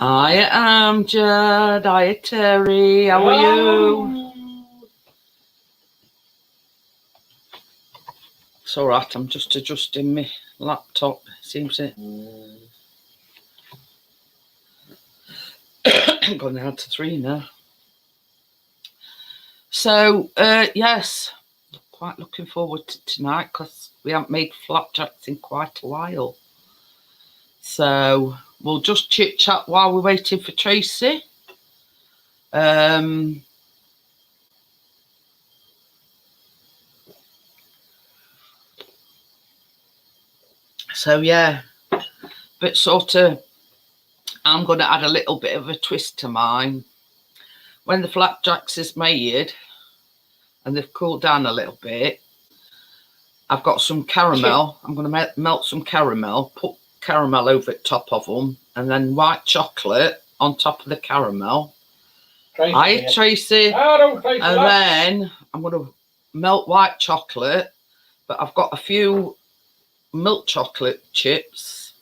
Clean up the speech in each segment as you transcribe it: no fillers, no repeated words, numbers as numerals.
I am Judd. Hi, Terry. How are you? It's all right. I'm just adjusting my laptop. Seems it. I'm going down to 3 now. So, yes, quite looking forward to tonight because we haven't made flapjacks in quite a while. So we'll just chit chat while we're waiting for Tracy. So yeah, but sort of, I'm going to add a little bit of a twist to mine. When the flapjacks is made and they've cooled down a little bit, I've got some caramel. I'm going to melt some caramel, put caramel over the top of them, and then white chocolate on top of the caramel. Hi, Tracy. And then I'm going to melt white chocolate, but I've got a few milk chocolate chips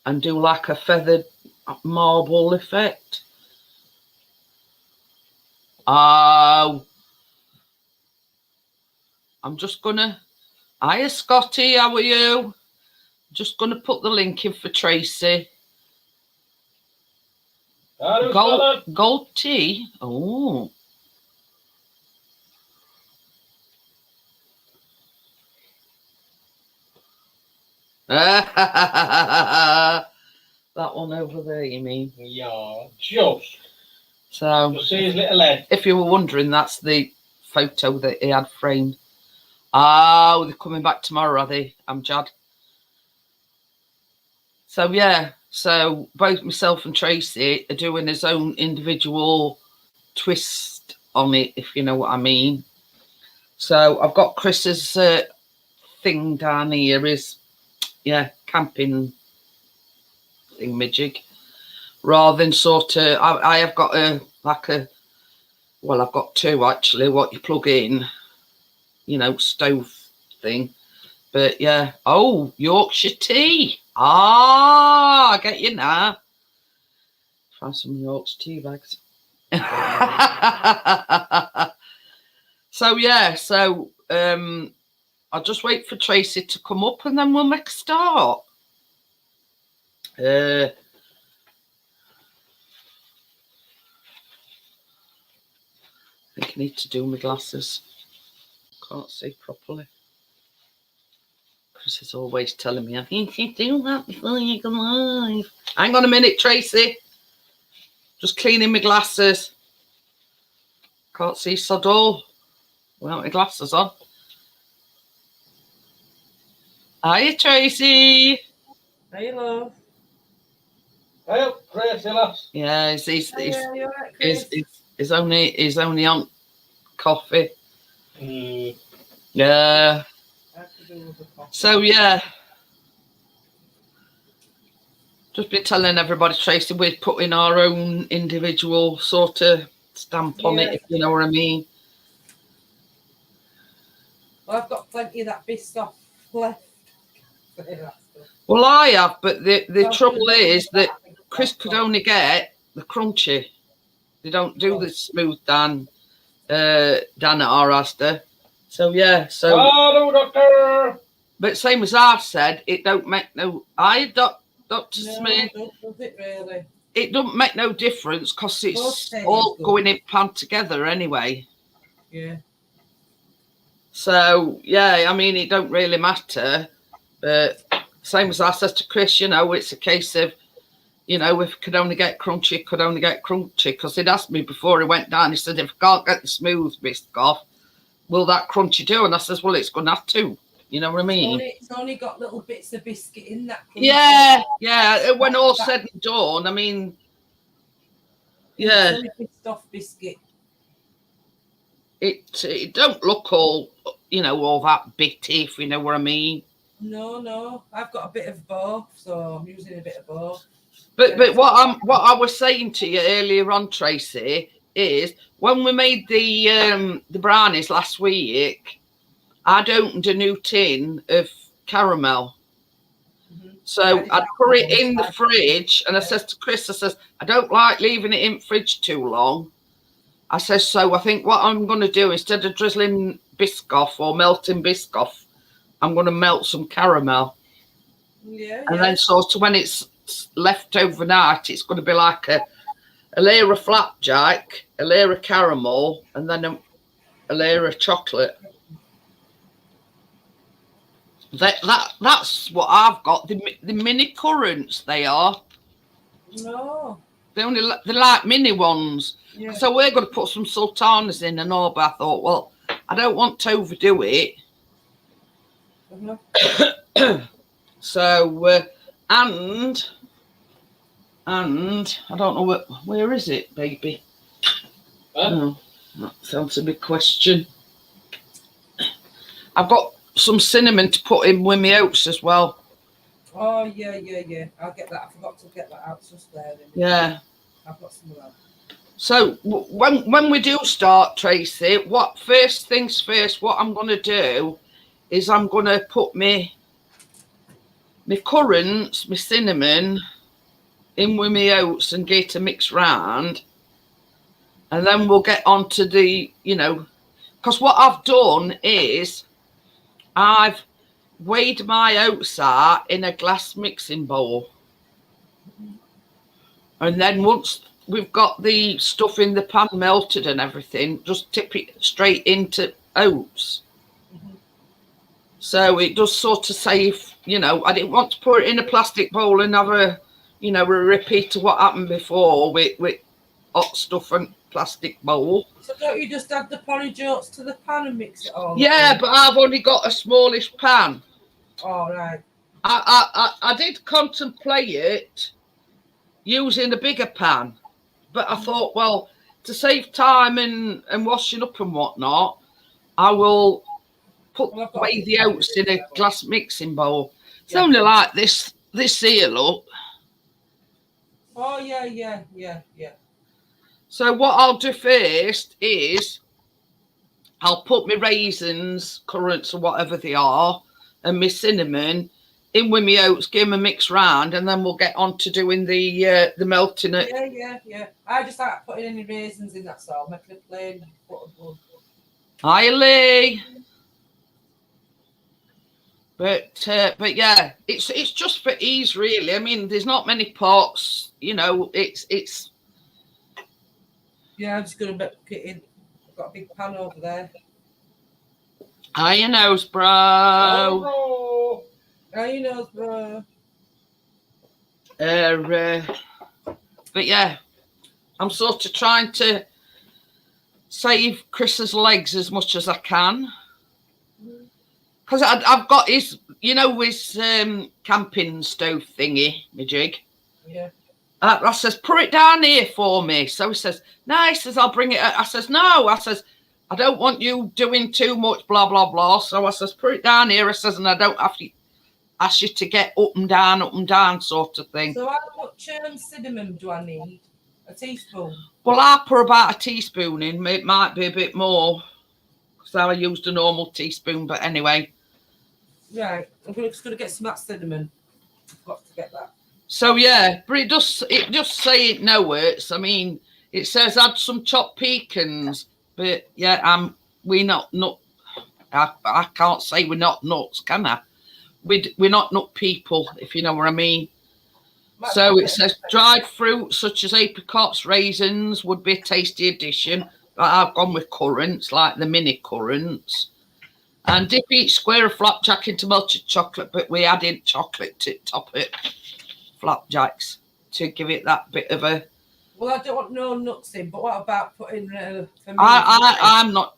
and do like a feathered marble effect. Oh, I'm just gonna. Hiya, Scotty. How are you? Just gonna put the link in for Tracy. Gold tea. Oh. That one over there, you mean? Yeah, just. So, You'll see his little head. If you were wondering, that's the photo that he had framed. Oh, they're coming back tomorrow, are they? I'm Jad. So, yeah. So, both myself and Tracy are doing his own individual twist on it, if you know what I mean. So, I've got Chris's thing down here is, yeah, camping thingamajig. Rather than sort of, I have got well, I've got 2 actually, what you plug in, you know, stove thing. But yeah, oh, Yorkshire tea. Ah, I get you now. Try some Yorkshire tea bags. So yeah, so I'll just wait for Tracy to come up and then we'll make a start. I think I need to do my glasses. Can't see properly. Chris is always telling me, I think you do that before you go live. Hang on a minute, Tracy. Just cleaning my glasses. Can't see sod all without my glasses on. Hiya, Tracy. Hey, love. Hey, Tracy, lass. Yeah, he's only on coffee. Yeah. So yeah. Just be telling everybody, Tracy, we're putting our own individual sort of stamp on it, if you know what I mean. Well, I've got plenty of that Biscoff left. Well, I have, but the trouble is that Chris could only get the crunchy. They don't do the smooth down at our Asda. So yeah, so. Hello, doctor. But same as I've said, it don't make no. Dr. Smith. Does it really? It don't make no difference because it's all going in pan together anyway. Yeah. So yeah, I mean it don't really matter. But same as I said to Chris, you know, it's a case of, you know, if it could only get crunchy, it could only get crunchy. Because he'd asked me before he went down, he said, if I can't get the smooth Biscoff, will that crunchy do? And I says, well, it's going to have to. You know what I mean? It's only got little bits of biscuit in that. Yeah, yeah. When all said and done, I mean, yeah. It's only Biscoff biscuit. It don't look all, you know, all that bitty, if you know what I mean. No. I've got a bit of both, so I'm using a bit of both. But what I was saying to you earlier on, Tracy, is when we made the brownies last week, I'd opened a new tin of caramel. So I'd put it in the fridge, and I says to Chris, I says, I don't like leaving it in fridge too long. I says, so I think what I'm going to do, instead of drizzling Biscoff or melting Biscoff, I'm going to melt some caramel. Yeah. And then sort of when it's left overnight, it's going to be like a layer of flapjack, a layer of caramel, and then a layer of chocolate. That's what I've got. The mini currants, they are. No. They're like mini ones. Yeah. So we're going to put some sultanas in and all, but I thought, well, I don't want to overdo it. So, and I don't know where is it, baby? Oh, that sounds a big question. I've got some cinnamon to put in with my oats as well. Oh, yeah. I'll get that. I forgot to get that out just there. Yeah. I've got some of that. So when we do start, Tracy, first things first, what I'm going to do is I'm going to put my currants, my cinnamon in with my oats and get a mix round. And then we'll get on to the, because what I've done is I've weighed my oats out in a glass mixing bowl. And then once we've got the stuff in the pan melted and everything, just tip it straight into oats. So it does sort of save, I didn't want to put it in a plastic bowl and have a repeat of what happened before with hot stuff and plastic bowl. So don't you just add the porridge oats to the pan and mix it all? Yeah, but I've only got a smallish pan. All right. I did contemplate it using a bigger pan, but I thought, well, to save time and washing up and whatnot, I will weigh the oats in a glass mixing bowl. It's only like this here, look. Oh, yeah. So what I'll do first is I'll put my raisins, currants or whatever they are, and my cinnamon in with my oats, give them a mix round, and then we'll get on to doing the melting it. Yeah. I just like putting any raisins in, that's all. Make it plain buttered one. Hi, Lee. But yeah, it's just for ease, really. I mean, there's not many pots, it's. Yeah, I'm just gonna put it in. I've got a big pan over there. How you nose, bro? How you nose, bro? But yeah, I'm sort of trying to save Chris's legs as much as I can. Because I've got his, his camping stove thingy, my jig. Yeah. I says, put it down here for me. So he says, no, he says, I'll bring it. I says, no. I says, I don't want you doing too much, blah, blah, blah. So I says, put it down here. I says, and I don't have to ask you to get up and down sort of thing. So how much cinnamon do I need? A teaspoon? Well, I put about a teaspoon in. It might be a bit more because I used a normal teaspoon. But anyway. Right. I'm just going to get some of that cinnamon. I've got to get that. So yeah, but it just say it nowhere. I mean, it says add some chopped pecans, but yeah, we're not nut. I can't say we're not nuts, can I? We're not nut people, if you know what I mean. So it says dried fruit such as apricots, raisins would be a tasty addition. But I've gone with currants, like the mini currants. And dip each square of flapjack into melted chocolate, but we added chocolate to top it. Flapjacks to give it that bit of a. Well, I don't want no nuts in, but what about putting? I'm not.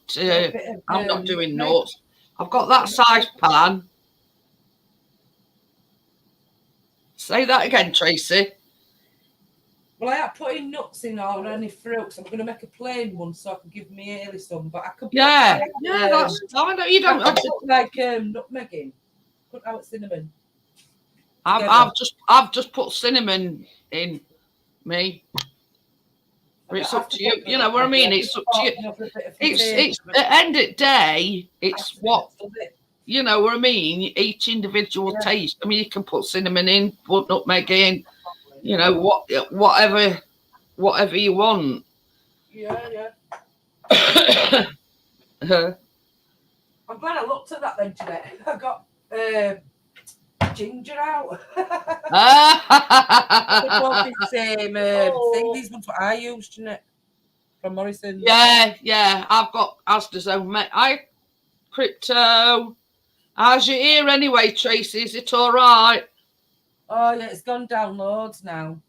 I'm not doing nuts. I've got that size pan. Say that again, Tracy. Well, I ain't putting nuts in or any fruits. I'm going to make a plain one so I can give me Ailey some. But I could. Yeah, that's fine. You don't. I could put like nutmeg in. Put out cinnamon. I've just put cinnamon in me. But it's up to you. You know what I mean? It's up to you. It's at the end of the day, it's what you know what I mean? Each individual taste. I mean, you can put cinnamon in, put nutmeg in, you know, whatever you want. Yeah. uh, I'm glad I looked at that then, Jeanette. I got ginger out. They both the same thing. These ones what I used, Jeanette, from Morrison's. yeah. I've got Asda's own mate. Crypto. How's your ear anyway, Tracy? Is it all right? Oh yeah, it's gone down loads now.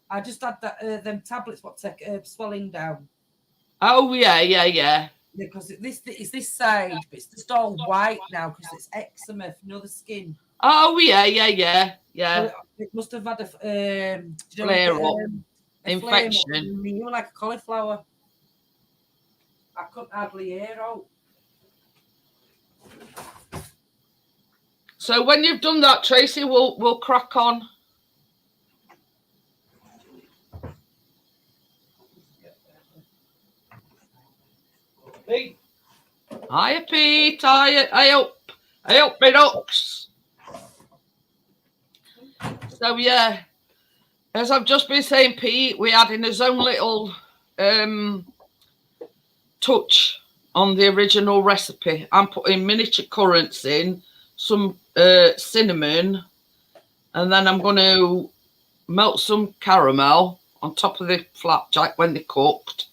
I just had that them tablets what take swelling down. Oh yeah. Because this side, but it's just all white now because it's eczema, you know, the skin. Oh yeah. So it must have had a flare up, infection. You were like a cauliflower. I couldn't hardly hear out. So when you've done that, Tracy, we'll crack on. Pete. Hiya, Pete. I hope me ducks. So yeah, as I've just been saying, Pete, we add in his own little touch on the original recipe. I'm putting miniature currants in, some cinnamon, and then I'm going to melt some caramel on top of the flapjack when they're cooked,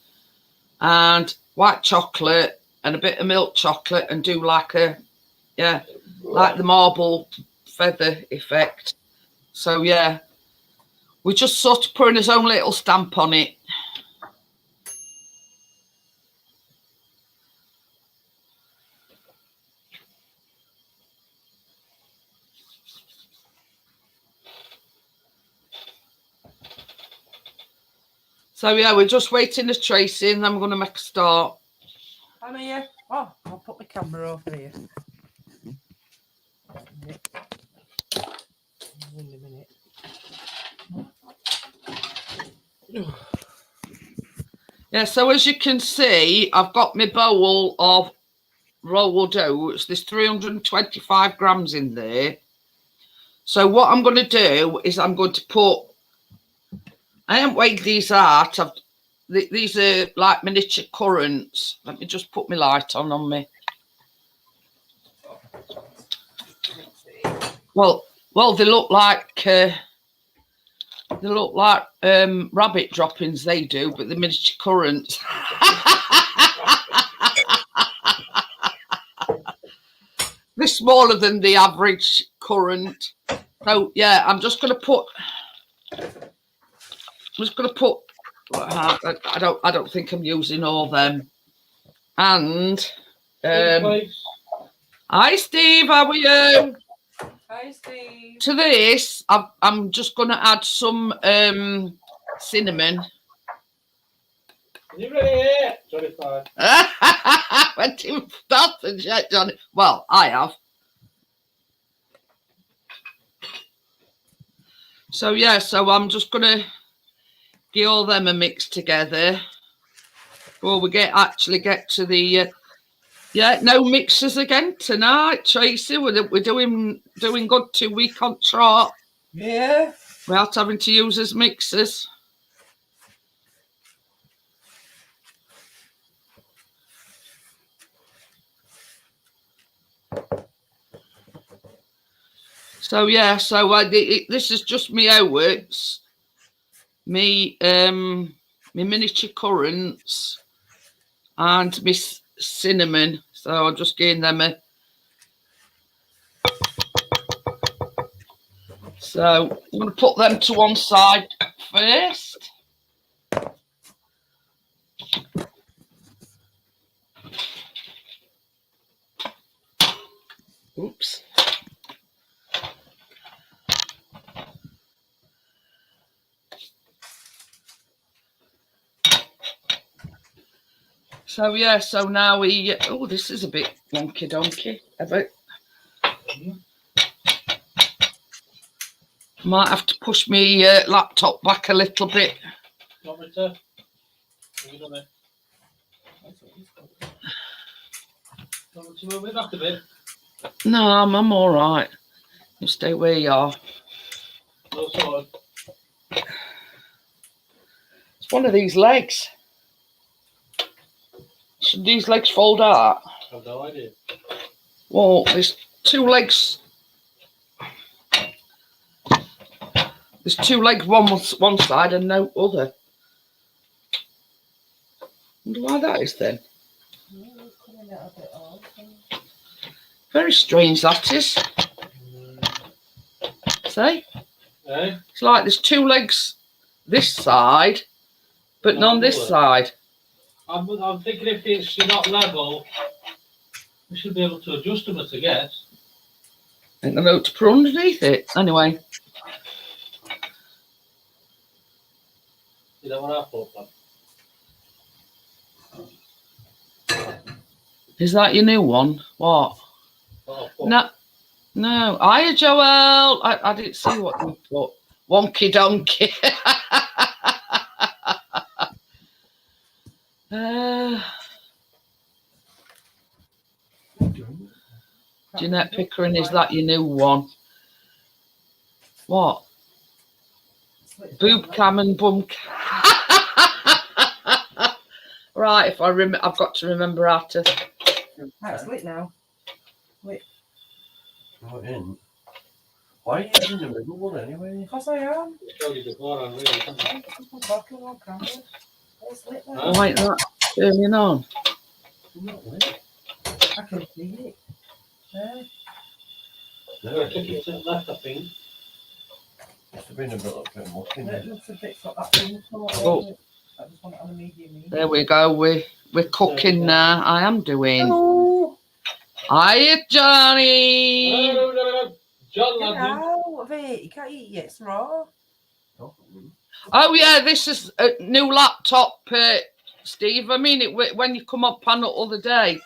and white chocolate and a bit of milk chocolate, and do like like the marble feather effect. So yeah, we just sort of putting his own little stamp on it. So yeah, we're just waiting for Tracy, and then we're going to make a start. I'm here. Oh, I'll put my camera over here. In a minute. Yeah, so as you can see, I've got my bowl of rolled oats. There's 325 grams in there. So what I'm going to do is I'm going to put, I haven't weighed these out. These are like miniature currants. Let me just put my light on me. Well, they look like rabbit droppings. They do, but the miniature currants. They're smaller than the average currant. So yeah, I'm just going to put. I don't think I'm using all them. And hi Steve, how are you? Hi Steve. To this, I'm just going to add some cinnamon. Are you ready here? 25. Went in started yet, Johnny. Well, I have. So yeah, so I'm just going to get all them a mix together. Before we actually get to the no mixers again tonight, Tracy. We're doing good 2 week on trot. Yeah. Without having to use as mixers. So yeah, so this is just me oats, me miniature currants, and my cinnamon. So I'm just getting them a. So I'm going to put them to one side first. Oops. So yeah, so now we. Oh, this is a bit wonky donkey. A bit. Might have to push my laptop back a little bit. Want me to? Have you done it? Want me to move it back a bit? No, I'm all right. You stay where you are. No sword. It's one of these legs. Should these legs fold out? I have no idea. Well, there's two legs. There's two legs, one side and no other. Wonder why that is then. Very strange that is. See? Eh? It's like there's two legs this side, but none this side. I'm thinking if it's not level, we should be able to adjust them, I guess. I think I know what to put underneath it. Anyway. You know what I thought, man? Is that your new one? What? Oh, No. Hiya, Joel. I didn't see what you put. Wonky donkey. Jeanette Pickering, is that your new one? What? Boob cam and bum cam. Right, if I've got to remember how to. That's lit now. Wait. Not in. Why are you in the middle one anyway? Because I am. I showed you before, I'm really It's lit now. Why ain't that turning on? Not lit. I can see it. There. No, I took it to the left, I think. must have been a bit of a looking. It looks a bit like that thing. Oh. I just want it on a medium. There we go. We're cooking now. I am doing. Hello. Hiya, Johnny. John, Get lad, out of it. You can't eat it yet. It's raw. Oh yeah, this is a new laptop, Steve. I mean it when you come up panel other day.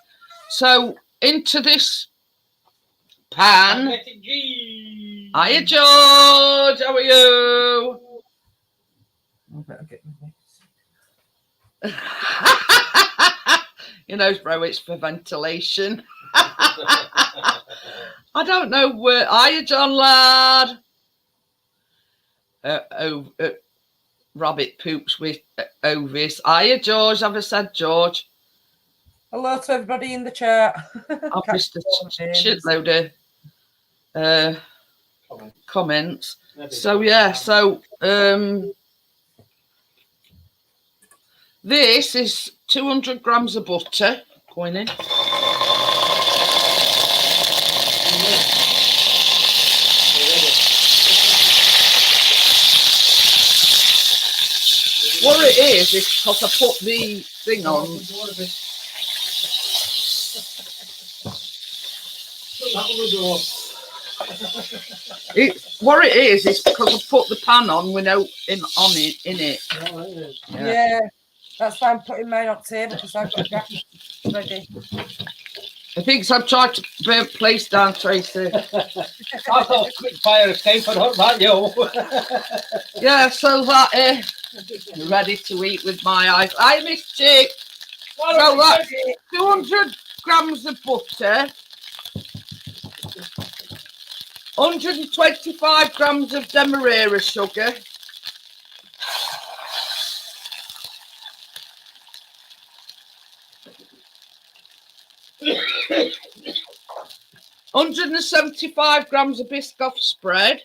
So into this pan. Hiya, George. How are you? I better get my You know, bro, it's for ventilation. I don't know where. Hiya, John, lad. Rabbit poops with Ovis. Hiya, George. Have I said George? Hello to everybody in the chat. I've missed a shitload of comments. So yeah, this is 200 grams of butter going in. What it is because I put the thing on. What it is because I put the pan on in it. Yeah, that's why I'm putting mine on table because I've got gas ready. I think I've tried to burn place down, Tracy. I've got a quick fire escape, I don't mind you. Yeah, so that ready to eat with my eyes. I miss Chick. So that's 200 grams of butter, 125 grams of Demerara sugar, 175 grams of Biscoff Spread.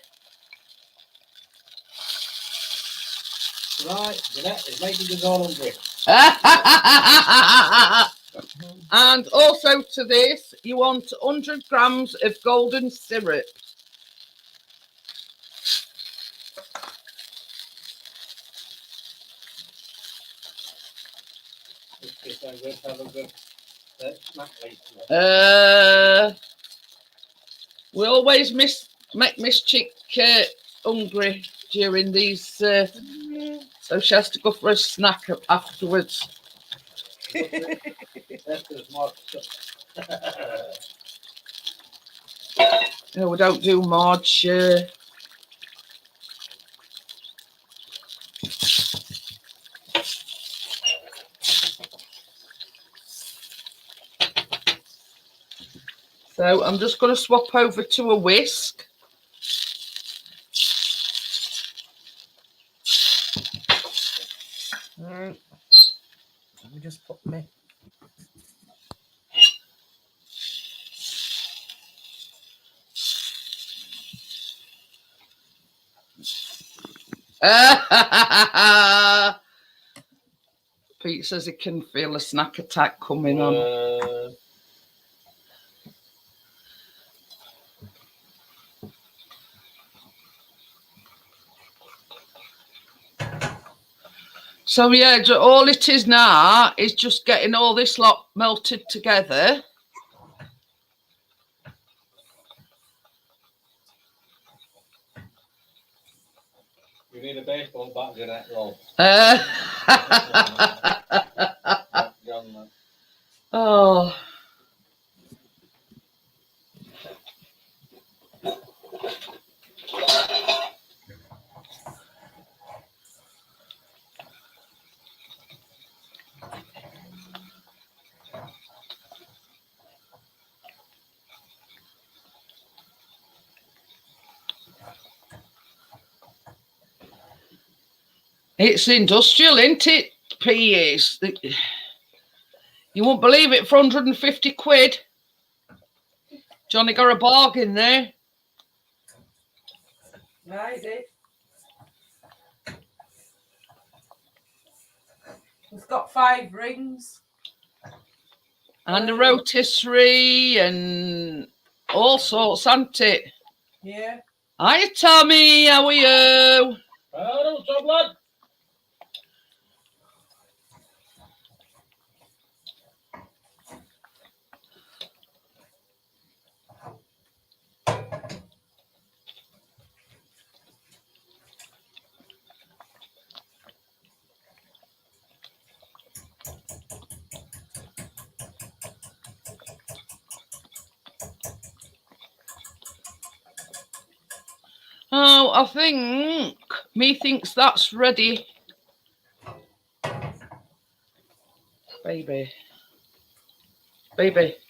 Right, Jeanette is making us all hungry. And also to this, you want 100 grams of golden syrup. We always make Miss Chick hungry during these, so she has to go for a snack afterwards. No, we don't do much. So I'm just going to swap over to a whisk. Right. Let me just put me. Pete says he can feel a snack attack coming on. So yeah, all it is now is just getting all this lot melted together. You need a baseball bat, Jeanette, roll. Oh. It's industrial, isn't it? PEs. You won't believe it, for 150 quid. Johnny got a bargain there. Right, Dave. It's got 5 rings. And a rotisserie and all sorts, hasn't it? Yeah. Hiya, Tommy. How are you? Hello, top lad. Oh, I think methinks that's ready. Baby.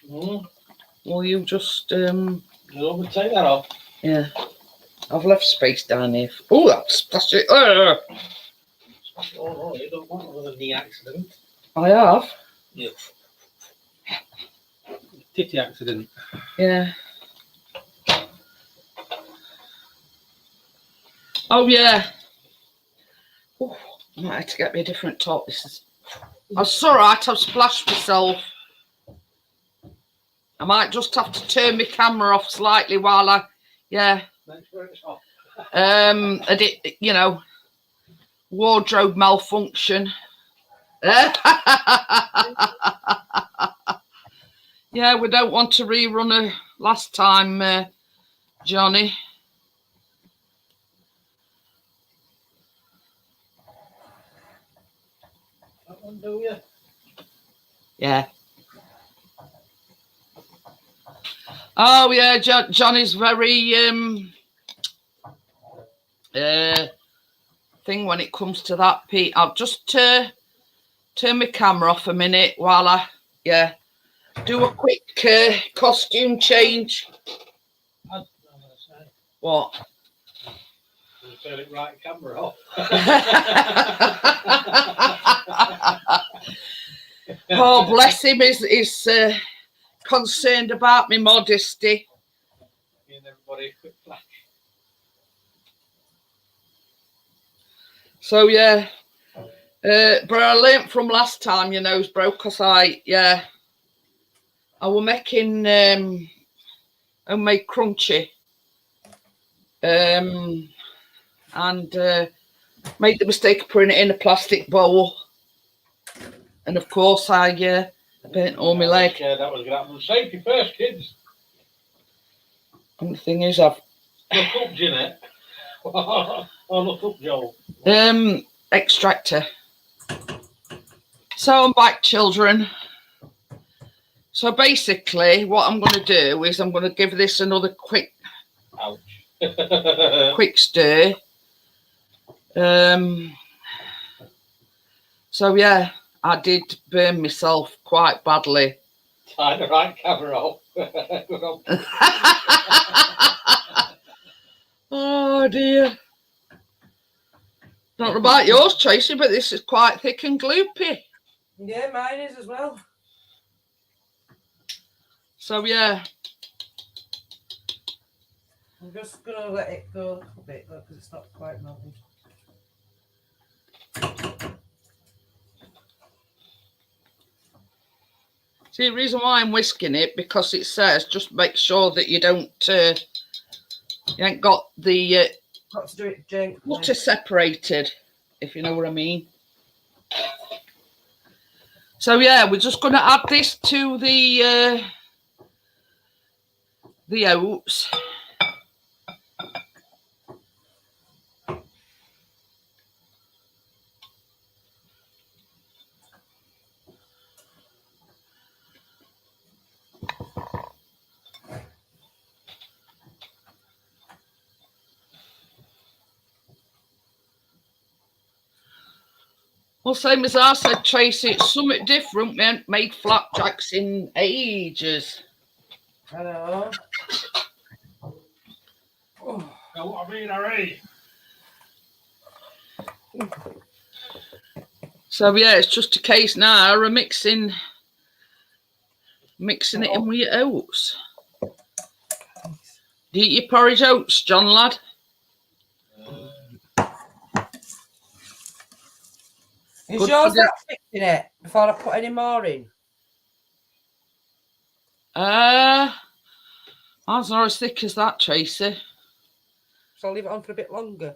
Will you just You'll take that off. yeah. I've left space down here. Oh, that's it. Oh no, you don't want another knee accident. I have. Yeah. Titty accident. Yeah. Oh yeah. Ooh, I might have to get me a different top. This is. That's all right. I've splashed myself. I might just have to turn my camera off slightly while I. Yeah. Make sure it's off. I did, you know, wardrobe malfunction. Yeah, we don't want to rerun a last time, Johnny. That one, do you? Yeah. Oh yeah, Johnny's very thing when it comes to that, Pete. I'll just turn my camera off a minute while I do a quick costume change. What? Turn it right camera off. Oh, bless him, is concerned about my modesty. Giving everybody a quick flash. So yeah, but I learnt from last time, you know, bro, because I was making homemade crunchy, and made the mistake of putting it in a plastic bowl, and of course I burnt all my leg. Yeah, that was going to happen. Safety first, kids. And the thing is, I've look up, Jeanette. Oh, look up, Joel. extractor. So I'm back, children. So basically, what I'm going to do is I'm going to give this another quick, ouch, quick stir. So yeah, I did burn myself quite badly. Find the right camera off. Good on. Oh dear. Not about yours, Tracy, but this is quite thick and gloopy. Yeah, mine is as well. So yeah. I'm just gonna let it go a little bit though, because it's not quite melted. See, the reason why I'm whisking it, because it says just make sure that you don't, you ain't got the Got to do it gently. butter separated, if you know what I mean. So yeah, we're just going to add this to the oats. Well, same as I said, Tracy, it's something different. We haven't made flapjacks in ages. I know. Oh. Now, what I mean, already. So yeah, it's just a case now of mixing it in with your oats. Do you eat your porridge oats, John lad? Is Good yours for the- that fixing it before I put any more in? Mine's not as thick as that, Tracy. So I'll leave it on for a bit longer.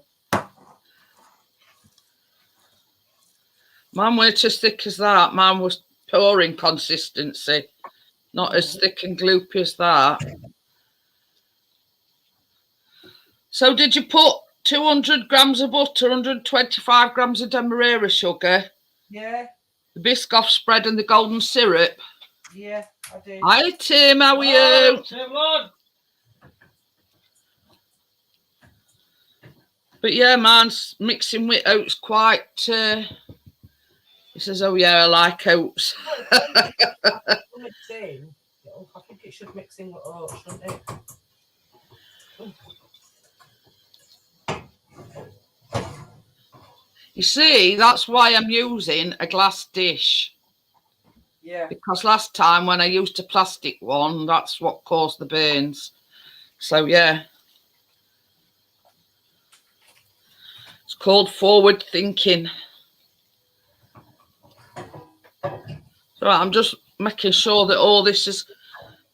Mine weren't as thick as that. Mine was poor in consistency. Not as thick and gloopy as that. So did you put 200 grams of butter, 125 grams of Demerara sugar, Yeah, the Biscoff spread and the golden syrup? yeah, I did. Hi Tim, how are you? Oh, Tim, Lord. But yeah, mine's mixing with oats quite... He says, oh yeah, I like oats. Mix in. I think it should mix in with oats, shouldn't it? You see, that's why I'm using a glass dish. Yeah. Because last time when I used a plastic one, that's what caused the burns. So yeah. It's called forward thinking. So I'm just making sure that all this is,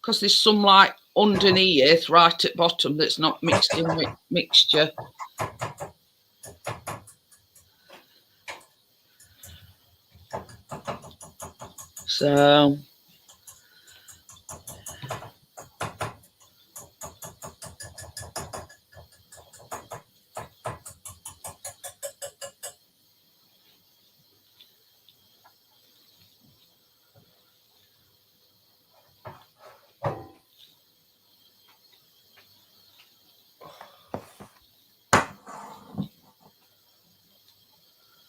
because there's some like underneath right at bottom that's not mixed in with mixture. So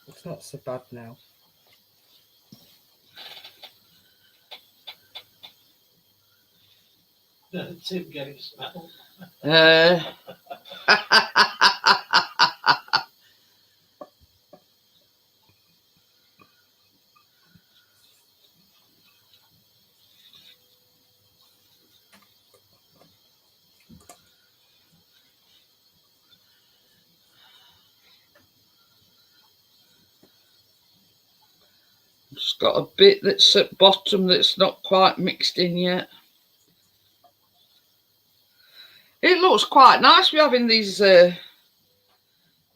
It's not so bad now. Tim getting smelled. just got a bit that's at bottom that's not quite mixed in yet. It looks quite nice. We're having these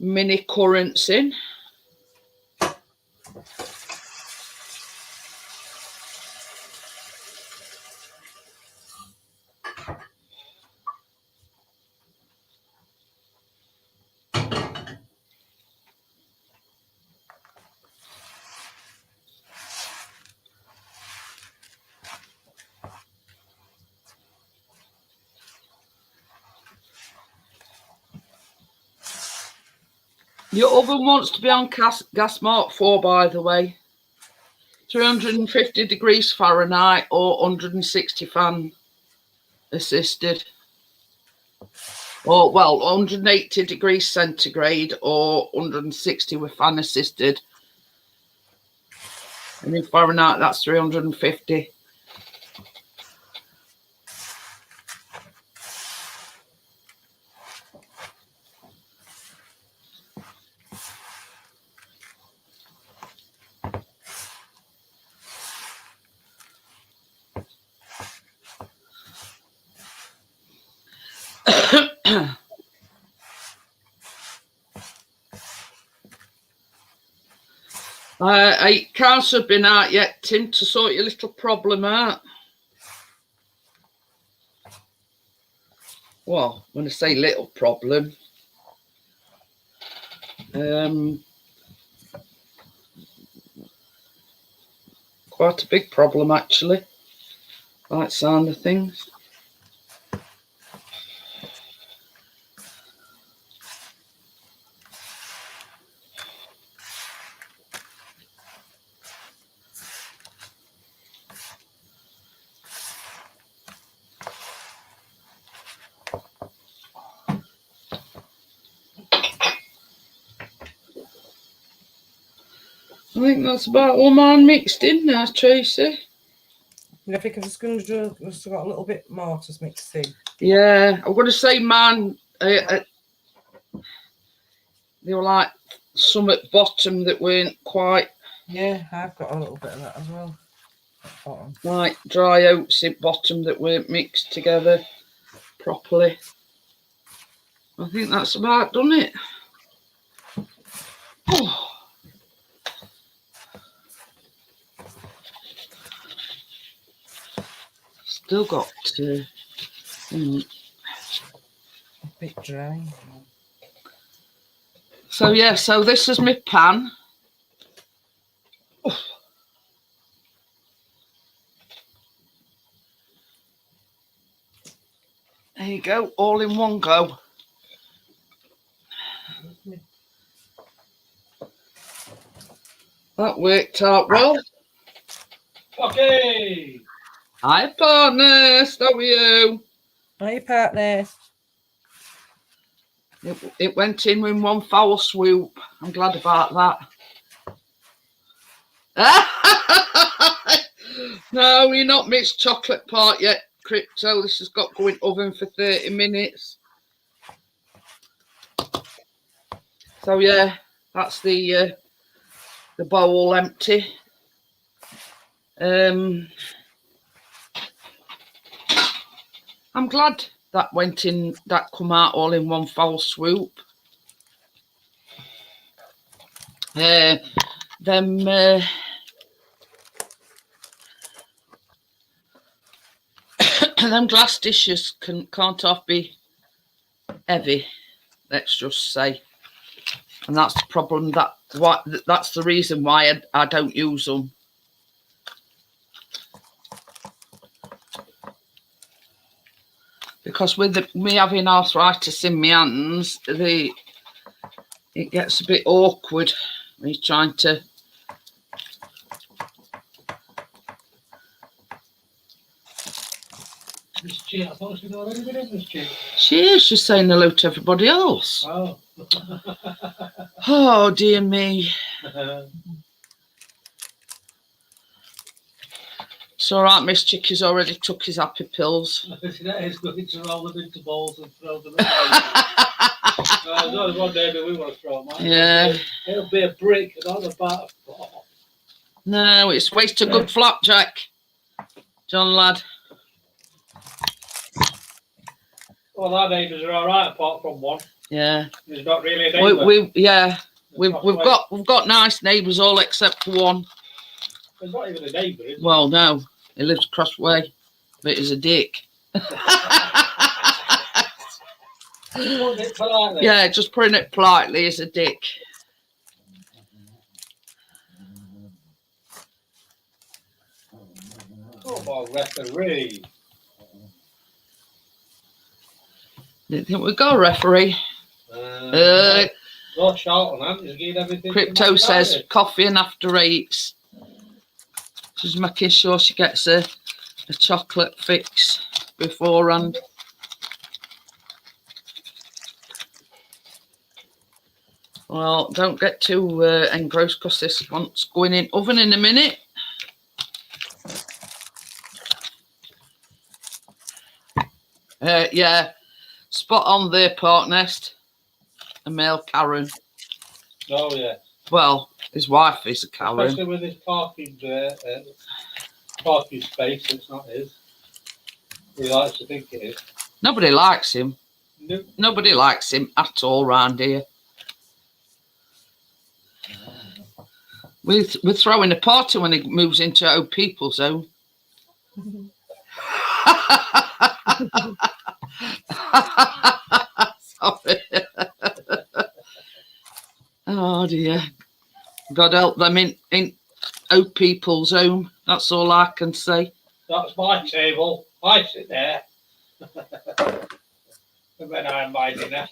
mini currants in. Your oven wants to be on gas mark 4, by the way. 350 degrees Fahrenheit or 160 fan assisted. Or, well, 180 degrees centigrade or 160 with fan assisted. And in Fahrenheit, that's 350. I can't have been out yet, Tim, to sort your little problem out. Well, when I say little problem, quite a big problem actually, like sound of things. I think that's about all mine mixed in now, Tracy. And I think if the sponge drill has got a little bit more to mix in. Yeah, I'm going to say mine, they were like some at bottom that weren't quite. Yeah, I've got a little bit of that as well. Bottom. Like dry oats at bottom that weren't mixed together properly. I think that's about done it. Oh. Still got to a bit dry. So yeah, so this is my pan. Oh. There you go, all in one go. That worked out well. Okay. Hi, partners. How are you? Hi, partners. It went in with one foul swoop. I'm glad about that. No, we're not mixed chocolate part yet, Crypto. This has got to go in oven for 30 minutes. So yeah, that's the bowl empty. I'm glad that went in, that come out all in one foul swoop. Them glass dishes can't half be heavy, let's just say, and that's the problem. That's the reason why I don't use them. Because with me having arthritis in my hands, it gets a bit awkward when you're trying to. Miss Jeanette, I thought she'd already been in, Miss Jeanette. She is. She's saying hello to everybody else. Oh. Oh dear me. It's all right. Miss Chickie's already took his happy pills. That is going to roll them into balls and throw them in. There's only one day that we want to throw them. Yeah. It'll be a brick and on the bottom. No, it's waste of good flapjack, John lad. Well, our neighbours are all right, apart from one. Yeah. There's not really a neighbour. We've got nice neighbours all except for one. There's not even a neighbour, is there? Well, no, he lives across the way, but he's a dick. Yeah, just putting it politely, he's a dick. Oh, my referee. Didn't think we'd go, referee. Go short on that. Just give everything. Crypto says coffee and after eights. She's making sure she gets a chocolate fix beforehand. Well, don't get too engrossed because this one's going in oven in a minute. Yeah, spot on there, Park Nest. A male Karen. Oh, yeah. Well, his wife is a Karen. Especially with his parking space, it's not his. He likes to think it is. Nobody likes him. Nope. Nobody likes him at all round here. We're throwing a party when he moves into old people's zone. Sorry. Oh dear. God help them in old people's home. That's all I can say. That's my table. I sit there. And then I have my dinner.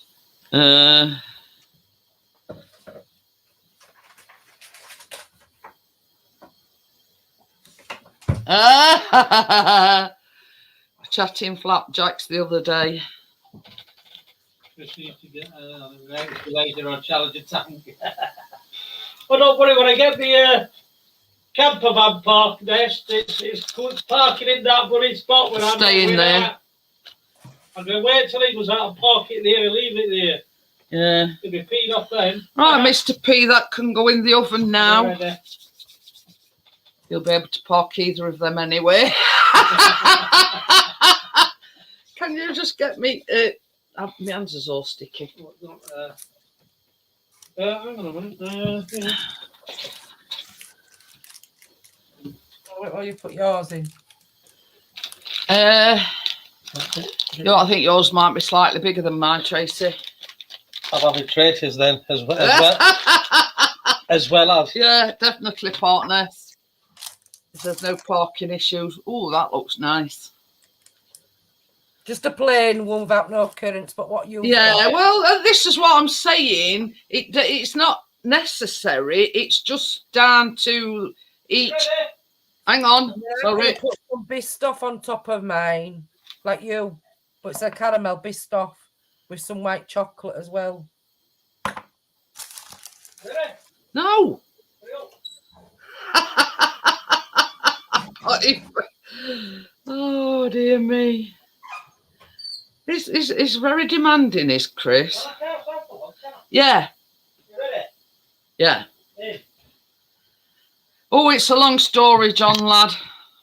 Chatting flapjacks the other day. Just need to get later on Challenger tank. But don't worry, when I get the camper van park nest, it's parking in that bloody spot when I'm staying there. Out. I'm going to wait till he goes out and park it there and leave it there. Yeah. It'll be peed off then. Right, Mr. P, that can go in the oven now. You'll be able to park either of them anyway. Can you just get me... my hands are all sticky. Hang on a minute. Yeah. Where you put yours in? I think yours might be slightly bigger than mine, Tracy. I'll have it traitors then, as well. As well as. Yeah, definitely partners. If there's no parking issues. Oh, that looks nice. Just a plain one without no currants, but what you... Yeah, well, this is what I'm saying. It's not necessary. It's just down to each... Hang on. Sorry. Put some Biscoff on top of mine, like you. But it's a caramel Biscoff with some white chocolate as well. No. Oh, dear me. It's very demanding, is Chris? Yeah. Yeah. Oh, it's a long story, John, lad.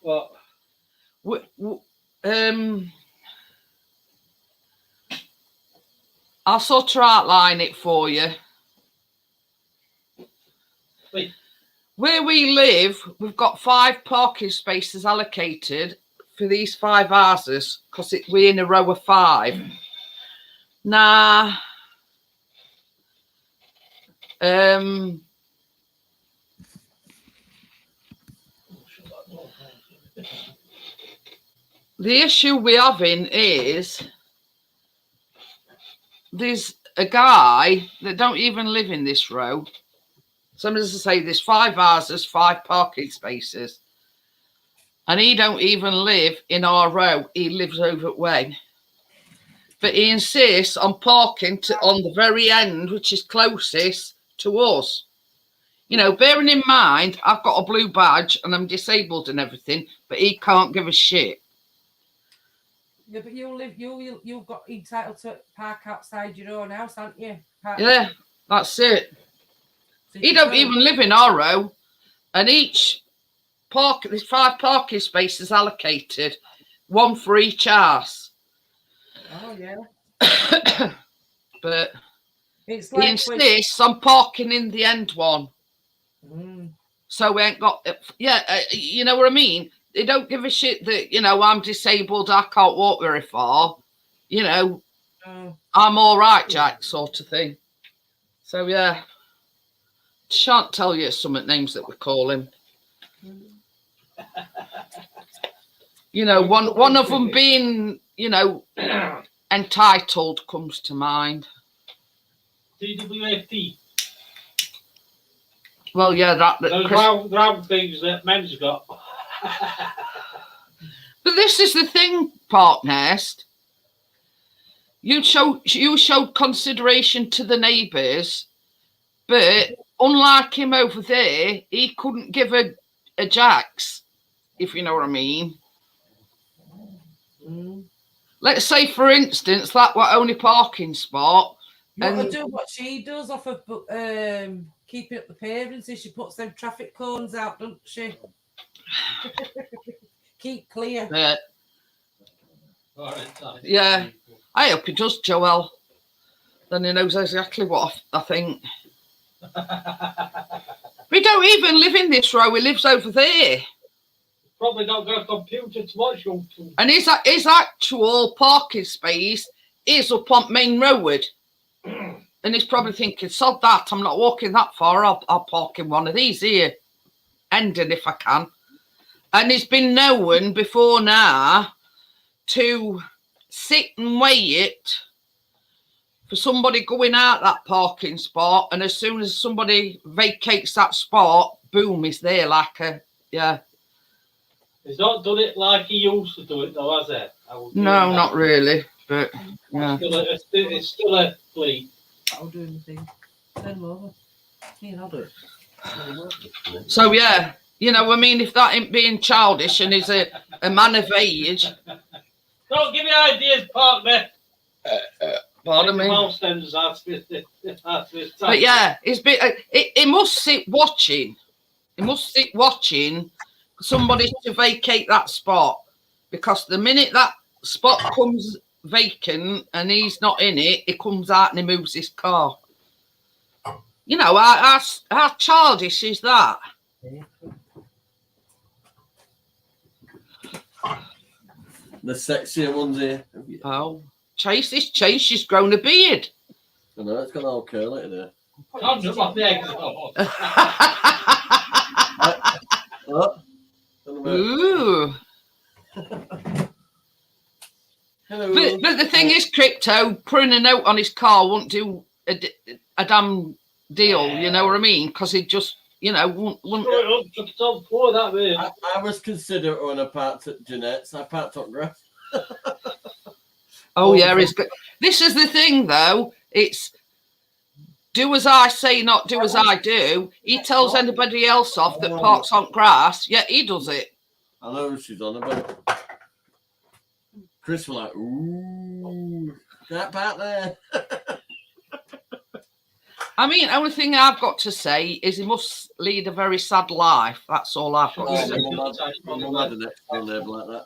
What? I'll sort of outline it for you. Wait. Where we live, we've got 5 parking spaces allocated for these 5 houses because we're in a row of 5. Now, the issue we're having is there's a guy that don't even live in this row. So as I say, there's 5 houses, 5 parking spaces. And he don't even live in our row. He lives over at way. But he insists on parking on the very end, which is closest to us. You know, bearing in mind, I've got a blue badge and I'm disabled and everything, but he can't give a shit. Yeah, but you've got entitled to park outside your own house, aren't you? Yeah, that's it. So He don't even live in our row, and there's 5 parking spaces allocated, 1 for each house. Oh yeah. But It's like he insists on parking in the end one. So we ain't got, you know what I mean? They don't give a shit that, you know, I'm disabled, I can't walk very far. You know, I'm all right, Jack, sort of thing. So, yeah. Shan't tell you some names that we call him. You know, one of them being, you know, entitled comes to mind. DWFT. Well, yeah, Those Chris, round things that men's got. But this is the thing, Park Nest. You showed consideration to the neighbours, but unlike him over there, he couldn't give a jacks, if you know what I mean. Let's say, for instance, that were only parking spot. You got to do what she does off of keeping up the appearances. She puts them traffic cones out, doesn't she? Keep clear. Yeah, I hope he does, Joel. Then he knows exactly what I think. We don't even live in this row. He lives over there. Probably not got a computer to watch YouTube. And his actual parking space is up on Main Road. And he's probably thinking, sod that, I'm not walking that far. I'll park in one of these here. Ending if I can. And he's been known before now to sit and wait for somebody going out that parking spot. And as soon as somebody vacates that spot, boom, he's there like a, yeah. He's not done it like he used to do it, though, has he? No, not really. But yeah. It's still a fleet. I'll do anything. Turn them over. Yeah, I'll do it. So yeah, you know, I mean, if that ain't being childish and is a man of age. Don't give me ideas, partner. Pardon me. But yeah, he must sit watching. He must sit watching somebody to vacate that spot, because the minute that spot comes vacant and he's not in it, he comes out and he moves his car. You know, how childish is that? The sexier ones here. Oh, Chase, she's grown a beard. I know, it's got all curly today. What? Ooh. Hello. But the thing is, Crypto, putting a note on his car won't do a damn deal, you know what I mean? Because he just, you know, wouldn't. I was considering when I parked at Jeanette's. I parked on grass. Oh, yeah, it's good. This is the thing, though. It's do as I say, not do as I do. He tells anybody else off that parks on grass, yet he does it. I know who she's on about. Chris was like, ooh, that part there. I mean, only thing I've got to say is he must lead a very sad life. That's all I've got to say.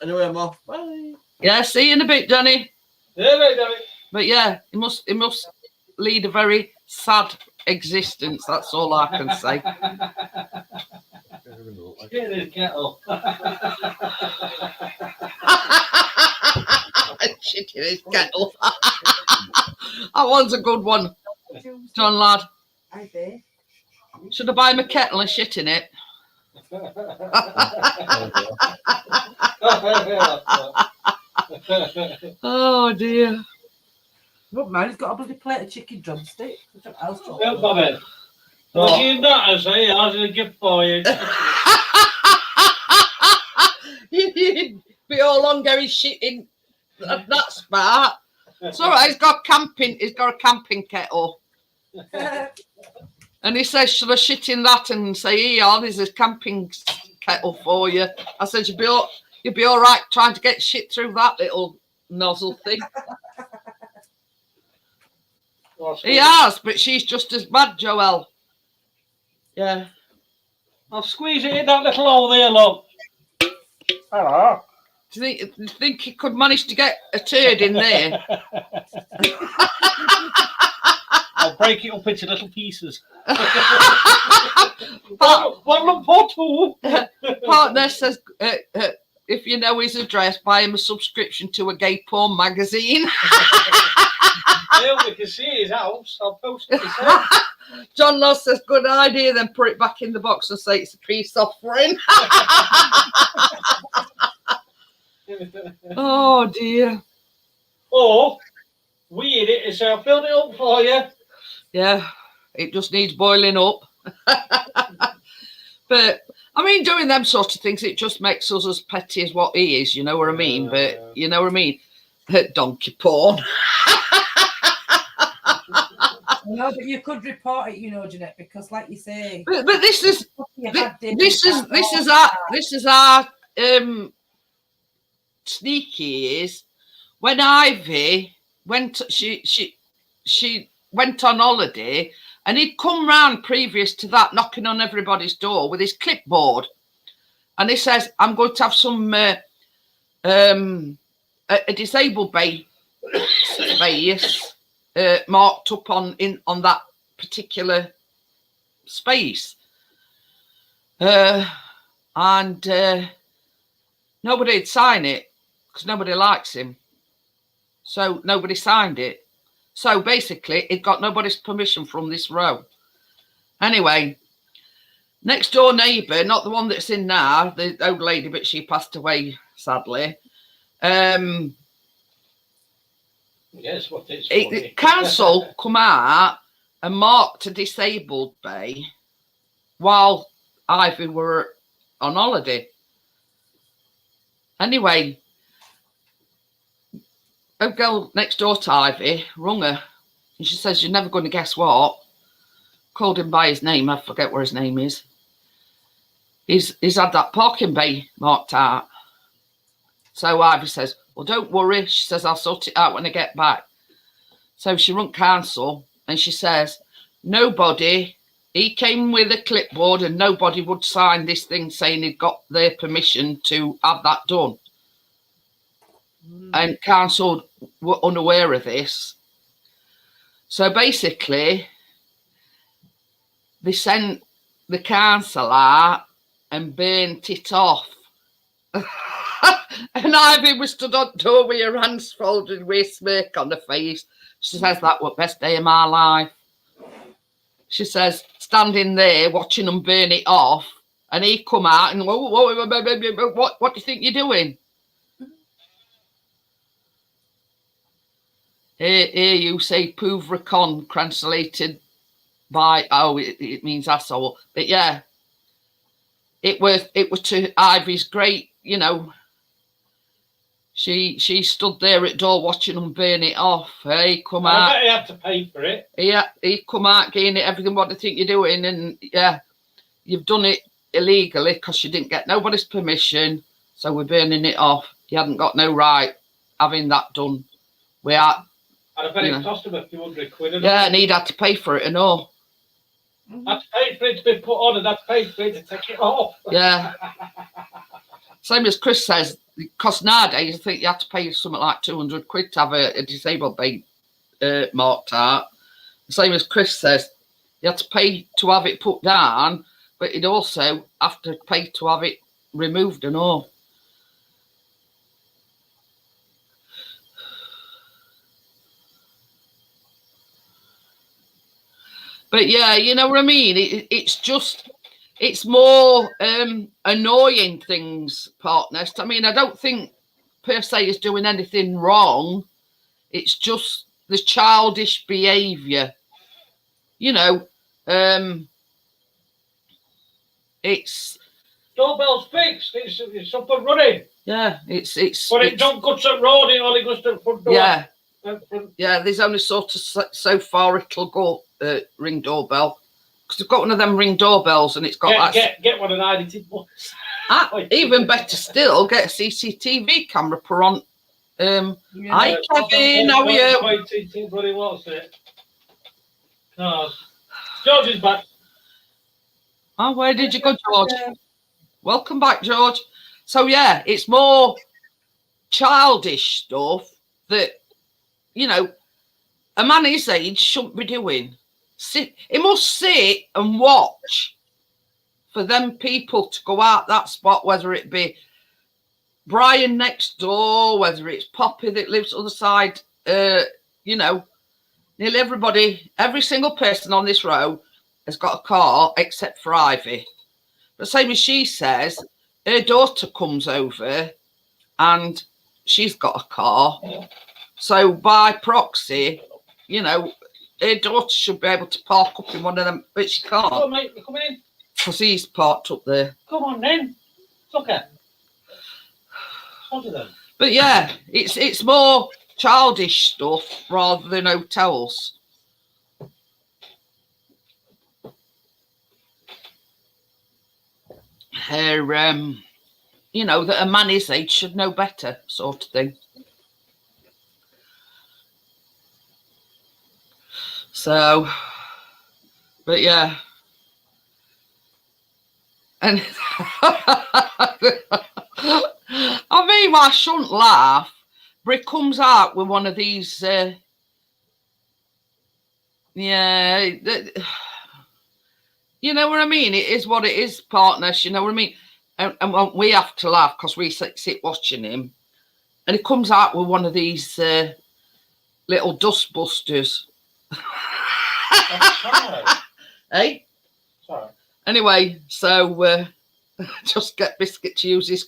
Anyway, I'm off. Bye. Yeah, see you in a bit, Danny. Yeah, Danny. But yeah, he must lead a very sad existence. That's all I can say. Get his kettle. Shit in his kettle. That one's a good one, John lad. Should I buy him a kettle and shit in it? Oh dear. Look, man, he's got a bloody plate of chicken drumstick. Well, Bobby. Well, you not, I say, I was a gift for you. He'd be all on going shit in that spot. It's all right. He's got a camping kettle. And he says, "Should I shit in that?" And say, "Yeah, there's a camping kettle for you." I said, "You'd be all right trying to get shit through that little nozzle thing." He has, but she's just as bad, Joel. Yeah. I'll squeeze it in that little hole there, look. Hello. Do you think he could manage to get a turd in there? I'll break it up into little pieces. Partner says, if you know his address, buy him a subscription to a gay porn magazine. We can see his house. I'll post it myself. John Loss says, good idea, then put it back in the box and say it's a peace offering. Oh dear. Or we eat it and say, I'll build it up for you. Yeah, it just needs boiling up. But I mean, doing them sort of things, it just makes us as petty as what he is, you know what I mean? Yeah, But yeah. you know what I mean? Donkey porn. No, but you could report it, you know, Jeanette, because like you say, But this is you thi- had this is our sneaky is when Ivy went she went on holiday and he'd come round previous to that knocking on everybody's door with his clipboard and he says, I'm going to have some a disabled space marked up on that particular space. And nobody'd sign it because nobody likes him. So nobody signed it. So basically, it got nobody's permission from this row. Anyway, next door neighbour, not the one that's in now, the old lady, but she passed away, sadly. Yes, what is funny. The council come out and marked a disabled bay while Ivy were on holiday. Anyway, a girl next door to Ivy rung her and she says, you're never going to guess what. Called him by his name. I forget what his name is. He's had that parking bay marked out. So Ivy says, well, don't worry. She says, I'll sort it out when I get back. So she rung council and she says, nobody, he came with a clipboard and nobody would sign this thing saying he'd got their permission to have that done. And council were unaware of this. So basically, they sent the council out and burnt it off. And Ivy was stood on the door with her hands folded with a smirk on her face. She says, that was the best day of my life. She says, standing there watching them burn it off, and he come out and, what do you think you're doing? Here you say pauvre con, translated by, it means asshole. But yeah, it was to Ivy's great, you know, she stood there at door watching them burn it off. Hey, come out. I bet he had to pay for it. Yeah, he come out getting it, everything, what do you think you're doing? And yeah, you've done it illegally because you didn't get nobody's permission, so we're burning it off. You hadn't got no right having that done. We are. And I bet it cost him a few £100. Yeah, and he'd had to pay for it and all. Had to pay for it to be put on and had to pay for it to take it off. Yeah. Same as Chris says, because nowadays I think you have to pay something like £200 to have a disabled bay marked out. Same as Chris says, you have to pay to have it put down, but you'd also have to pay to have it removed and all. But yeah, you know what I mean? It's more annoying things, partners. I mean, I don't think per se is doing anything wrong. It's just the childish behaviour. You know, it's... Doorbell's fixed. It's up and running. Yeah, it's But it don't go to the road, it only goes to the front door. Yeah. Yeah, there's only sort of so far it'll go ring doorbell. Because I've got one of them ring doorbells and it's got get one of the edited ones. Even better still, get a CCTV camera put on. Hi Kevin, how are you? What it was, George is back. Oh, where did you go, George? Welcome back, George. So yeah, it's more childish stuff that, you know, a man his age shouldn't be doing. He must sit and watch for them people to go out that spot, whether it be Brian next door, whether it's Poppy that lives on the other side. You know, nearly everybody, every single person on this row has got a car except for Ivy. But same as she says, her daughter comes over and she's got a car. So by proxy, you know, her daughter should be able to park up in one of them, but she can't. Oh, mate, come in. because he's parked up there. Come on then. It's okay. Onto them. But yeah, it's more childish stuff rather than hotels. You know, that a man his age should know better, sort of thing. So, but yeah. And I mean, I shouldn't laugh, but it comes out with one of these, yeah, you know what I mean? It is what it is, partners, you know what I mean? And we have to laugh because we sit watching him, and it comes out with one of these little dust busters. Hey? Sorry. Anyway, so just get Biscuit to use his.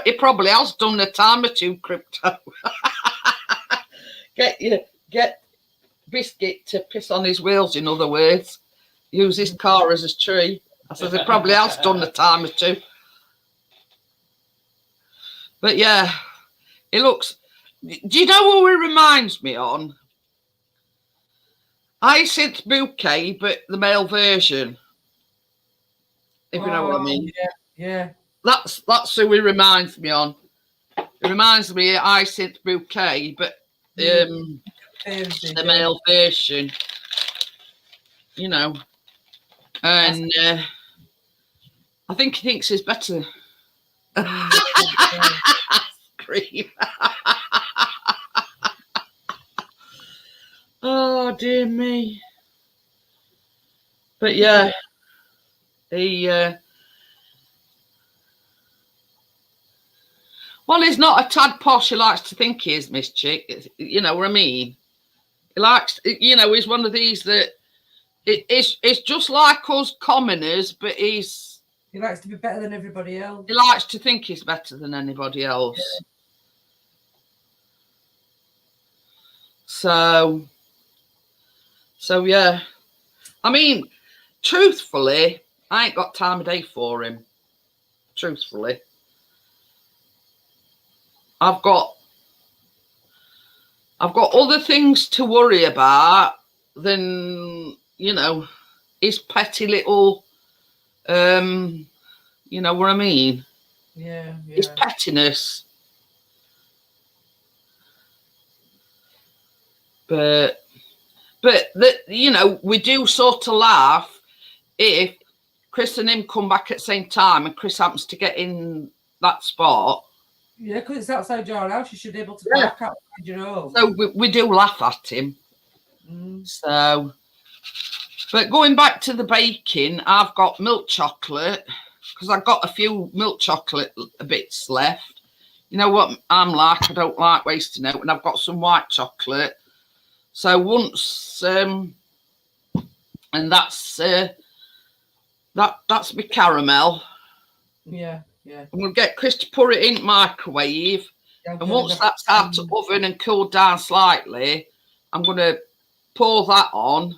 He probably has done a time or two, Crypto. Get Biscuit to piss on his wheels. In other words, use his car as a tree. I said he probably has done a time or two. But yeah, it looks. Do you know who it reminds me on? Hyacinth Bouquet, but the male version. If you know what I mean. Yeah. That's who he reminds me on. It reminds me of Hyacinth Bouquet, but the male version. You know. And I think he thinks he's better. Scream. Oh dear me. But yeah, he well, he's not a tad posh. He likes to think he is, Miss Chick. You know what I mean? He likes, you know, he's one of these that it's just like us commoners, but he likes to be better than everybody else. He likes to think he's better than anybody else. Yeah. So yeah. I mean, truthfully, I ain't got time of day for him. Truthfully. I've got other things to worry about than, you know, his petty little you know what I mean? Yeah. His pettiness. But you know, we do sort of laugh if Chris and him come back at the same time and Chris happens to get in that spot. Yeah, because it's outside your house. You should be able to park outside your home. So we do laugh at him. So, but going back to the baking, I've got milk chocolate because I've got a few milk chocolate bits left. You know what I'm like? I don't like wasting out, and I've got some white chocolate. So once, and that's my caramel. Yeah. I'm going to get Chris to put it in the microwave. Yeah, and once that's out of the oven and cooled down slightly, I'm going to pour that on,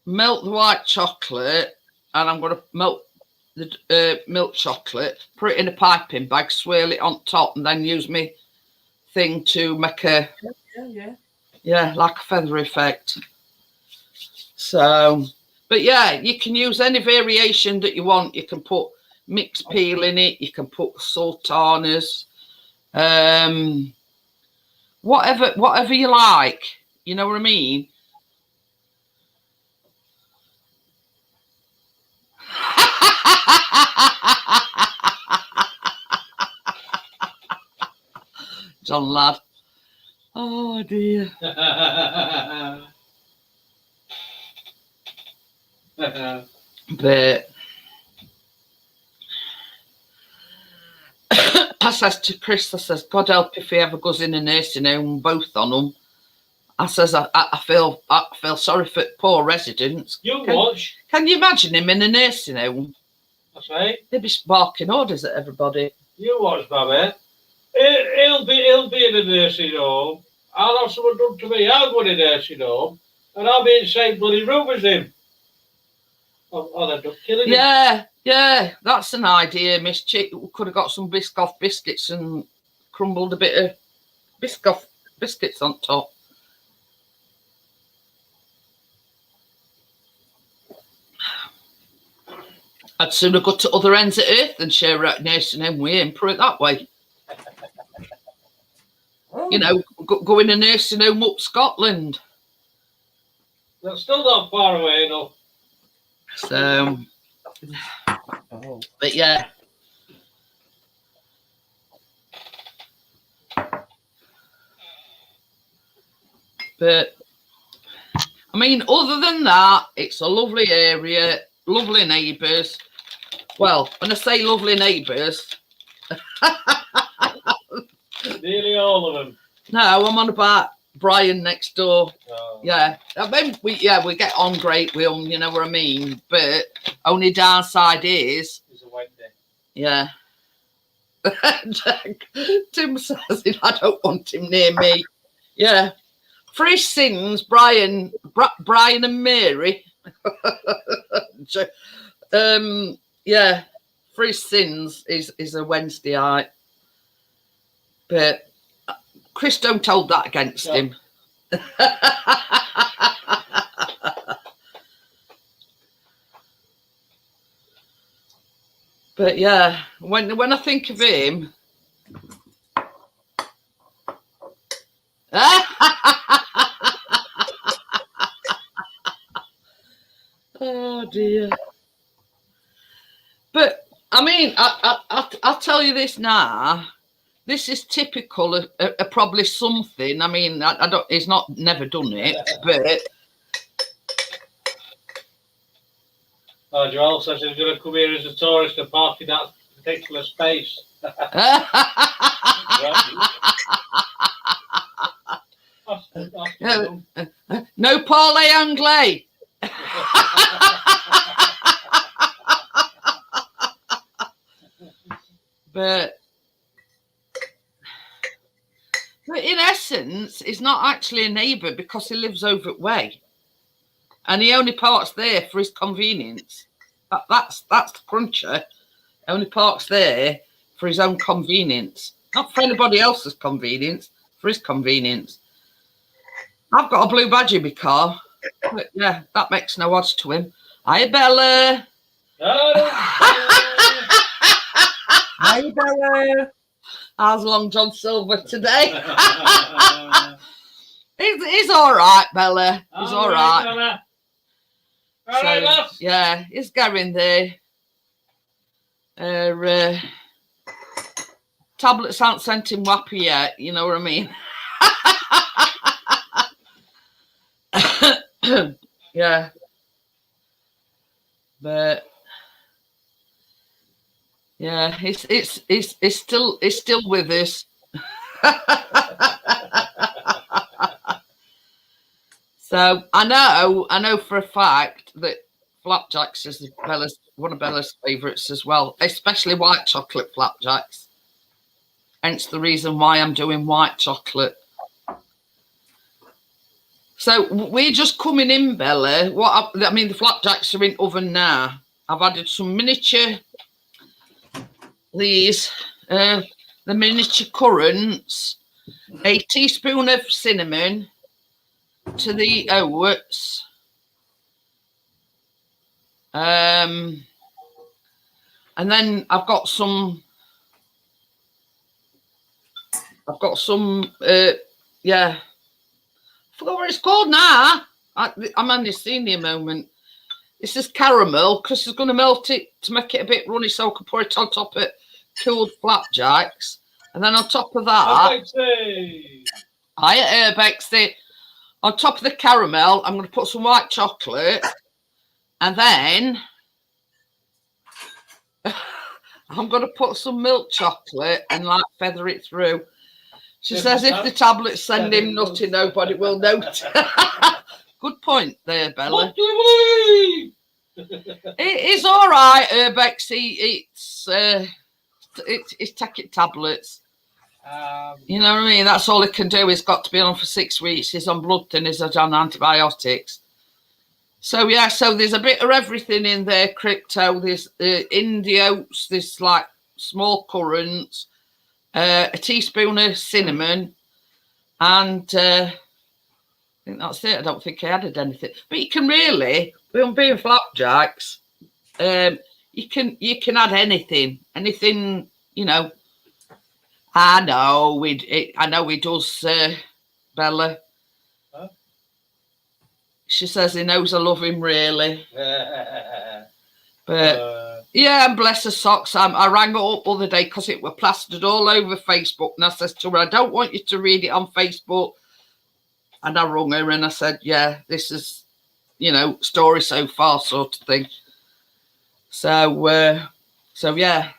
melt the white chocolate, and I'm going to melt the milk chocolate, put it in a piping bag, swirl it on top, and then use my thing to make a... Yeah, like a feather effect. So, but yeah, you can use any variation that you want. You can put mixed peel in it. You can put sultanas, whatever you like. You know what I mean? John lad. Oh dear. But I says to Chris, I says, God help if he ever goes in a nursing home, both on them. I says, I feel sorry for poor residents. Watch. Can you imagine him in a nursing home? That's right. They'd be barking orders at everybody. You watch, Babby. He'll be in a nursing home. I'll have someone done to me. I'll go in a nursing home, and I'll be in the same bloody room as him. Oh, they've done killing him. Yeah, that's an idea, Miss Chick. We could have got some Biscoff biscuits and crumbled a bit of Biscoff biscuits on top. I'd sooner go to other ends of earth than share out nursing home with him, put it that way. You know, go in a nursing home up Scotland. That's still not far away enough. So, but yeah. But, I mean, other than that, it's a lovely area, lovely neighbours. Well, when I say lovely neighbours... Nearly all of them. No, I'm on about Brian next door. Oh. Yeah, I mean, we get on great with him, you know what I mean? But only downside is... It's a wet day. Yeah. Tim says it, I don't want him near me. Yeah. For his sins, Brian and Mary. Yeah, for his sins is a Wednesday night. But Chris don't hold that against him. But yeah, when I think of him, oh dear. But I mean, I'll tell you this now. This is typical of probably something. I mean, I don't. He's not never done it, but. Oh, Joel says he's going to come here as a tourist and park in that particular space. No parley anglais. But in essence, he's not actually a neighbour because he lives over the way. And he only parks there for his convenience. That's the cruncher. He only parks there for his own convenience. Not for anybody else's convenience, for his convenience. I've got a blue badge in my car. But yeah, that makes no odds to him. Hi, Bella. Hi, Bella. How's Long John Silver today? He's all right, Bella. He's all right. Bella. All right, lads. Yeah, he's going there. Tablets aren't sent him wappy yet, you know what I mean? Yeah. But yeah, it's still with us. So I know for a fact that flapjacks is one of Bella's favourites as well, especially white chocolate flapjacks. Hence the reason why I'm doing white chocolate. So we're just coming in, Bella. I mean, the flapjacks are in oven now. I've added some miniature, the miniature currants, a teaspoon of cinnamon to the oats, and then I've got some, yeah, I forgot what it's called now. I'm only seeing a moment. This is caramel. Chris is going to melt it to make it a bit runny so I can pour it on top of cooled flapjacks. And then on top of that, on top of the caramel, I'm going to put some white chocolate. And then I'm going to put some milk chocolate and like feather it through. She says if the tablets send him nutty, nobody will note. Good point there, Bella. What do you believe? It's all right, Urbex. It's taking tablets. You know what I mean? That's all he can do. He's got to be on for 6 weeks. He's on blood thinners, he's on antibiotics. So yeah, so there's a bit of everything in there. Crypto. There's indie oats. There's like small currants, a teaspoon of cinnamon, and I think that's it. I don't think I added anything. But you can really, being flapjacks, you can add anything, you know. I know he does, Bella. Huh? She says he knows I love him really. But yeah, and bless her socks. I rang her up the other day because it were plastered all over Facebook, and I says to her, I don't want you to read it on Facebook. And I rung her and I said, yeah, this is, you know, story so far sort of thing. So yeah.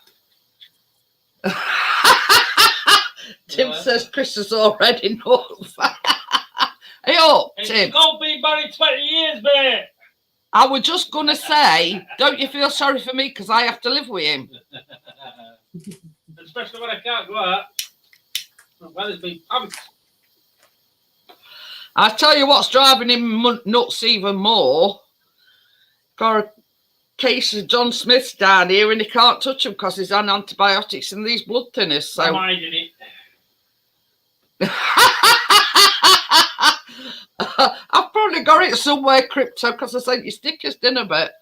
Tim says Chris is already notified. Hey up, Tim. It's not been married 20 years, mate. I was just going to say, don't you feel sorry for me because I have to live with him? Especially when I can't go out. Well, it's been I tell you what's driving him nuts even more. Got a case of John Smith's down here and he can't touch them because he's on antibiotics and these blood thinners. So I'm hiding it. I've probably got it somewhere, Crypto, because I sent you stickers, didn't I, bet?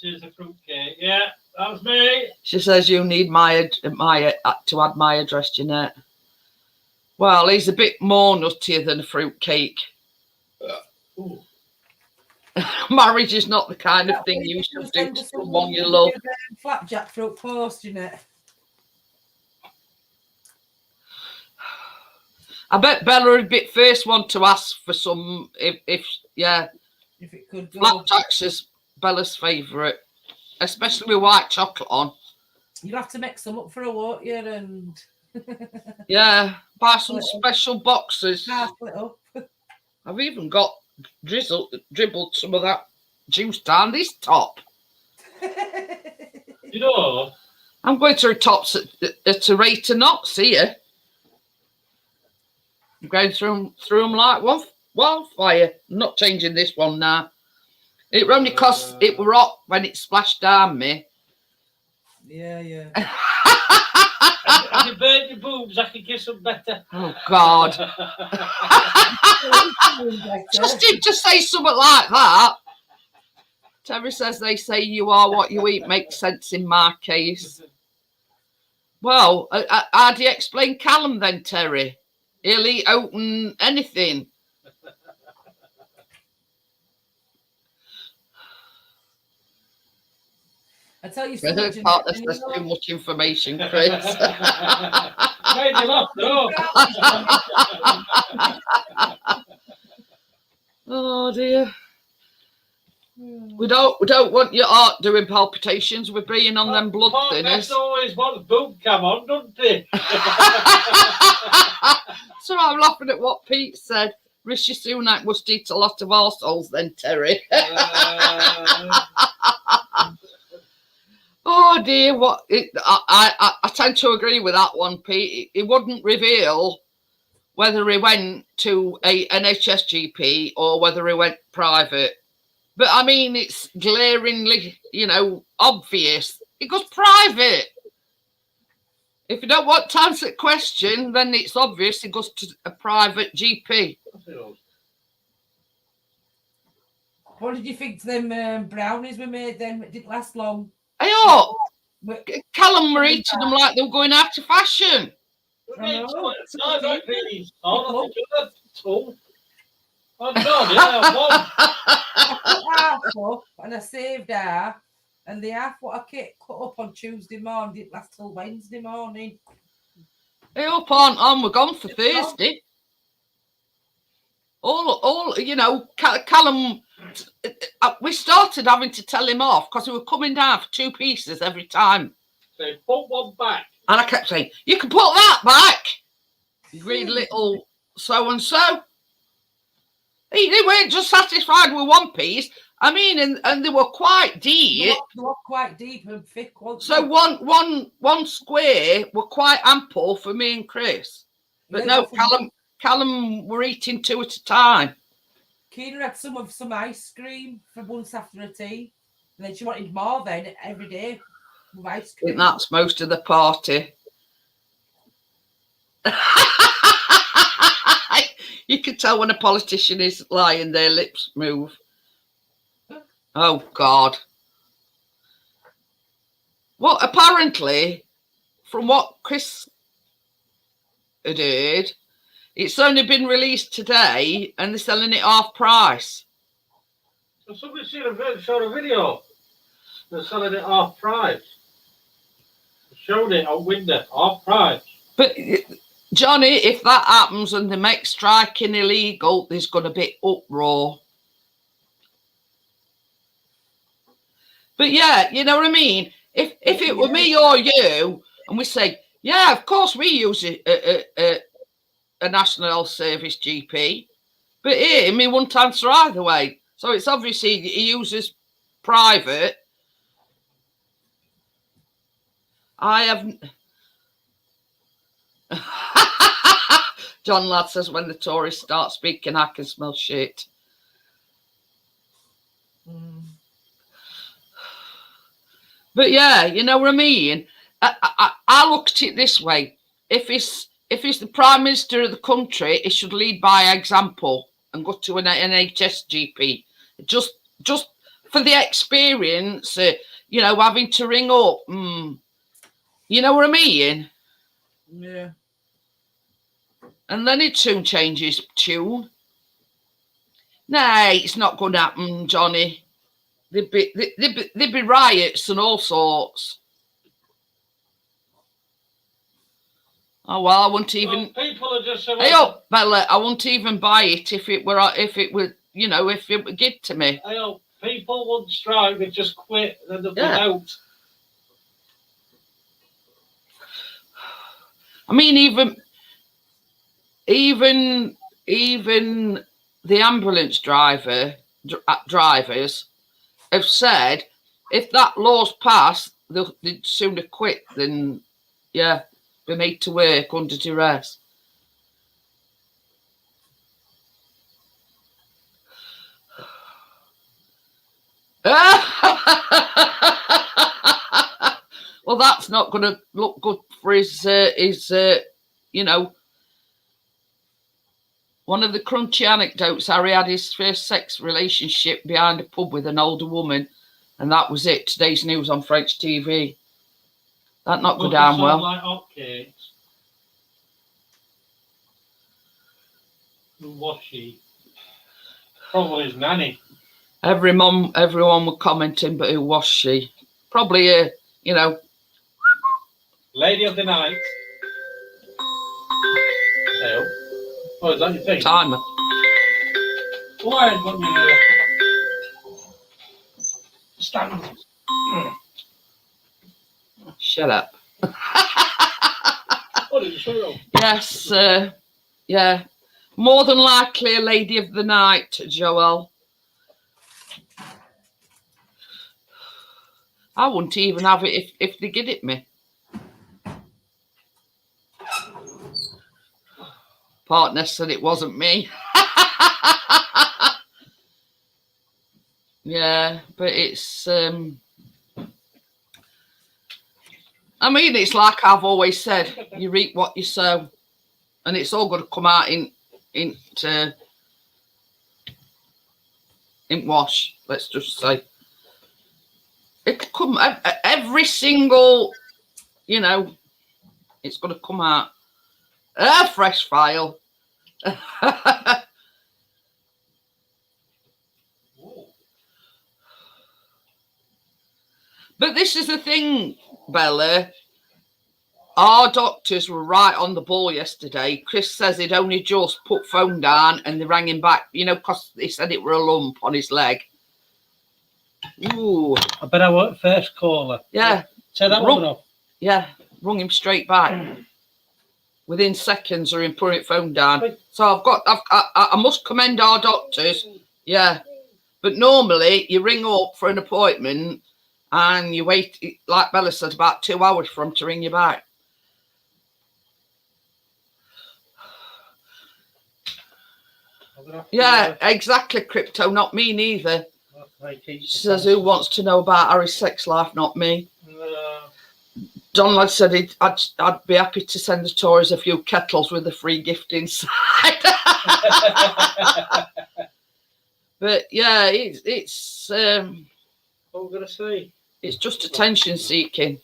Here's a fruitcake. Yeah, that was me. She says you need to add my address, Jeanette. Well, he's a bit more nuttier than a fruitcake. Marriage is not the kind of thing you should do to someone you love. Flapjack fruit post, Jeanette. I bet Bella would be the first one to ask for some, if it could go. Flapjacks is Bella's favourite, especially with white chocolate on. You'd have to make some up for her, won't you? And yeah, buy some special boxes. half it up. I've even got dribbled some of that juice down this top. You know, I'm going to the tops at a rate of knots here. I'm going through them like wildfire. I'm not changing this one now. It only cost it were hot when it splashed down me. Yeah. Have you burnt your boobs? I can kiss them better. Oh God! Just him to say something like that. Terry says they say you are what you eat makes sense in my case. Well, how do you explain Callum then, Terry? He'll eat oat and anything. I tell you I don't something. part there's too much information, Chris. Made you laugh, though. Oh dear. We don't want your heart doing palpitations. We're being on them blood thinners. That's always wants boob cam on, doesn't he? So I'm laughing at what Pete said. Rishi Sunak must eat a lot of arseholes then, Terry. Oh dear, I tend to agree with that one, Pete. He wouldn't reveal whether he went to an NHS or whether he went private. But I mean, it's glaringly, obvious. He goes private. If you don't want to answer the question, then it's obvious he goes to a private GP. What did you think to them brownies we made then? It didn't last long. Hey, oh, Callum were eating them like they were going out of fashion. Half up, and I saved half, and the half what I cut up on Tuesday morning didn't last till Wednesday morning. Hey, up on, we're gone for Thursday. All Callum, we started having to tell him off because we were coming down for 2 pieces every time. So put one back. And I kept saying, you can put that back, you greedy little so-and-so. They weren't just satisfied with 1 piece. I mean, and they were quite deep. They were quite deep and thick. So one square were quite ample for me and Chris. But no, Callum were eating 2 at a time. Kina had some ice cream for once after a tea. And then she wanted more then every day with ice I think cream. that's most of the party. You can tell when a politician is lying, their lips move. Oh, God. Well, apparently, from what Chris had heard, it's only been released today and they're selling it half price. So somebody showed a video. They're selling it half price. They showed it on window, half price. But, Johnny, if that happens and they make striking illegal, there's going to be uproar. But yeah, you know what I mean? If it were me or you, and we say, yeah, of course we use a National Health Service GP, but him, he wouldn't answer either way. So it's obviously he uses private. I haven't. John Ladd says, when the Tories start speaking, I can smell shit. But yeah, you know what I mean? I look at it this way. If he's the Prime Minister of the country, he should lead by example and go to an NHS GP. Just for the experience, you know, having to ring up. You know what I mean? Yeah. And then it soon changes tune. Nah, it's not going to happen, Johnny. There'd be riots and all sorts. Oh well, I wouldn't even. Well, people are just saying. Hey up, Bella! I wouldn't even buy it if it were, you know, if it were given to me. Hey up, people won't strike; they just quit and then they'll Yeah. be out. I mean, even the ambulance drivers have said if that law's passed, they'd sooner quit than, yeah, be made to work under duress. Well, that's not going to look good for his you know. One of the crunchy anecdotes, Harry had his first sex relationship behind a pub with an older woman, and that was it. Today's news on French TV. That not go down well. Like hotcakes. Who was she? Probably his nanny. Everyone were commenting, but who was she? Probably a, you know, Lady of the night. Hey, oh, is that your thing? timer. Why ain't got your stand? Shut up. Oh, did you show up? Yes, yeah. More than likely a lady of the night, Joel. I wouldn't even have it if they give it me. Partner said it wasn't me. Yeah, but it's I mean, it's like I've always said, you reap what you sow, and it's all got to come out in wash. Let's just say it could come every single, you know, it's got to come out a fresh file. But this is the thing, Bella. Our doctors were right on the ball yesterday. Chris says he'd only just put phone down and they rang him back, you know, because they said it were a lump on his leg. Ooh. I bet I were first caller. Yeah. Say that one off. Yeah, rung him straight back. Within seconds of him putting phone down. So I must commend our doctors. Yeah. But normally you ring up for an appointment and you wait, like Bella said, about 2 hours for them to ring you back. I'm gonna have to, Yeah, exactly, Crypto. Not me neither. she She says, who wants to know about Harry's sex life? Not me. John Lad said I'd be happy to send the Tories a few kettles with a free gift inside. But yeah, it's what we're gonna say? it's just attention seeking.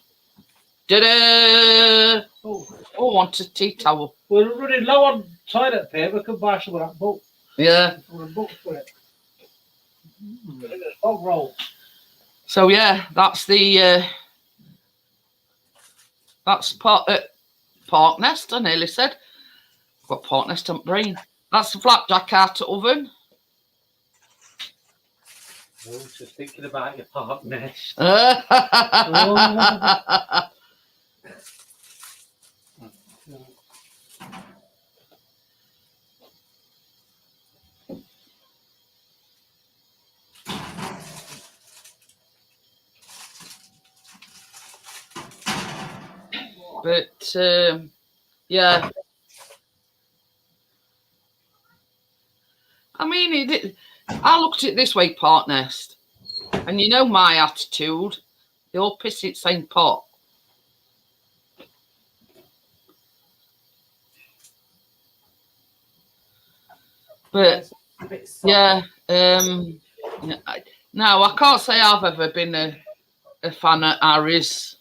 Da-da! Oh, I want a tea towel. we're running low on toilet paper. We could buy some of that book. Yeah. For a book for it. Hog roll. So yeah, that's the that's Park Nest. I nearly said. I've got Park Nest on my brain. That's the flapjack out of oven. Oh, just thinking about your Park Nest. But yeah, I mean, I looked at it this way, Park Nest, and you know my attitude. They all piss in the same pot. But A bit soft. yeah, no, I can't say I've ever been a fan of Harry's.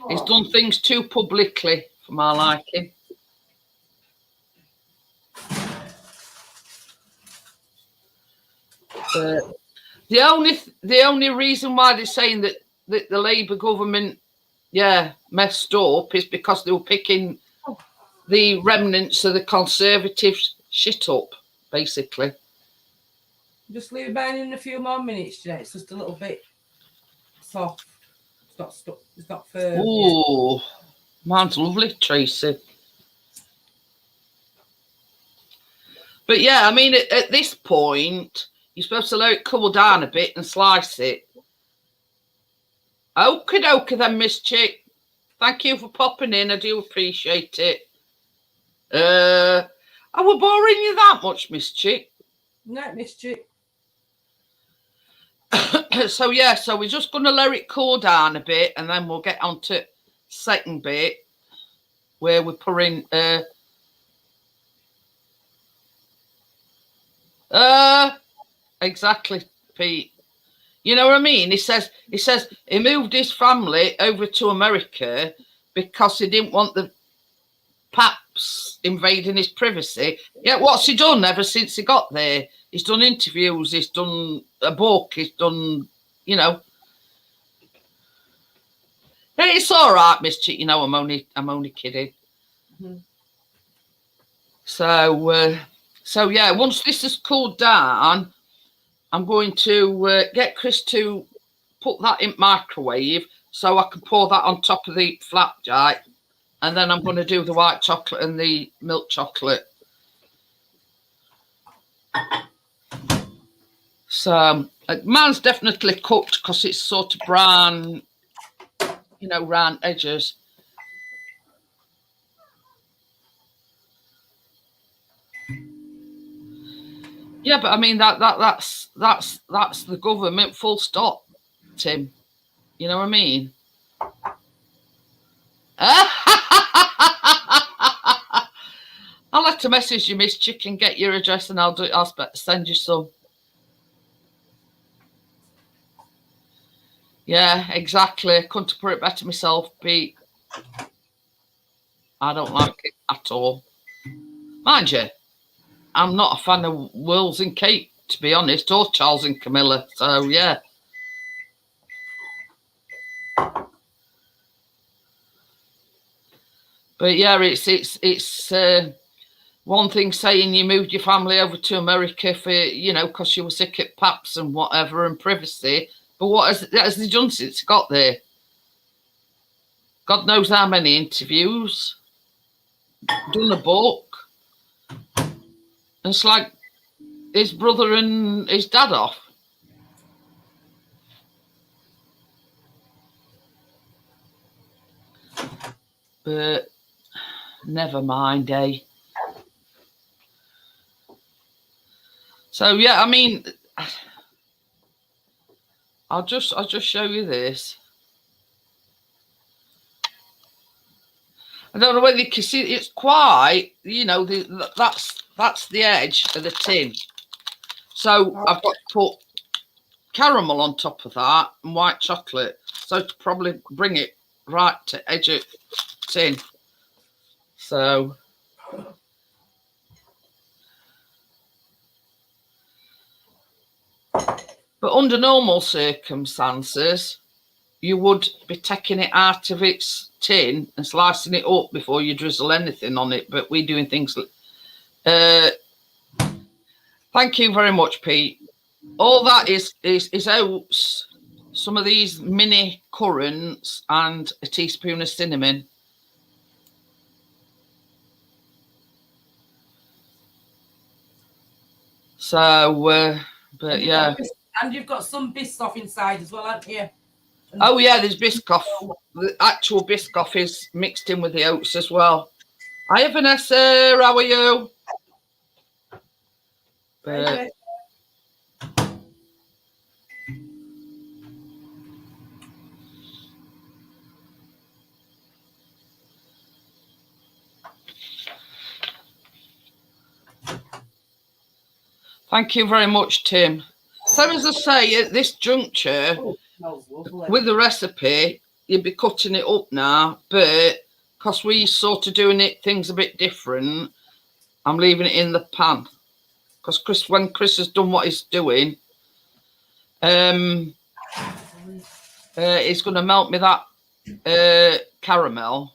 He's done things too publicly for my liking. But the only reason why they're saying that the Labour government, messed up is because they were picking the remnants of the Conservatives shit up, basically. Just leave it burning in a few more minutes, Jeanette. It's just a little bit soft. It's not stuck. It's not firm. Oh, mine's lovely, Tracy. But yeah, I mean, at this point, you're supposed to let it cool down a bit and slice it. Okie dokie then, Miss Chick. Thank you for popping in. I do appreciate it. I were boring you that much, Miss Chick. No, Miss Chick. So yeah, so we're just going to let it cool down a bit, and then we'll get on to second bit where we're putting exactly, Pete. You know what I mean? He says he moved his family over to America because he didn't want the paps invading his privacy. Yeah, what's he done ever since he got there? He's done interviews, he's done a book, he's done, you know. Hey, it's all right, Miss Chick. You know, I'm only kidding. Mm-hmm. So yeah, once this has cooled down, I'm going to get Chris to put that in microwave so I can pour that on top of the flapjack, and then I'm going to do the white chocolate and the milk chocolate. So mine's definitely cooked because it's sort of brown, you know, round edges. Yeah, but I mean that's the government, full stop, Tim. You know what I mean? I'll have to message you, Miss Chick, and get your address, and I'll send you some. Yeah, exactly. Couldn't have put it better myself, Pete. I don't like it at all. Mind you, I'm not a fan of Wills and Kate, to be honest, or Charles and Camilla. So yeah. But yeah, it's one thing saying you moved your family over to America for, you know, because you were sick at paps and whatever and privacy. But what has he done since he got there? God knows how many interviews. Done a book. And it's like his brother and his dad off. But never mind, eh? So yeah, I mean, I'll just show you this. I don't know whether you can see, it's quite, you know, that's the edge of the tin. So I've got to put caramel on top of that and white chocolate. So to probably bring it right to edge of tin. So but under normal circumstances, you would be taking it out of its tin and slicing it up before you drizzle anything on it. But we're doing things. Thank you very much, Pete. All that is oats, some of these mini currants, and a teaspoon of cinnamon. So, but yeah. And you've got some Biscoff inside as well, haven't you? And oh yeah, there's Biscoff. The actual Biscoff is mixed in with the oats as well. Hi, Vanessa. How are you? But, thank you very much, Tim. So as I say, at this juncture, with the recipe, you'd be cutting it up now, but because we sort of doing things a bit different, I'm leaving it in the pan. Because when Chris has done what he's doing, he's going to melt me that caramel,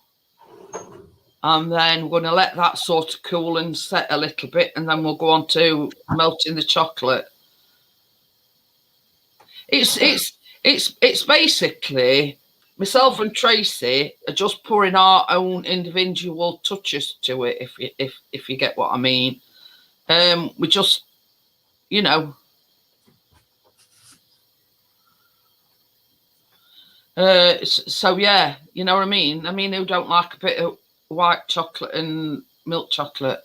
and then we're going to let that sort of cool and set a little bit, and then we'll go on to melting the chocolate. It's basically myself and Tracy are just pouring our own individual touches to it, if you get what I mean. We just, you know, so yeah, you know what I mean? I mean, who don't like a bit of white chocolate and milk chocolate?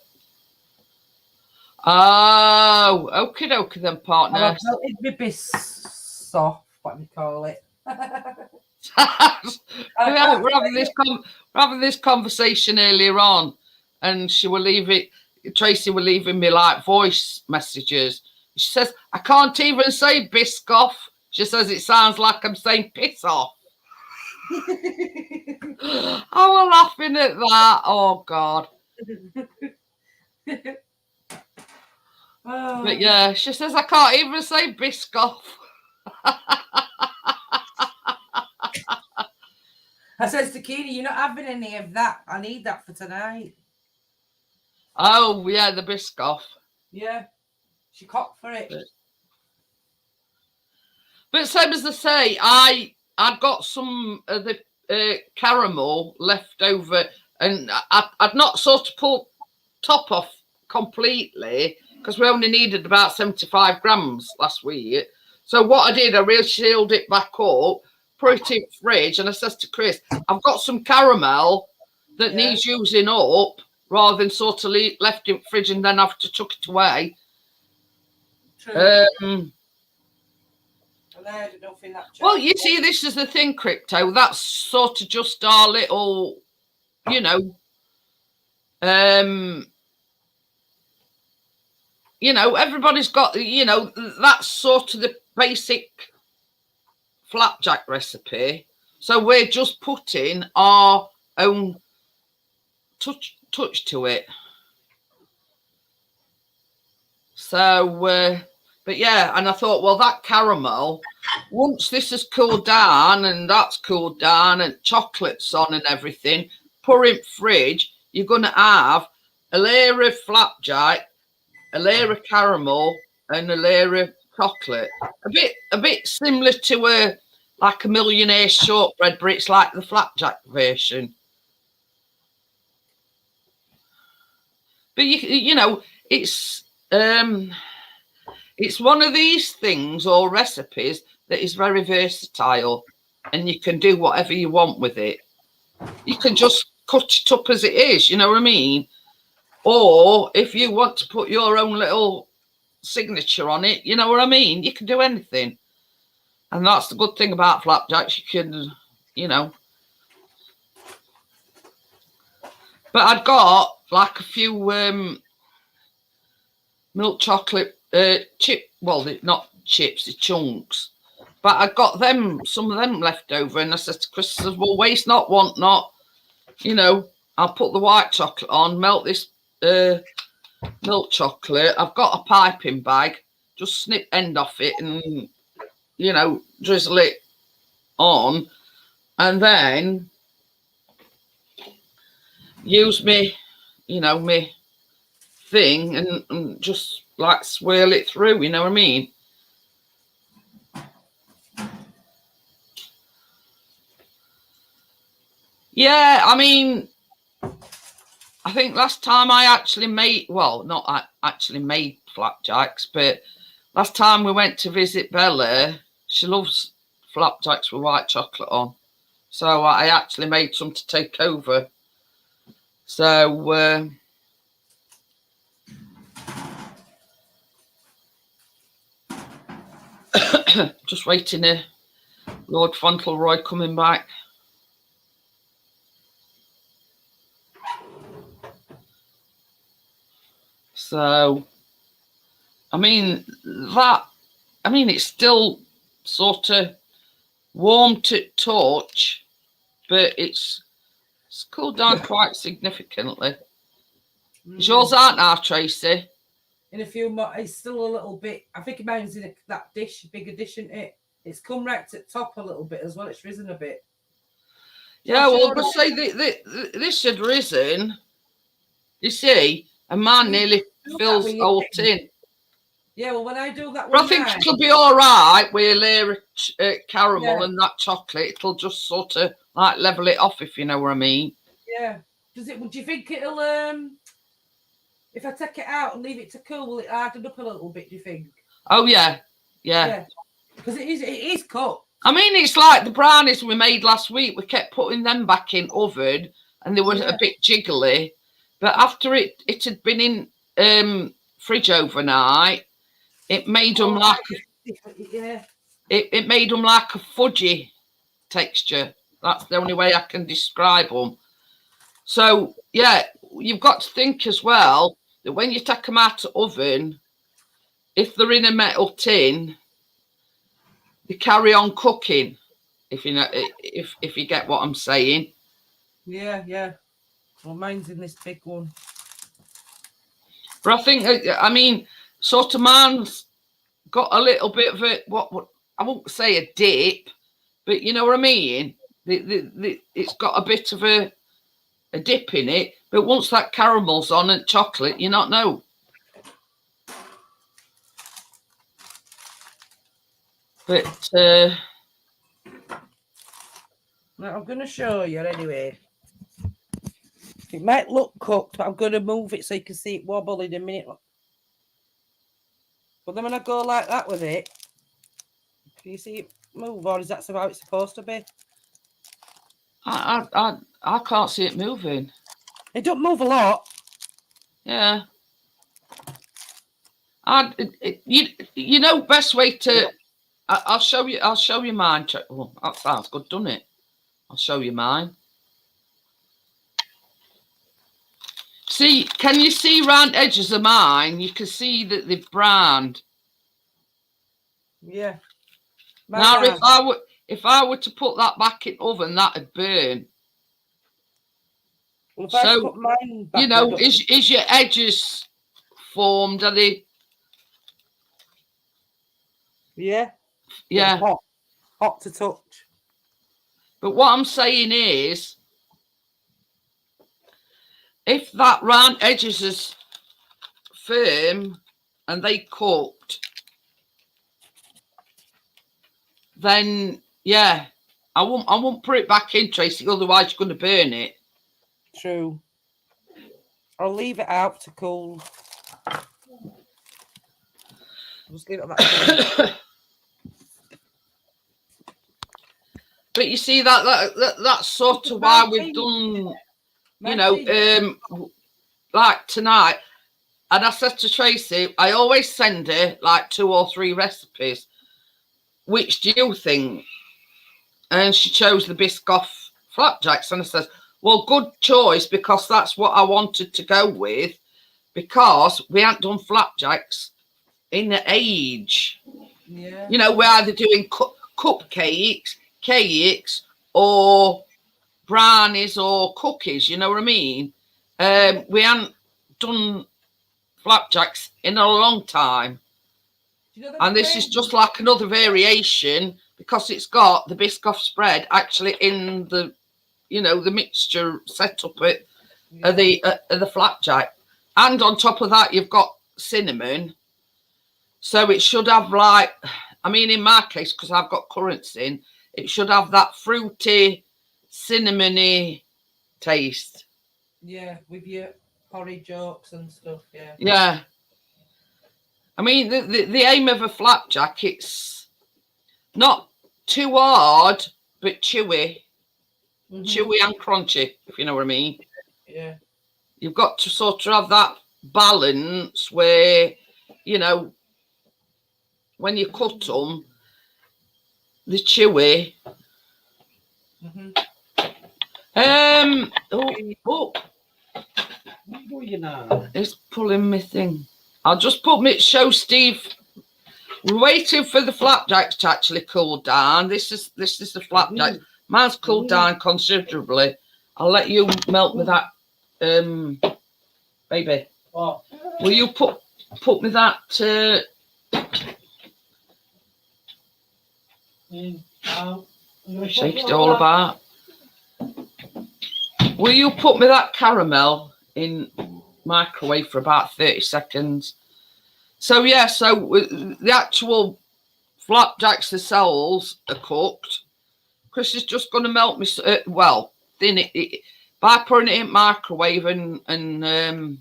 Oh, okie dokie then, partner. I've melted my Biscoff, what do you call it? we're having this conversation earlier on, and Tracy were leaving me like voice messages. She says, I can't even say Biscoff. She says it sounds like I'm saying piss off. I was laughing at that. Oh God. But yeah, she says I can't even say Biscoff. I says to Keeney, you're not having any of that. I need that for tonight. Oh yeah, the Biscoff. Yeah, she cocked for it. But same as I say, I'd got some of the caramel left over, and I'd not sort of pulled top off completely because we only needed about 75 grams last week. So what I did, I really sealed it back up, put it in the fridge, and I says to Chris, I've got some caramel that needs using up, rather than sort of left in the fridge and then have to chuck it away. True. Well, you see, this is the thing, Crypto. That's sort of just our little, you know, everybody's got, you know, that's sort of the basic flapjack recipe. So we're just putting our own touch to it. So, but yeah, and I thought, well, that caramel, once this has cooled down and that's cooled down and chocolate's on and everything, pour in fridge, you're going to have a layer of flapjack, a layer of caramel, and a layer of chocolate. A bit similar to like a millionaire shortbread, but it's like the flapjack version. But you know, it's one of these things or recipes that is very versatile, and you can do whatever you want with it. You can just cut it up as it is, you know what I mean? Or if you want to put your own little signature on it. You know what I mean? You can do anything. And that's the good thing about flapjacks. You can, you know. But I'd got like a few milk chocolate chip. Well, they're not chips, they're chunks. But I got them, some of them left over. And I said to Chris, I said, well, waste not, want not. You know, I'll put the white chocolate on, melt this milk chocolate. I've got a piping bag. Just snip end off it and, you know, drizzle it on. And then use me, you know, me thing and just like swirl it through, you know what I mean? Yeah, I mean, I think last time I actually made, well, not I actually made flapjacks, but last time we went to visit Bella, she loves flapjacks with white chocolate on. So I actually made some to take over. So, just waiting for Lord Fauntleroy coming back. So, I mean, it's still sort of warm to touch, but it's cooled down quite significantly. Yours aren't now, Tracy? In a few more, it's still a little bit. I think mine's in that dish, bigger dish, isn't it? It's come right at top a little bit as well. It's risen a bit. Yeah, well, but say this had risen, you see, and mine nearly fills the whole tin. Yeah, well, when I do that, but I think it'll be all right with a layer of caramel and that chocolate. It'll just sort of like level it off, if you know what I mean. Yeah. Do you think it'll if I take it out and leave it to cool, will it harden up a little bit? Do you think? Oh yeah. Because it is cooked. I mean, it's like the brownies we made last week. We kept putting them back in oven, and they were a bit jiggly. But after it had been in fridge overnight, it made them like it made them like a fudgy texture. That's the only way I can describe them. So yeah, you've got to think as well that when you take them out of the oven, if they're in a metal tin, they carry on cooking. If you know, if you get what I'm saying. Yeah. Well, mine's in this big one. But I think, I mean, sort of mine's got a little bit of a, what I won't say a dip, but you know what I mean? It's got a bit of a dip in it, but once that caramel's on and chocolate, you not know. But now I'm going to show you anyway. It might look cooked, but I'm going to move it so you can see it wobble in a minute. But then when I go like that with it, can you see it move, or is that how it's supposed to be? I can't see it moving. It don't move a lot. Yeah. You know, best way to. I'll show you mine. Oh, that sounds good, doesn't it? I'll show you mine. See, can you see round edges of mine? You can see that they've browned. Yeah. Now, if I were to put that back in oven, that'd burn. Well, if I put mine back, you know, is your edges formed? Are they? Yeah. Yeah. Hot to touch. But what I'm saying is, if that round edges is firm and they cooked, then yeah, I won't put it back in, Tracy. Otherwise, you're going to burn it. True. I'll leave it out to cool. Just leave it like that. But you see that's sort of why we've done, you know, like tonight. And I said to Tracy, I always send her like 2 or 3 recipes. Which do you think? And she chose the Biscoff Flapjacks. And I said, well, good choice, because that's what I wanted to go with, because we hadn't done flapjacks in the age. Yeah. You know, we're either doing cupcakes, cakes, or brownies or cookies, you know what I mean? We hadn't done flapjacks in a long time. You know And this is just like another variation, because it's got the Biscoff spread actually in the, you know, the mixture set up of the flapjack. And on top of that, you've got cinnamon. So it should have like, I mean, in my case, because I've got currants in, it should have that fruity, cinnamony taste. Yeah, with your porridge oats and stuff, yeah. Yeah. I mean, the aim of a flapjack, it's not too hard, but chewy. Chewy and crunchy, if you know what I mean. Yeah. You've got to sort of have that balance where, you know, when you cut them, the chewy. Oh, it's pulling my thing. I'll just put me, show Steve. We're waiting for the flapjacks to actually cool down. This is the flapjack. Mine's cooled down considerably. I'll let you melt me that, baby. Oh. Will you put me that? Shake it all about. Will you put me that caramel in microwave for about 30 seconds? So yeah, so the actual flapjacks themselves are cooked. Chris is just going to melt me, well, thin it by putting it in microwave and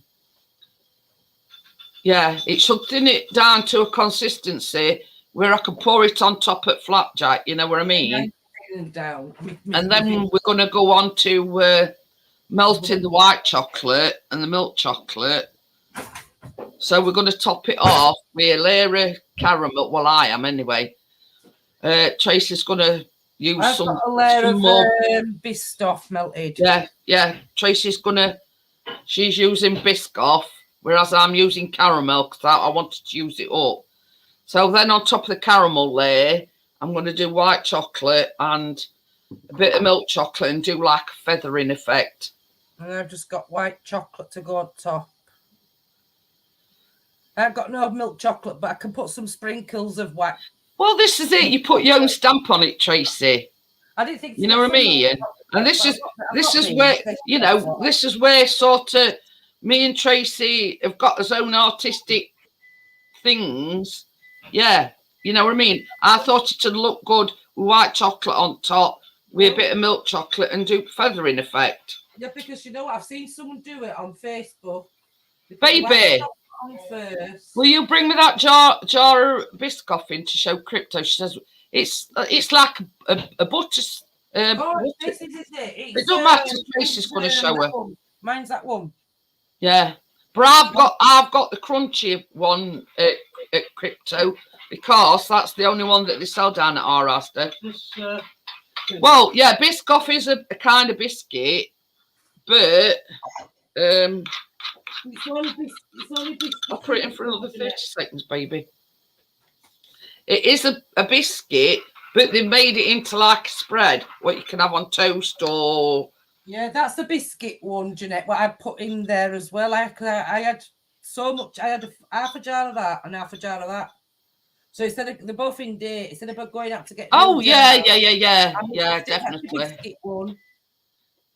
yeah, it should thin it down to a consistency where I can pour it on top of flapjack, you know what I mean? And then we're going to go on to melting the white chocolate and the milk chocolate. So we're going to top it off with a layer of caramel. Well, I am anyway. Tracy's going to use I've some, got a layer some of more. Biscoff melted. Yeah. Tracy's going to, she's using Biscoff, whereas I'm using caramel because I wanted to use it up. So then on top of the caramel layer, I'm going to do white chocolate and a bit of milk chocolate and do like a feathering effect. And I've just got white chocolate to go on top. I've got no milk chocolate, but I can put some sprinkles of white. Well, this is it. You put your own stamp on it, Tracy. I didn't think. You know what I mean? And this is where, you know, this is where sort of me and Tracy have got his own artistic things. Yeah, you know what I mean? I thought it'd look good with white chocolate on top with a bit of milk chocolate and do feathering effect. Yeah, because you know what? I've seen someone do it on Facebook. Baby, will you bring me that jar of Biscoff in to show Crypto? She says it's like a butter. This is it. It doesn't matter. Tracy's going to show her. Mine's that one. Yeah, but I've got the crunchy one at Crypto because that's the only one that they sell down at our Asda. Well, yeah, Biscoff is a kind of biscuit, but it's only I'll put it in for another 30 seconds, baby. It is a biscuit, but they made it into like a spread, what you can have on toast or... Yeah, that's the biscuit one, Jeanette, what I put in there as well. I had so much. I had half a jar of that and half a jar of that. So instead of, they're both in date, instead of going out to get... Oh, yeah, definitely. Biscuit one,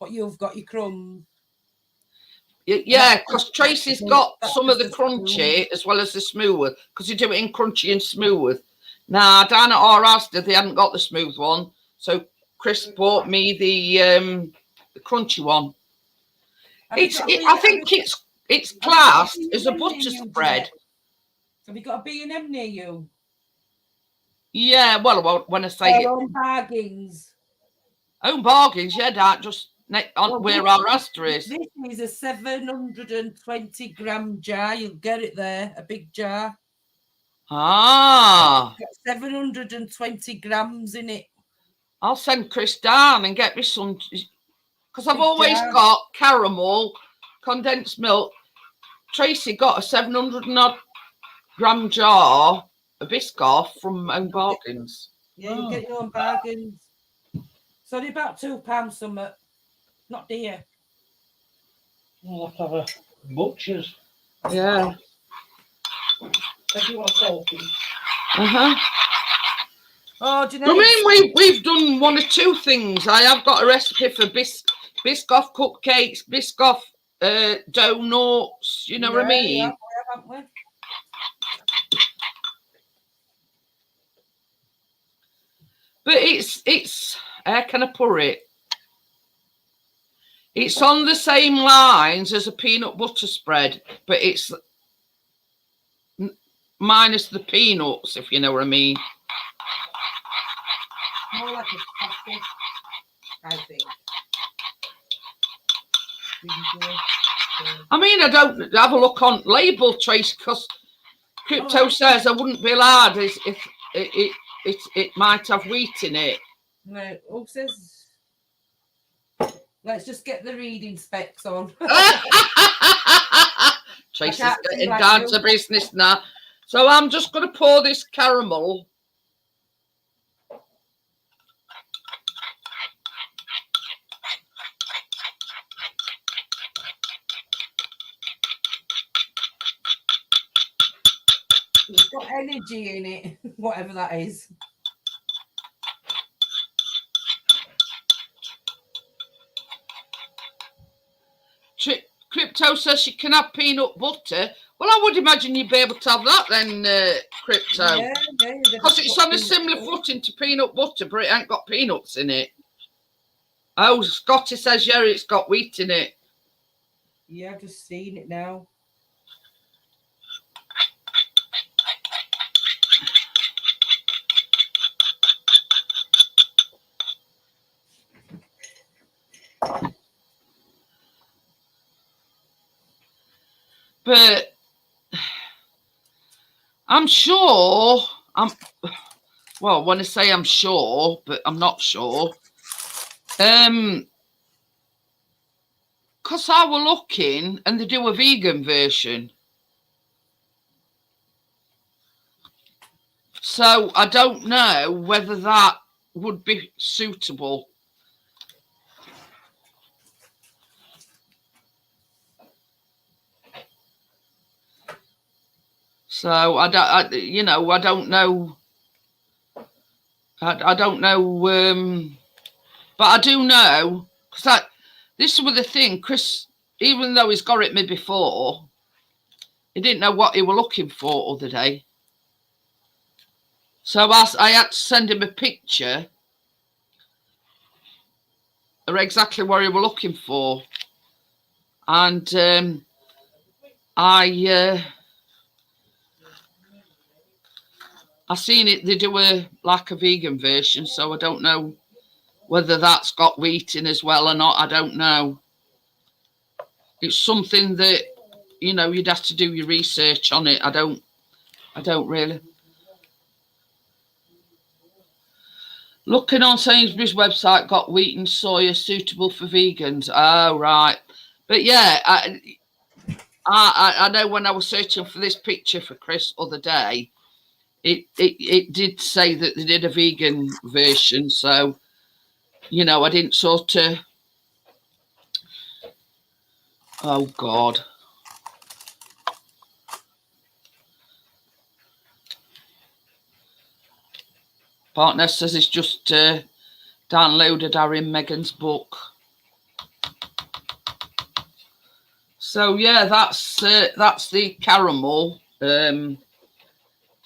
but you've got your crumbs. Yeah, because Tracy's got some of the crunchy as well as the smooth, because you do it in crunchy and smooth. Now, down at our Asda, they hadn't got the smooth one, so Chris bought me the crunchy one. I think it's classed as a butter spread. Have you got a B&M near you? Yeah, well, when I say Own bargains. Own bargains, yeah, Dad, just Well, where our Asda is. This is a 720 gram jar. You'll get it there, a big jar. Ah, It's got 720 grams in it. I'll send Chris down and get me some, because I've Big always jar. got caramel, condensed milk. Tracy got a 700 and odd gram jar of Biscoff from Own Bargains. Yeah, you get your own bargains. It's only about £2 something. Not dear. We'll have to have a butcher's. Yeah. If you want talking. Oh, do you know? I mean, we've done one or two things. I have got a recipe for Biscoff cupcakes, Biscoff donuts. You know what I mean? Yeah, haven't we? But it's how can I put it? It's on the same lines as a peanut butter spread, but it's minus the peanuts, if you know what I mean. More like a coffee, I think. I mean, I don't have a look on label, Trace, because Crypto says I wouldn't be allowed if it might have wheat in it. No, Ugg says, let's just get the reading specs on. Trace is can't see getting like down you. to business now. So I'm just going to pour this caramel. It's got energy in it, whatever that is. Crypto says she can have peanut butter. Well, I would imagine you'd be able to have that then, Crypto. Yeah, because it's on a similar footing to peanut butter, but it ain't got peanuts in it. Oh, Scotty says, yeah, it's got wheat in it. Yeah, I've just seen it now. But I'm sure, well, when I say I'm sure, but I'm not sure. Because I were looking and they do a vegan version. So I don't know whether that would be suitable. So I don't know. I don't know, but I do know, because this was the thing, Chris, even though he's got it me before, he didn't know what he were looking for other day. So I had to send him a picture of exactly what he were looking for. And I seen it, they do a vegan version, so I don't know whether that's got wheat in as well or not. I don't know. It's something that, you'd have to do your research on it. I don't really. Looking on Sainsbury's website, got wheat and soya suitable for vegans. Oh, right. But yeah, I know when I was searching for this picture for Chris other day, it did say that they did a vegan version. So, I didn't sort of, oh God. Partner says it's just downloaded her in Megan's book. So yeah, that's the caramel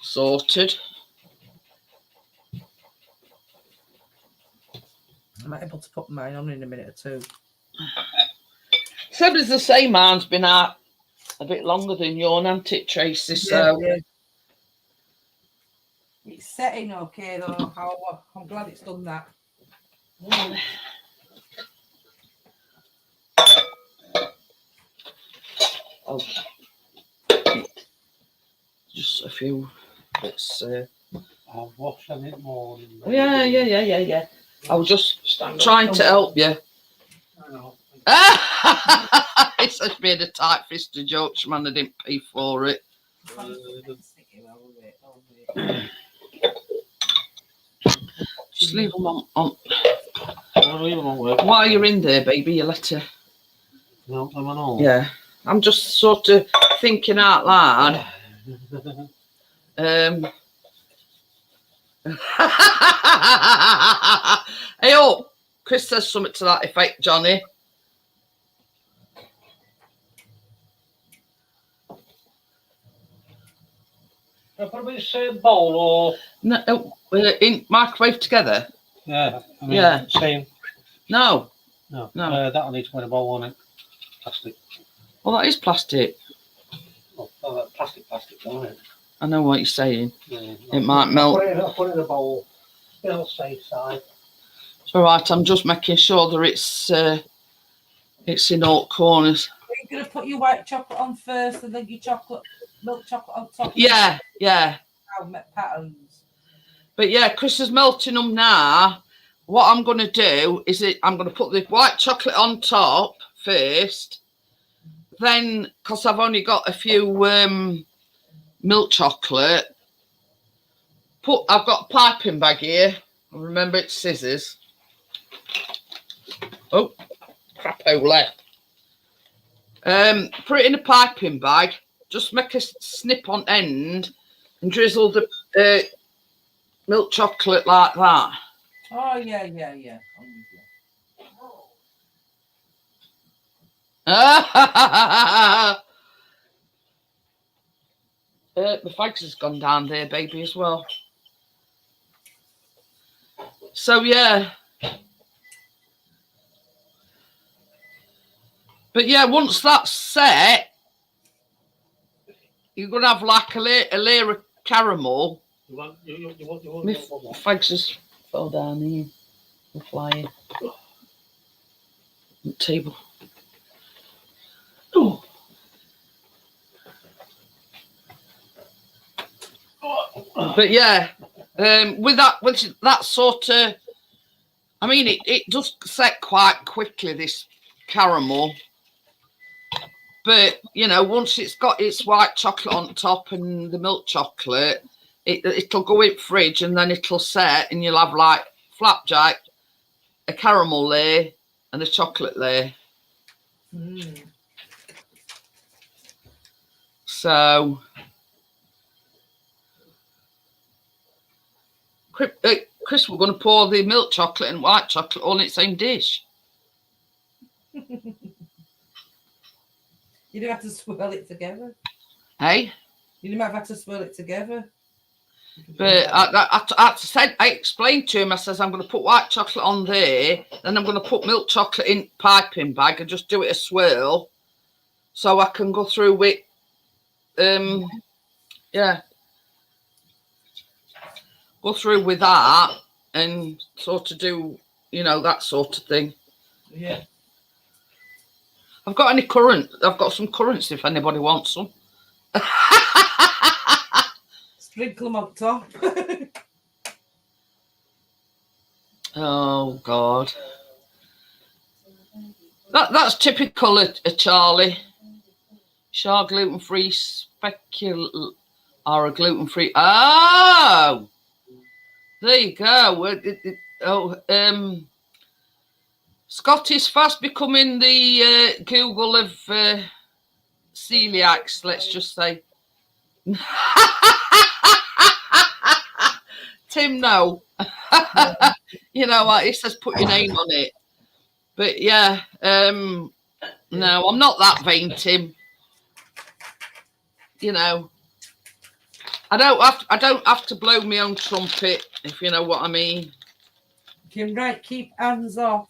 sorted. I might be able to put mine on in a minute or two. Seb's the same. Mine's been out a bit longer than yours, hasn't it, Tracy? So yeah. It's setting okay though. I'm glad it's done that. few bits. I'll wash them in the morning. Yeah. I was just Stand up, trying come to on. help you. I know. It's just made a tight fisted jokes, man. I didn't pay for it. Just leave them on. While you're in there, baby, you let her. No, I'm on all. Yeah. I'm just sort of thinking out loud. Hey, oh, Chris says something to that effect, Johnny. Can I put them in the same bowl or? No, in microwave together. Yeah, I mean, Yeah. same. No. No, No. that'll need to go in a bowl on it. Plastic. Well, that is plastic. Oh, that plastic, don't it? I know what you're saying. Yeah. It might melt. I'll put it in a bowl. It'll safe side. It's all right. I'm just making sure that it's in all corners. Are you going to put your white chocolate on first and then your milk chocolate on top? Yeah. I'll make patterns. But yeah, Chris is melting them now. What I'm going to do is I'm going to put the white chocolate on top first. Then, because I've only got a few milk chocolate, I've got a piping bag here. Remember, it's scissors. Oh, crapola. Put it in a piping bag. Just make a snip on end and drizzle the milk chocolate like that. Oh, yeah. I'm with you. The fags has gone down there, baby, as well. So, yeah. But, yeah, once that's set, you're going to have like a layer of caramel. You want My fags just fell down here. They're flying. The table. Oh. But yeah, with that sort of, I mean, it does set quite quickly, this caramel. But you know, once it's got its white chocolate on top and the milk chocolate, it'll go in fridge and then it'll set, and you'll have like flapjack, a caramel layer, and a chocolate layer. Mm. So, Chris, we're going to pour the milk chocolate and white chocolate all in the same dish. You don't have to swirl it together. Hey? You might have to swirl it together. But I explained to him, I says, I'm going to put white chocolate on there, then I'm going to put milk chocolate in piping bag and just do it a swirl so I can go through with, yeah. Go through with that and sort of do, you know, that sort of thing. Yeah. I've got any currant. I've got some currants if anybody wants some. Sprinkle them on top. Oh, God. That's typical of Charlie. Char gluten-free specul or a gluten-free. Oh! There you go. Scott is fast becoming the Google of celiacs, let's just say. Tim, no. You know what? He says put your name on it. But yeah, no, I'm not that vain, Tim. You know, I don't have to blow my own trumpet, if you know what I mean. Kim, right, keep hands off.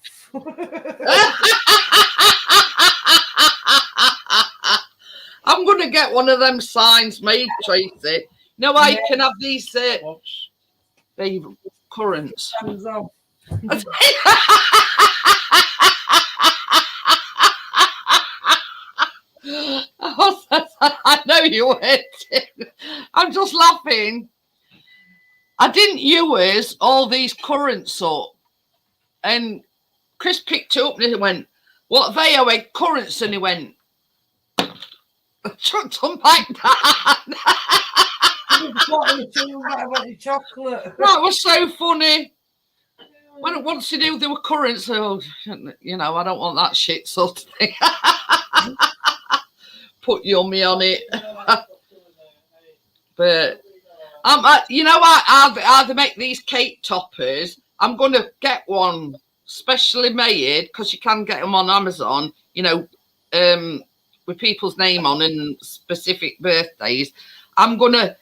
I'm going to get one of them signs made, Tracy. No, I can have these currants. Hands off. I know you were. I'm just laughing. I didn't use all these currants up. And Chris picked it up and he went, what they? I went, currants. And he went, chucked them back down. I wanted chocolate. That was so funny. When it wants to do, there were currants. So, you know, I don't want that shit sort of thing. Put yummy on it. But, you know, I make these cake toppers. I'm going to get one specially made because you can get them on Amazon, you know, with people's name on and specific birthdays. I'm going to...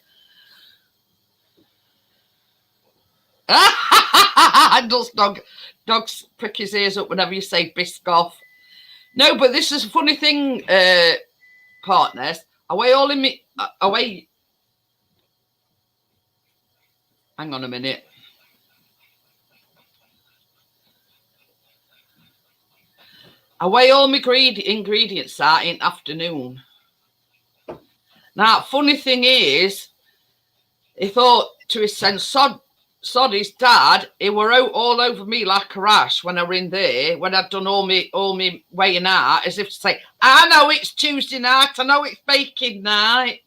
Dogs prick his ears up whenever you say Biscoff. No, but this is a funny thing, partners. Away all in me. Away. Hang on a minute. Away all my ingredients are in afternoon. Now, funny thing is, he thought to his sense, sod his dad, he were out all over me like a rash when I were in there, when I'd done all me weighing out, as if to say, I know it's Tuesday night, I know it's baking night.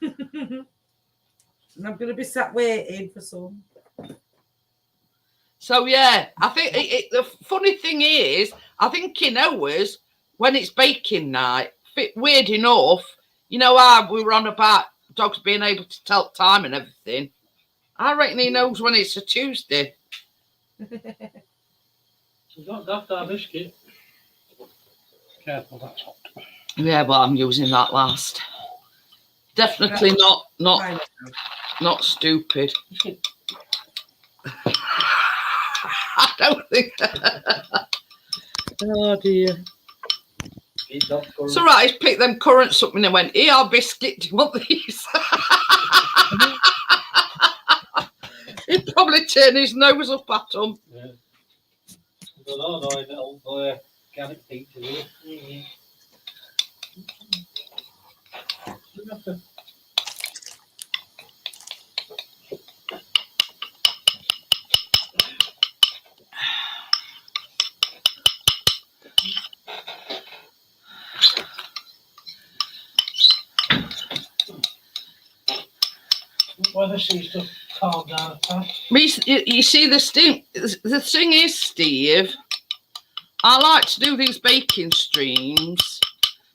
And I'm going to be sat waiting for some. So, yeah, I think the funny thing is, I think in hours, when it's baking night, weird enough, you know how we were on about dogs being able to tell time and everything. I reckon he knows when it's a Tuesday. You've got that our biscuit. Careful, that's hot. Yeah, but I'm using that last. Definitely not stupid. I don't think. Oh dear. It's all right. He's picked them currants up and he went, "Here, our biscuit. Do you want these?" He'd probably turn his nose up at them. Yeah. I don't know, little organic pizza here. Weather seems to calm down a tad. You see, the thing is, Steve, I like to do these baking streams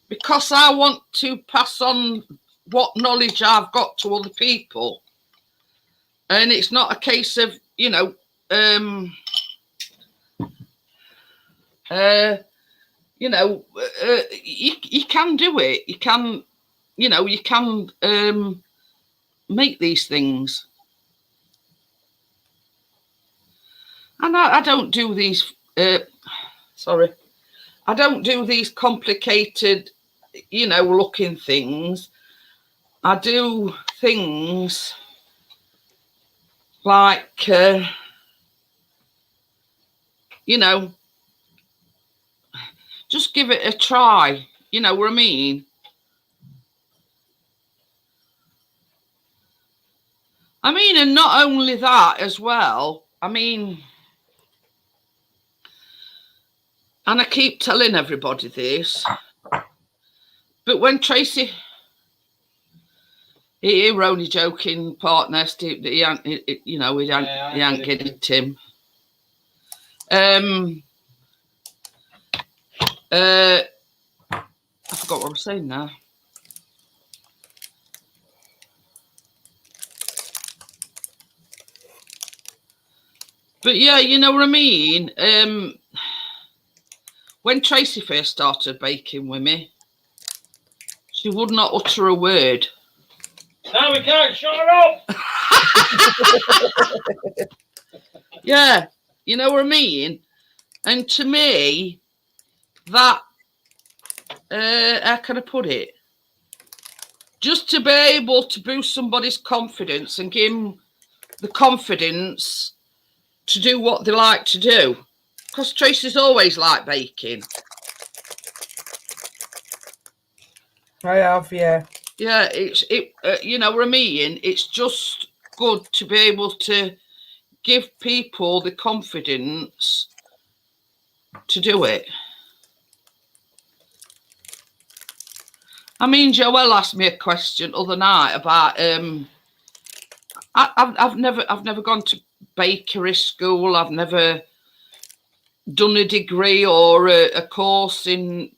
because I want to pass on what knowledge I've got to other people. And it's not a case of, you know, you can do it. You can, you know, you can make these things. And I don't do these, I don't do these complicated, you know, looking things. I do things like, you know, just give it a try. You know what I mean? I mean, and not only that as well, I mean, and I keep telling everybody this, but when Tracy, he were only joking, partner, Steve, he ain't getting it, Tim. I forgot what I was saying now. But yeah, you know what I mean? When Tracy first started baking with me, she would not utter a word. Now we can't shut her up! Yeah, you know what I mean? And to me, that, how can I put it? Just to be able to boost somebody's confidence and give them the confidence to do what they like to do. Because Tracy's always liked baking. I have, yeah. Yeah, you know what I mean? It's just good to be able to give people the confidence to do it. I mean, Joelle asked me a question other night about I've never gone to bakery school. I've never done a degree or a course in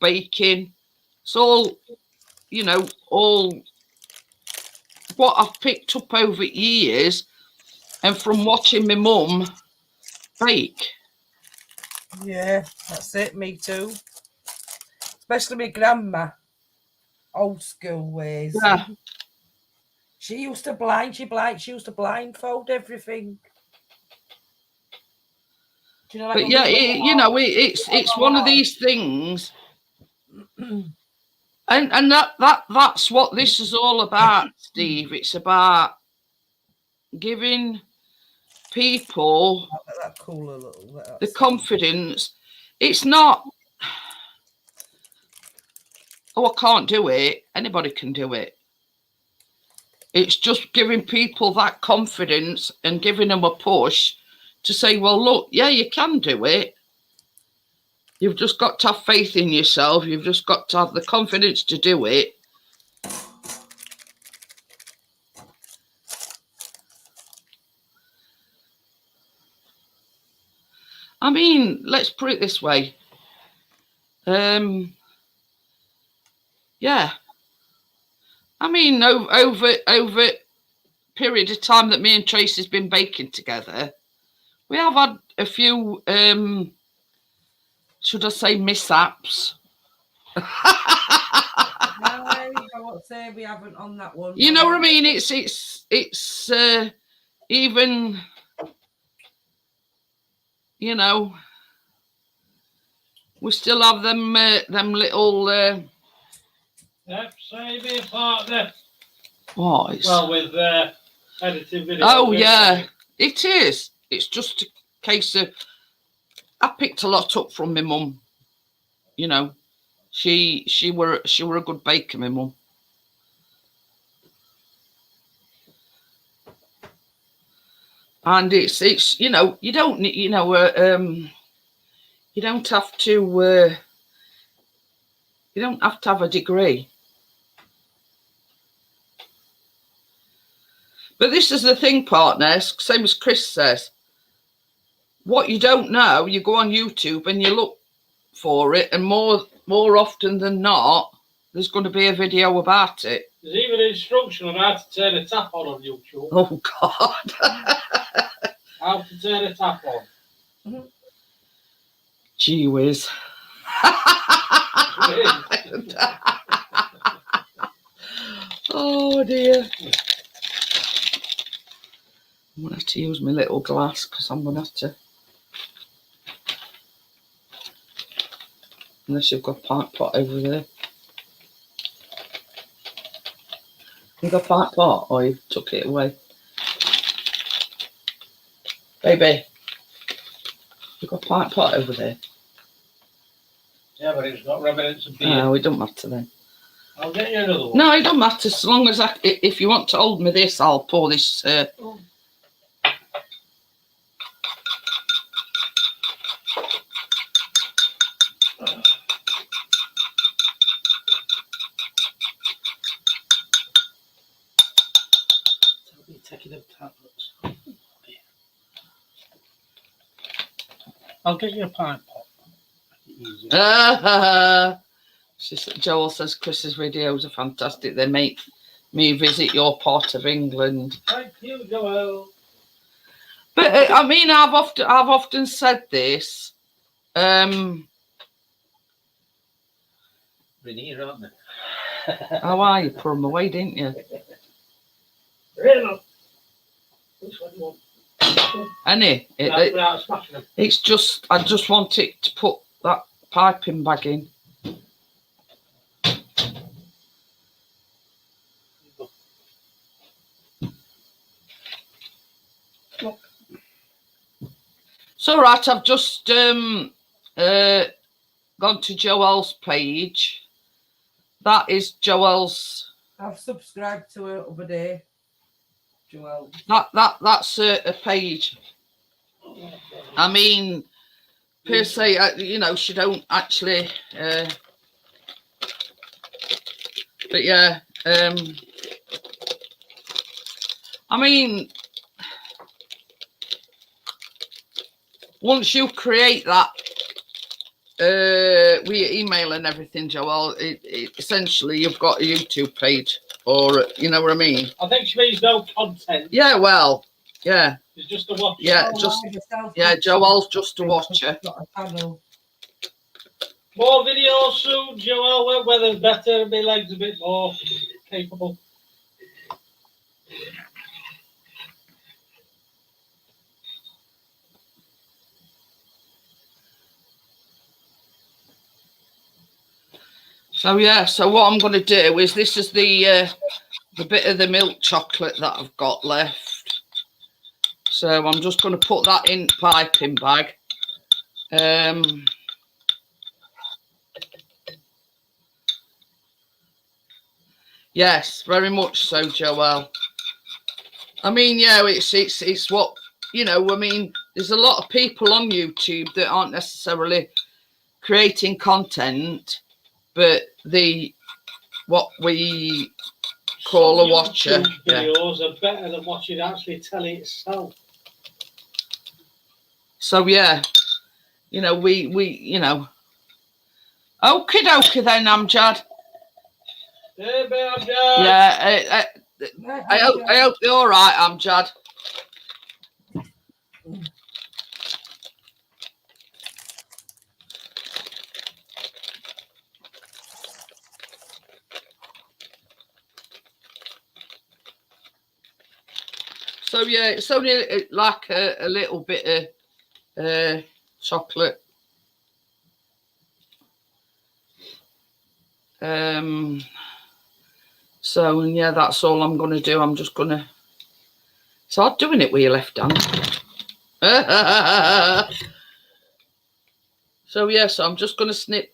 baking. It's all, you know, all what I've picked up over years and from watching my mum bake. Yeah, that's it. Me too. Especially my grandma, old school ways. Yeah. She used to blindfold everything. Do you know, like But yeah, you know, it's one of these things, and that's what this is all about, Steve. It's about giving people that cooler little the confidence. It's not, oh, I can't do it. Anybody can do it. It's just giving people that confidence and giving them a push to say, well, look, yeah, you can do it. You've just got to have faith in yourself. You've just got to have the confidence to do it. I mean, let's put it this way. Yeah. I mean, over period of time that me and Tracy's been baking together, we have had a few, should I say, mishaps. I won't say we haven't on that one. You know what I mean? It's even, you know, we still have them little. Yep, same here, partner. Oh, it's, Well, with editing videos. oh yeah, it is. It's just a case of I picked a lot up from my mum. You know, she were a good baker, my mum. And it's you know, you don't need, you know, you don't have to have a degree. But this is the thing, partners, same as Chris says. What you don't know, you go on YouTube and you look for it, and more often than not, there's going to be a video about it. There's even an instruction on how to turn a tap on YouTube. Oh, God. How to turn a tap on. Gee whiz. Oh, dear. I'm going to have to use my little glass because I'm going to have to. Unless you've got a pint pot over there. You got a pint pot or you took it away? Baby, you got a pint pot over there? Yeah, but it's got remnants of beer. No, it don't matter then. I'll get you another one. No, it don't matter. As long as if you want to hold me this, I'll pour this. Taking the tablets. I'll get you a pint pot. Joel says Chris's videos are fantastic. They make me visit your part of England. Thank you, Joel. But I mean, I've often said this. Been here, aren't they? How are you? Put them away, didn't you? Really? Which one do you want? Annie, it's just I just want it to put that piping bag in. It's all right. I've just gone to Joel's page. That is Joel's I've subscribed to her other day, Joelle. That's a page. I mean, per se, you know, she don't actually. But yeah, I mean, once you create that with your email and everything, Joel, it essentially you've got a YouTube page, or you know what I mean. I think she means no content. Yeah, well, yeah. It's just a watch. Yeah, just Joel's just a watcher. More videos soon, Joel. Weather's better, my legs a bit more capable. So yeah, so what I'm going to do is this is the bit of the milk chocolate that I've got left. So I'm just going to put that in piping bag. Yes, very much so, Joel. I mean, yeah, it's what, you know, I mean, there's a lot of people on YouTube that aren't necessarily creating content, but what we call a watcher. Videos are better than watching actually telly itself. So yeah, you know, we you know. Okie dokie then, Amjad. Hey, Amjad. Yeah, I hope you're all right, Amjad. So yeah, it's only like a little bit of chocolate. So and yeah, that's all I'm gonna do. I'm just gonna start doing it with your left hand. So yeah, so I'm just gonna snip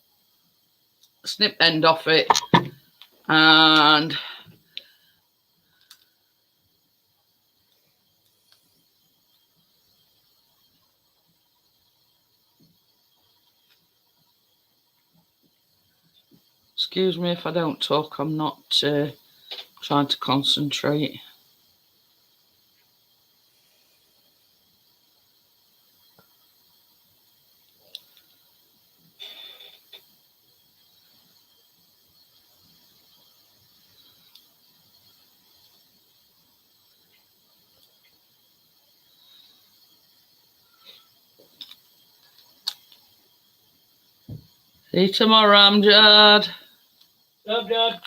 end off it, and excuse me if I don't talk. I'm not trying to concentrate. See you tomorrow, Amjad. Amjad.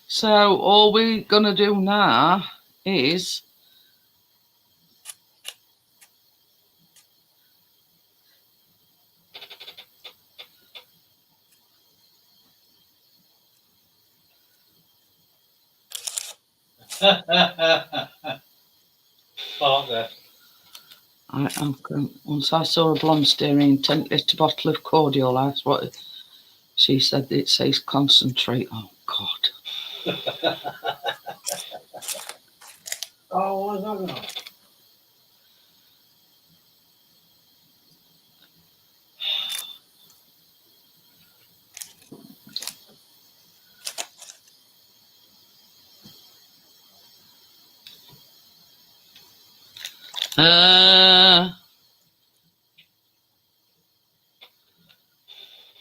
So all we're gonna do now is Partner. Once I saw a blonde staring intently at a bottle of cordial. That's what she said. It says concentrate. Oh God. Oh, what was that about?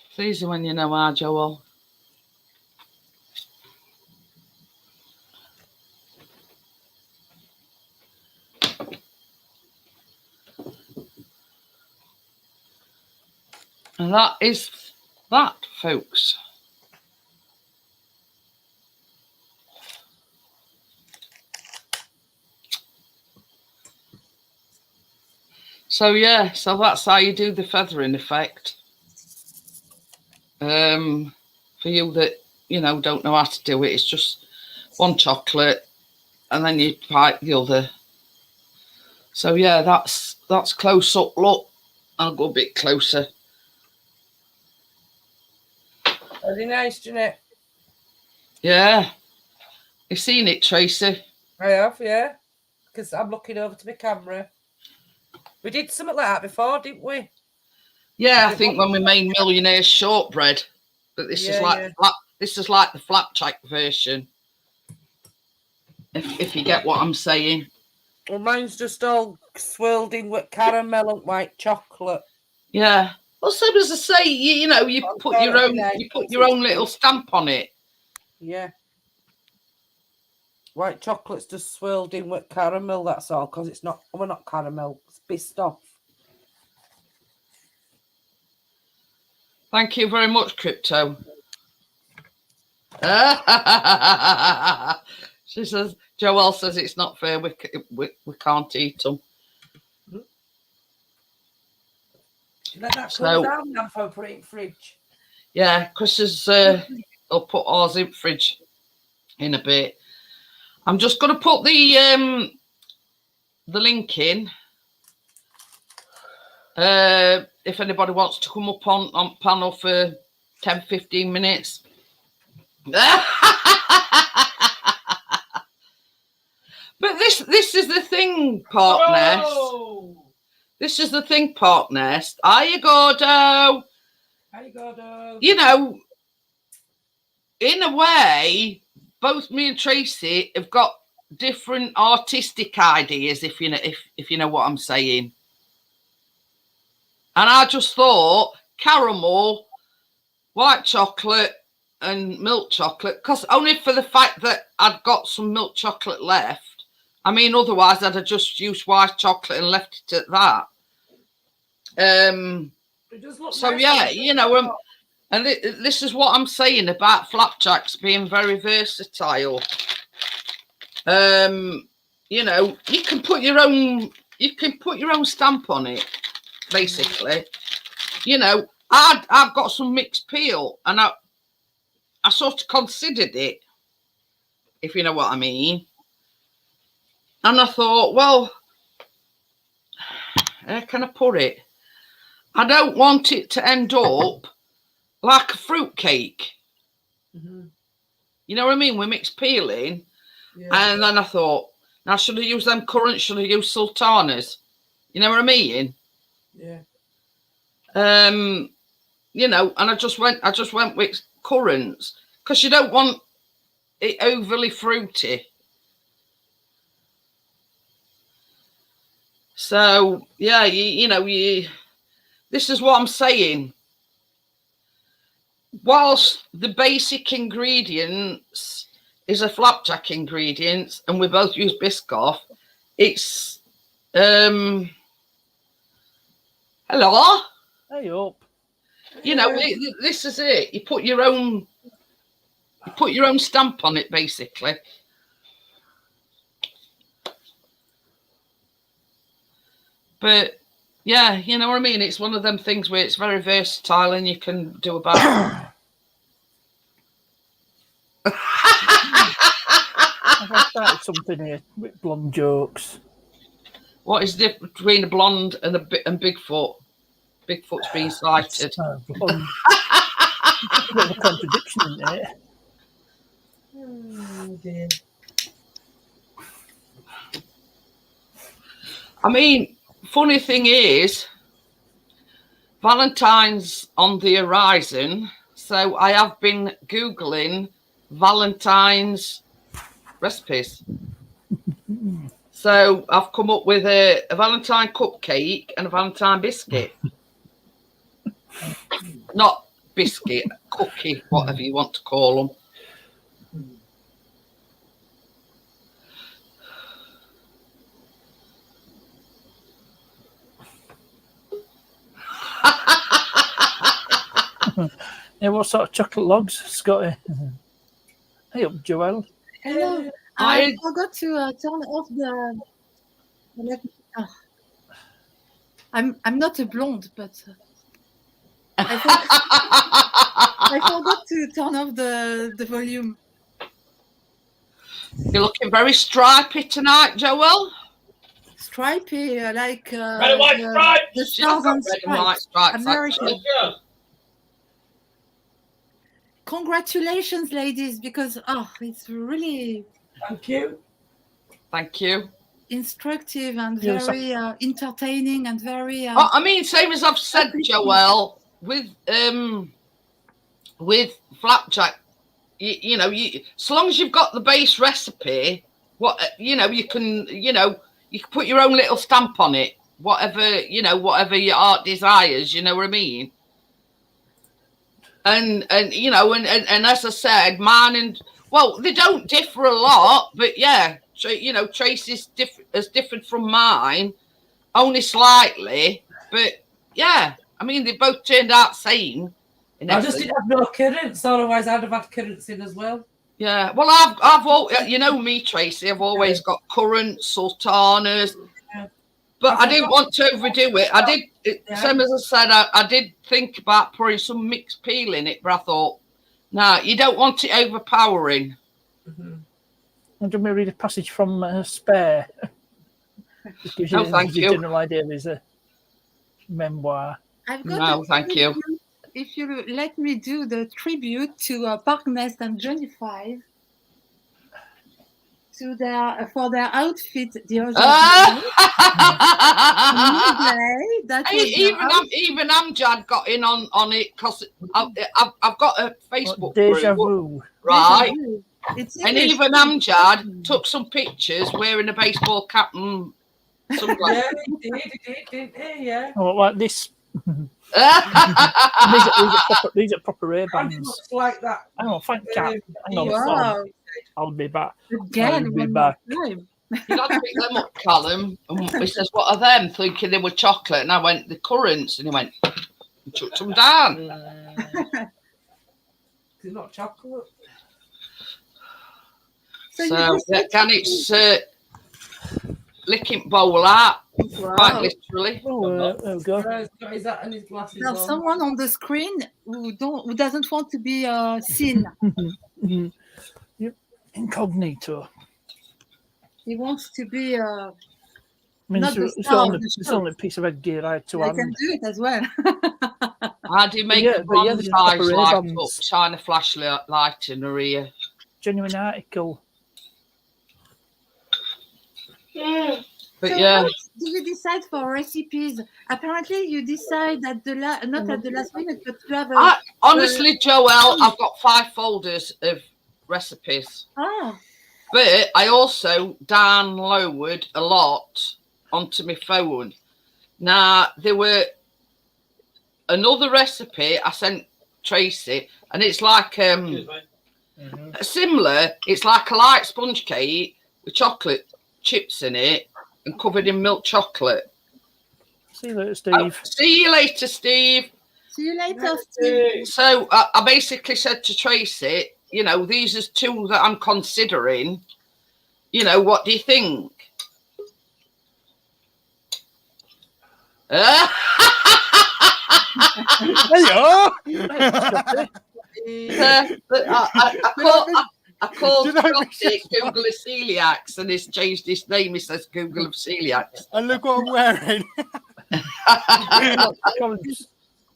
It's easy when you know how, Joel. And that is that, folks. So yeah, so that's how you do the feathering effect. For you that, you know, don't know how to do it, it's just one chocolate and then you pipe the other. So yeah, that's close up. Look, I'll go a bit closer. Very nice, Jeanette. Yeah. You've seen it, Tracy? I have, yeah. Because I'm looking over to my camera. We did something like that before, didn't we? Yeah, I think when we made Millionaire's Shortbread. But this is like this is like the flapjack version. If you get what I'm saying. Well, mine's just all swirled in with caramel and white chocolate. Yeah. Well, so as I say, you know, you put your own little stamp on it. Yeah. White chocolate's just swirled in with caramel, that's all, because it's not, well, not caramel, it's Biscoff. Thank you very much, Crypto. She says, Joelle says it's not fair, we can't eat them. Let that cool down now before I put it in the fridge. Yeah, Chris is, I'll put ours in the fridge in a bit. I'm just going to put the link in. If anybody wants to come up on panel for 10-15 minutes. But this is the thing, partners. Oh! This is the thing, partners. Hiya, Gordo. Hi, Gordo. You know, in a way, both me and Tracy have got different artistic ideas, if you know what I'm saying. And I just thought caramel, white chocolate, and milk chocolate, because only for the fact that I'd got some milk chocolate left. I mean, otherwise I'd have just used white chocolate and left it at that. So nice, yeah, you know, and this is what I'm saying about flapjacks being very versatile. You know, you can put your own stamp on it, basically. You know, I've got some mixed peel, and I sort of considered it, if you know what I mean. And I thought, well, how can I put it? I don't want it to end up like a fruit cake. Mm-hmm. You know what I mean? With mixed peeling. Yeah. And then I thought, now should I use them currants? Should I use sultanas? You know what I mean? Yeah. You know, and I just went with currants because you don't want it overly fruity. So yeah, you know, this is what I'm saying. Whilst the basic ingredients is a flapjack ingredients, and we both use Biscoff, it's hello. Hey up. You know, this is it. You put your own stamp on it, basically. But yeah, you know what I mean? It's one of them things where it's very versatile and you can do about. I've started something here with blonde jokes. What is the difference between a blonde and Bigfoot? Bigfoot's being sighted. Blonde. It's a bit of a contradiction, isn't it? Oh, dear. I mean, funny thing is, Valentine's on the horizon, so I have been Googling Valentine's recipes. So I've come up with a Valentine cupcake and a Valentine biscuit. Not biscuit, cookie, whatever you want to call them. Yeah, what sort of chocolate logs, Scotty? Hey up, Joelle. Hello. I forgot to turn off the. I'm not a blonde, but I forgot to turn off the volume. You're looking very stripy tonight, Joelle. Stripy, like Red and white stripes. the She's got Southern red and white stripes, American. actually. Congratulations, ladies, because it's really Thank you. Thank you. instructive and Yes. very entertaining and very. I mean, same as I've said, Joelle, with flapjack, you know, so long as you've got the base recipe, you can put your own little stamp on it, whatever your art desires, you know what I mean? And as I said, mine they don't differ a lot, but yeah, Tracy's different from mine, only slightly, but yeah, I mean, they both turned out same. I just didn't have no currants, otherwise I'd have had currants in as well. Yeah, well, I've always, you know me, Tracy, I've always got currants, sultanas, but I didn't want to overdo it. I did, same as I said, I did think about pouring some mixed peel in it, but I thought, no, you don't want it overpowering. And do you want me to read a passage from Spare? Just gives you thank a you. general idea of his memoir. I've got No, thank you. If you let me do the tribute to Park Nest and Johnny Five for their outfit the other day. Even Amjad got in on it because I've got a Facebook Deja group, vu. right? And even Amjad took some pictures wearing a baseball cap and sunglasses. Yeah, he did, yeah. Oh, like this. these are proper ear And it bands. looks like that. Hang on, thank Cap. Hang on, wow. I'll be back. Again, I'll be one back. more time. You got to pick them up, Callum. And he says, "What are them?" Thinking they were chocolate, and I went, "The currants," and he went, and chucked them down. It's not chocolate. So can it's licking bowl out, quite literally. Oh, there we go. Is that and his glasses There's on? someone on the screen who doesn't want to be seen. Yep. Incognito. He wants to be. I mean, Not the it's star of only, the it's show. only a piece of headgear I had to I hand. can do it as well. How do you make a but there's bonsai proper light up? earbuds. Shine a flashlight in her ear. Genuine article. But So yeah, what do you decide for recipes? Apparently, you decide at not at the last minute, but you have a. honestly, Joelle, I've got 5 folders of recipes. But I also download a lot onto my phone. Now, there were another recipe I sent Tracy, and it's like similar. It's like a light sponge cake with chocolate chips in it and covered in milk chocolate. See you later, Steve. See you later, Steve. See you later, Steve. So I basically said to Tracy, these are 2 that I'm considering. What do you think? There you are. I called Scotty Google of Celiacs, and he's changed his name. He says Google of Celiacs. And look what I'm wearing.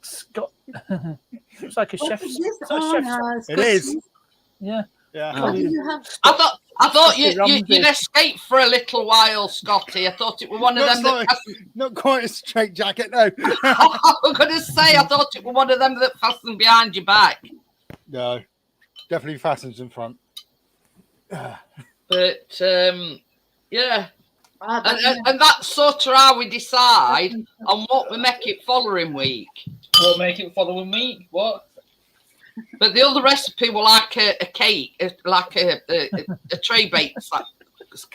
Scott. It's like a chef's. Is this It's a on, chef's. It is. Yeah. Yeah. What do you have? I thought Ramsay. you'd escape for a little while, Scotty. I thought it was one of them that Not quite a straight jacket, no. I'm going to say, I thought it was one of them that fastened behind your back. No. Definitely fastens in front. But, yeah. Ah, but And that's sort of how we decide on what we make it following week. We'll make it following week. What? But the other recipe will like a cake, like a tray baked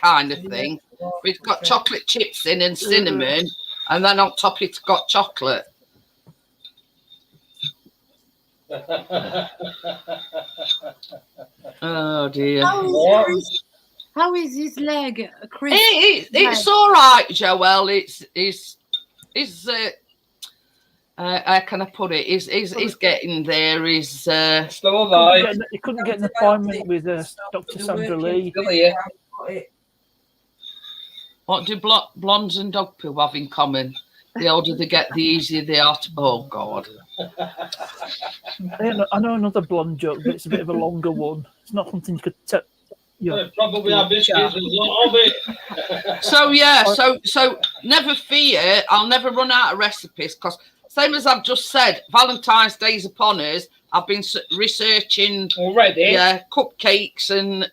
kind of thing. It's got chocolate chips in and cinnamon, and then on top it's got chocolate. Oh dear. How is his leg, Chris? It's all right, Joel. How can I put it? He's getting there. He's Still alive. He couldn't get an appointment with Dr. Sandra Lee. Still here. what do blondes and dog poo have in common? The older they get, the easier they are to. Oh God. I know another blonde joke, but it's a bit of a longer one. It's not something you could tell. Probably our biscuits. There's a lot of it. So yeah, so never fear. I'll never run out of recipes because same as I've just said, Valentine's Day's upon us. I've been researching Already? Yeah, cupcakes and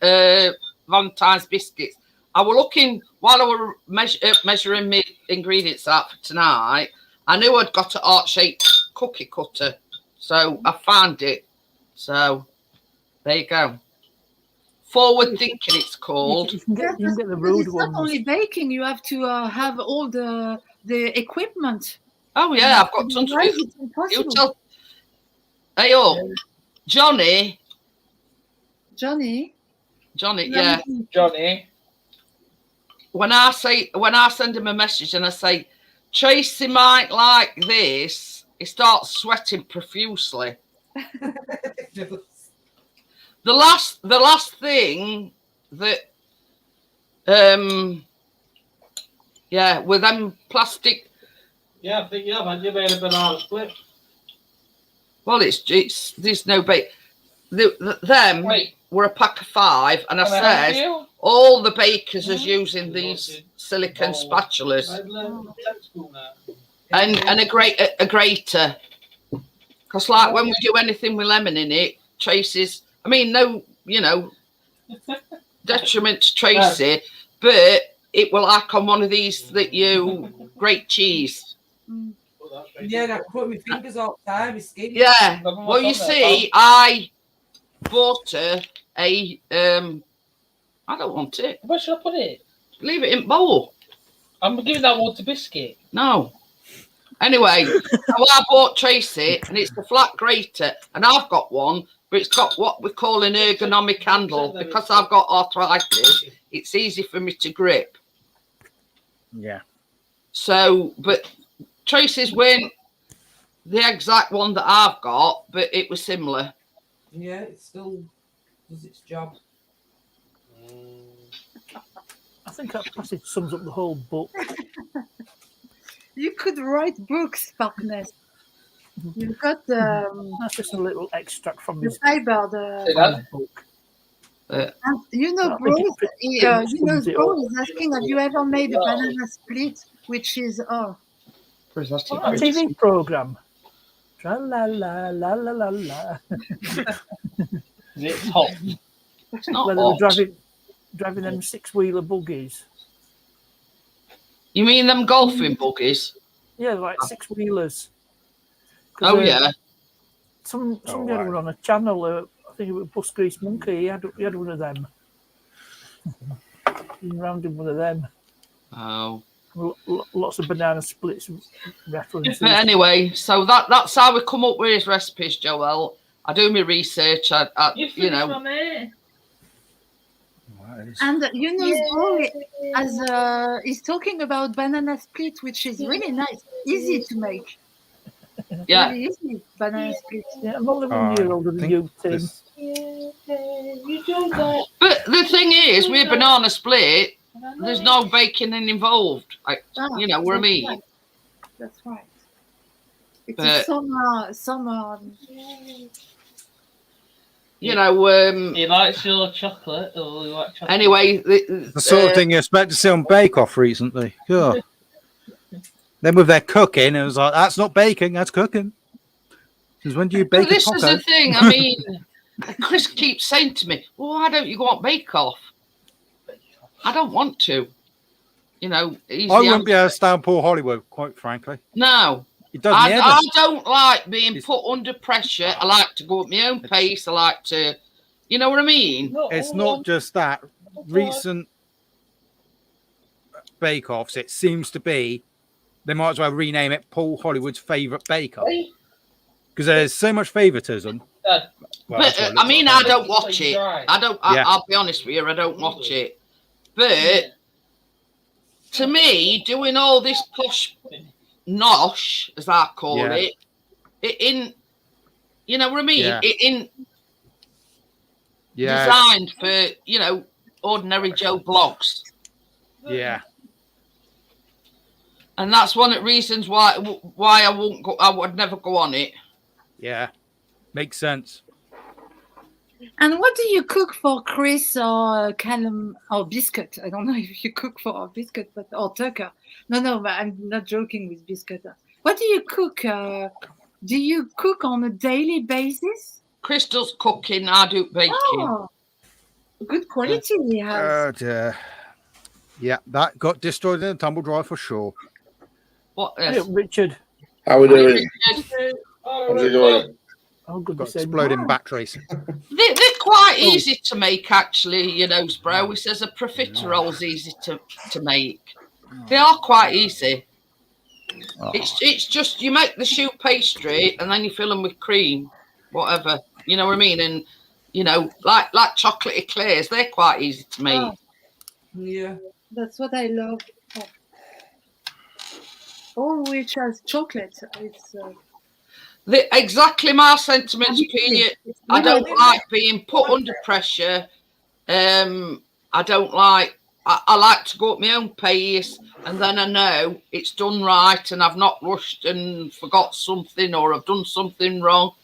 Valentine's biscuits. I was looking while I was measuring my ingredients out for tonight. I knew I'd got an heart-shaped cookie cutter, so I found it. So there you go. Forward thinking, it's called. You can get the But rude it's not ones. only baking, you have to have all the equipment. Oh yeah, I've got tons of Otherwise, it. it's You impossible. tell. Hey, Johnny, Johnny. yeah. Johnny. When I send him a message and I say, Tracy might like this, he starts sweating profusely. The last thing that with them plastic. Yeah, I think you have. You made a banana split. Well, it's there's no bake. Them Wait. were a pack of 5, and I Can I help says you? all the bakers is using these silicon spatulas and a grater. Because like when we do anything with lemon in it, Tracy's. I mean, no, detriment to Tracy, but it will like on one of these that you grate cheese. Yeah, I put my fingers all the time. My skin. Yeah. Well, you see, I bought her a. I don't want it. Where should I put it? Leave it in bowl. I'm giving that one to Biscuit. No. Anyway, so I bought Tracy, and it's the flat grater, and I've got one, but it's got what we call an ergonomic handle. Because I've got arthritis, it's easy for me to grip. Yeah. So, but Tracy's weren't the exact one that I've got, but it was similar. Yeah, it still does its job. I think that passage sums up the whole book. You could write books, Sparkness. You've got That's just a little extract from the his fiber, book. and I think Bro, it pretty much sums it Bro up. is asking, have you ever made a banana split, which is Where's that? A TV program. Tra la la la la la la. It's hot. It's not Where they were hot. driving them 6-wheeler buggies. You mean them golfing buggies? Yeah, like 6-wheelers. Oh yeah. Somebody had one on a channel. I think it was Bus Grease Monkey. He had one of them. He round in one of them. Oh. Lots of banana splits references. But anyway, so that's how we come up with his recipes, Joel. I do my research. and Bro as he's talking about banana split, which is really nice, easy to make. Yeah. Really easy banana split. Yeah, I'm only 1 year older than you, Tim. But the thing is, with banana split, there's no baking involved. You know what I mean? Right. That's right. It's But- a summer. You know. He likes your chocolate. Or you like chocolate? Anyway, The sort of thing you expect to see on Bake Off recently. Yeah. Then with their cooking, it was like, that's not baking, that's cooking. Because when do you But bake a this is taco? the thing. I mean, Chris keeps saying to me, "Well, why don't you go on Bake Off?" I don't want to. you know, easy. I wouldn't be able to stand Paul Hollywood, quite frankly. No. It does me I head in. don't like being put under pressure. I like to go at my own pace. I like to, you know what I mean? It's not just that. Recent bake-offs, it seems to be, they might as well rename it Paul Hollywood's favourite bake-off. Because there's so much favouritism. But I mean, I don't watch it. I'll be honest with you, I don't watch it. But to me, doing all this posh nosh, as I call it, in, you know what I mean? It designed for, you know, ordinary Joe blogs. Yeah. And that's one of the reasons why I won't go. I would never go on it. Yeah, makes sense. And what do you cook for Chris or Callum or Biscuit? I don't know if you cook for Biscuit, or Tucker. No, but I'm not joking with Biscuit. What do you cook? Do you cook on a daily basis? Chris does cooking. I do baking. Oh, good quality he has. Yeah, that got destroyed in a tumble dryer for sure. What? Hey, Richard. How are we doing? How's it going? Oh, good. Got exploding batteries. They're quite easy to make, actually. You know, Sprout. He says a profiterole's easy to make. They are quite easy. Oh. It's just you make the choux pastry and then you fill them with cream, whatever. You know what I mean? And you know, like chocolate eclairs, they're quite easy to make. Oh. Yeah. That's what I love. All which has chocolate. It's exactly my sentiments, Pete. I don't like being put under pressure. I don't like. I like to go at my own pace, and then I know it's done right, and I've not rushed and forgot something, or I've done something wrong.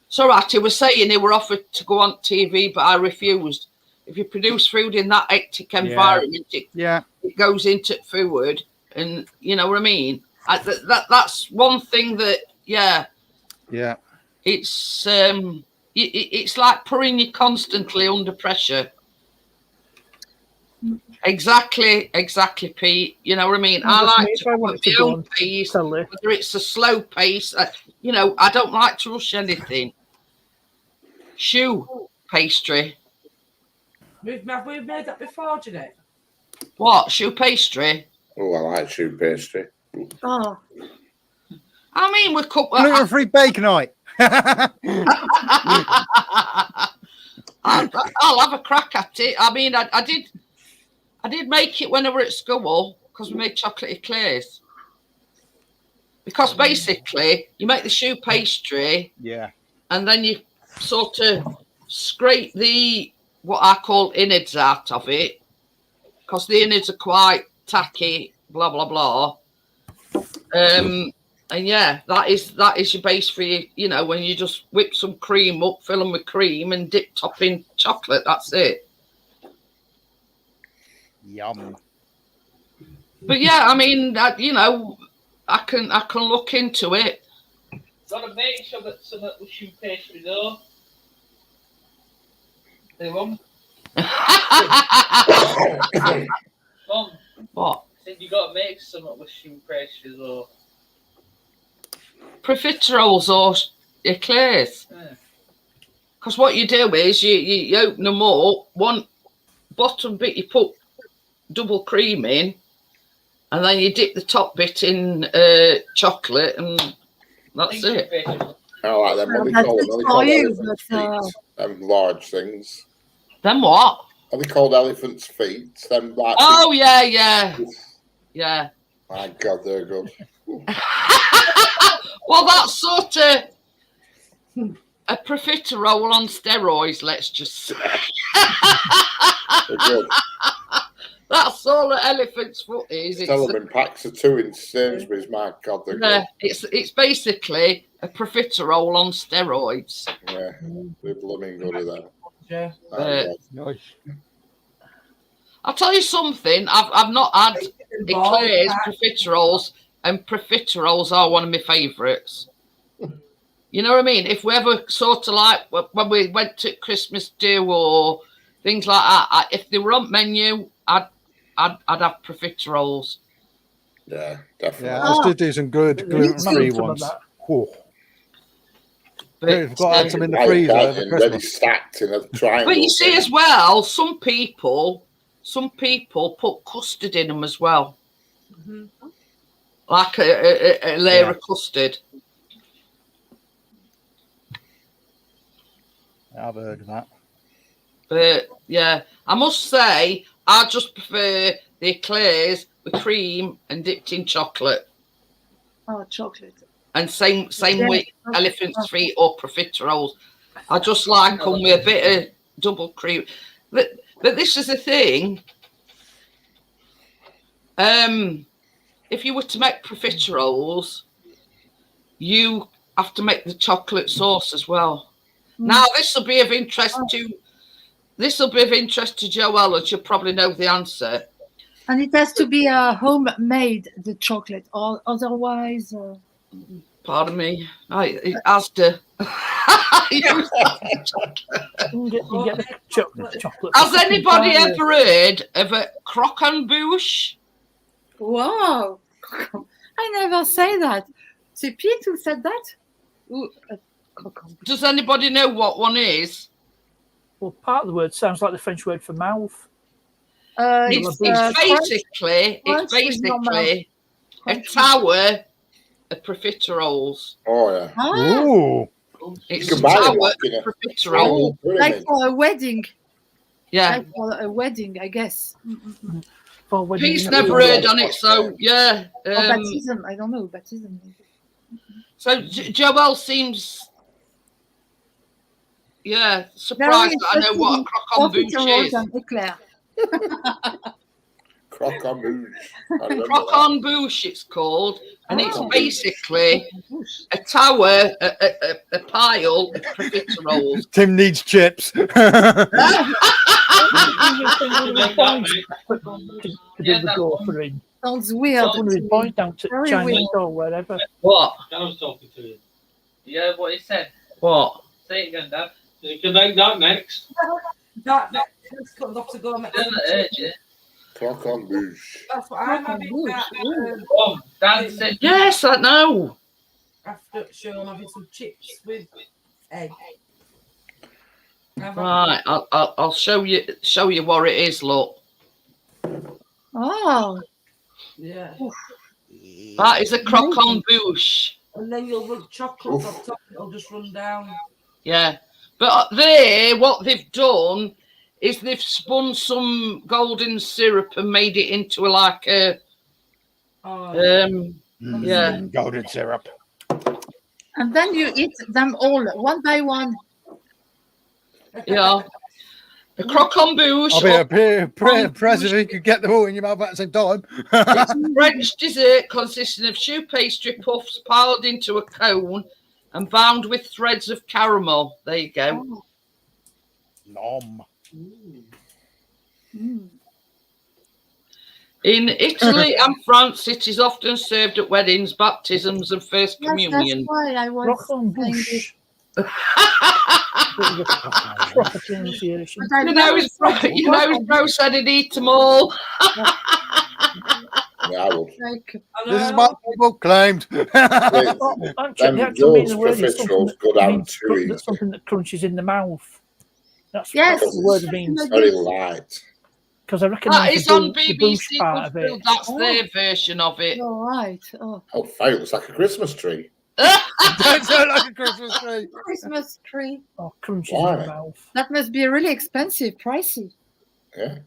So, right, he was saying he were offered to go on TV, but I refused. If you produce food in that hectic environment, it goes into food, and you know what I mean. That's one thing that, it's it's like putting you constantly under pressure. Exactly, Pete. You know what I mean. I like to put my own pace, whether it's a slow pace. You know, I don't like to rush anything. Choux pastry. Have we made that before, Jeanette? What? Choux pastry? Oh, I like choux pastry. oh, I mean, we cook. Gluten-free bacon night. I'll have a crack at it. I mean, I did make it when I were at school because we made chocolate eclairs. Because basically, you make the choux pastry, and then you sort of scrape the what I call innards out of it, because the innards are quite tacky. Blah blah blah. And yeah, that is your base for you know, when you just whip some cream up, fill them with cream, and dip top in chocolate. That's it. Yum. But yeah, I mean, you know, I can look into it. Got to make sure that some of the choux pastry though. They won't. Mum, What? I think you got to make some of the choux pastry though. Profiteroles or eclairs. Because what you do is you open them up, one bottom bit you put double cream in, and then you dip the top bit in chocolate, and that's it. I like them. What they call them? Them large things. Then what? Are they called elephant's feet? Them like. Oh yeah. My God, they're good. Well, that's sort of a profiterole on steroids, let's just say. They're good. That's all an elephant's foot is. Sell them in packs of 2 in Sainsbury's. My God, they're good. It's basically a profiterole on steroids. Yeah, they're blooming good at that. Yeah. Nice. I'll tell you something. I've not had eclairs, profiteroles, and profiteroles are one of my favourites. You know what I mean? If we ever sort of like when we went to Christmas do or things like that, if they were on menu, I'd I'd have profiteroles. Yeah, definitely. Yeah, I still do some good gluten-free Some of ones. that. Oh, But, we've got to have some in the Like freezer that over and ready Christmas. stacked in a triangle. but you see as well, some people put custard in them as well, like a layer of custard. I've heard of that. But yeah, I must say, I just prefer the eclairs with cream and dipped in chocolate. Oh, chocolate. And same Yeah. with elephant's feet or profiteroles. I just like them with a bit of double cream. But this is the thing. If you were to make profiteroles, you have to make the chocolate sauce as well. Now this will be of interest to Joelle, and she'll probably know the answer. And it has to be homemade, the chocolate, or otherwise. Pardon me, it has to. You get the chocolate. Has anybody ever heard of a croquembouche? Wow, I never say that. C'est Pete who said that. Ooh, Does anybody know what one is? Well, part of the word sounds like the French word for mouth. It's basically a tower of profiteroles. Oh yeah. Ooh. It's a tower of profiteroles. Like for a wedding. Yeah. Like for a wedding, I guess. Pete's never heard on it, so yeah. Or baptism, I don't know, baptism. So Joelle seems, surprised that I know what a croquembouche is. Croquembouche. Croquembouche, it's called, and it's basically a tower, a pile of profiteroles. Tim needs chips. Sounds weird. One of his boys down to Chinese or wherever. What? I was talking to him. Yeah, what he said. What? Say it again, Dad. You can make that next. That next got to go. Croquembouche. That's what I'm having. Oh, Dad said. Yes, I know. After show, I'm having some chips with egg. Right, I'll show you what it is. Look. Oh. Yeah. That is a croquembouche. And then you'll run chocolate on top. It'll just run down. Yeah, but what they've done is they've spun some golden syrup and made it into like a golden syrup. And then you eat them all one by one. Yeah. A croquembouche. I'll be impressed if you could get them all in your mouth at the same time. It's a French dessert consisting of choux pastry puffs piled into a cone and bound with threads of caramel. There you go. Nom. In Italy and France, it is often served at weddings, baptisms, and first communion. That's why I was saying You know, his bro said he'd eat them all. Yeah, I would. This is my book claimed. Something that crunches in the mouth. That's the word it means. Very light. Because I reckon that is on BBC part of it. That's their version of it. All right. Oh, fine. It looks like a Christmas tree. Don't sound like a Christmas tree. Christmas tree. Oh, crunches in the mouth. That must be really expensive, pricey. Yeah.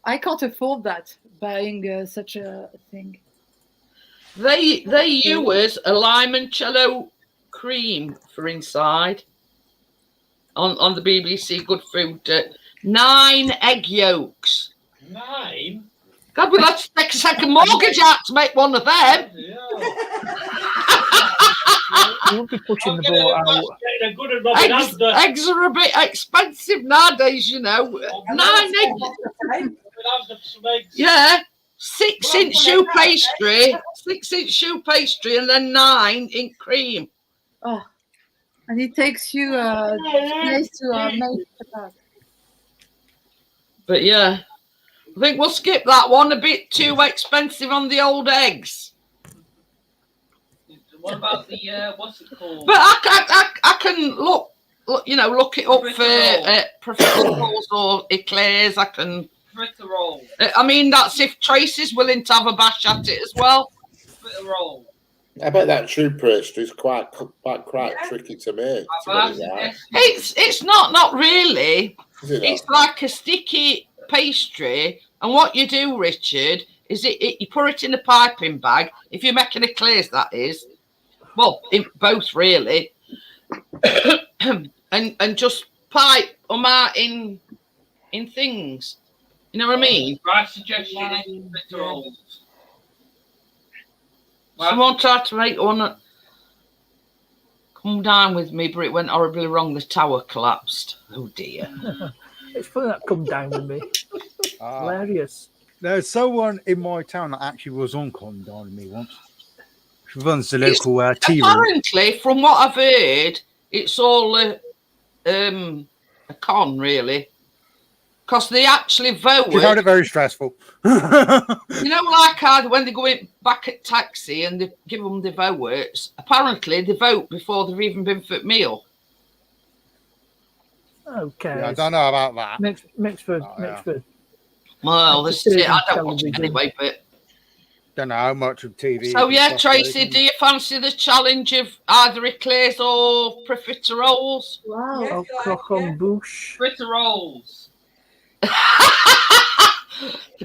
I can't afford that, buying such a thing. They use a limoncello cream for inside. On the BBC Good Food, 9 egg yolks. 9? God, we'll have to take a second mortgage out to make one of them. You won't be pushing the boat out. Eggs are a bit expensive nowadays, you know. 9 eggs. Yeah. 6-inch shoe pastry. 6-inch shoe pastry and then 9 in cream. Oh. And it takes you a place to make that. But yeah, I think we'll skip that one. A bit too expensive on the old eggs. What about the what's it called? But I can look it up for profiteroles or eclairs. I can. Profiterole. I mean, that's if Tracy's willing to have a bash at it as well. Profiterole. I bet that tube pastry is quite tricky to make. It's not really. It's Not? like a sticky pastry, and what you do, Richard, is you put it in a piping bag. If you're making eclairs, that is. Well, both really, and just pipe them out in things. You know what I mean? My suggestion is profiteroles. Someone tried to make one come down with me, but it went horribly wrong. The tower collapsed. Oh dear. It's funny that come down with me. Hilarious. There's someone in my town that actually was on Come Down with me once. She runs the local tea room. Apparently, from what I've heard, it's all a con, really. Because they actually vote. She found it very stressful. You know, like how when they go in back at taxi and they give them the votes, apparently they vote before they've even been for meal. Okay. Yeah, I don't know about that. Mixford. Well, this is it. I don't watch it anyway, but. Don't know how much of TV. So, yeah, Tracy, do you fancy the challenge of either eclairs or profiteroles? Wow. Yes, Oh, I like croquembouche. Profiteroles.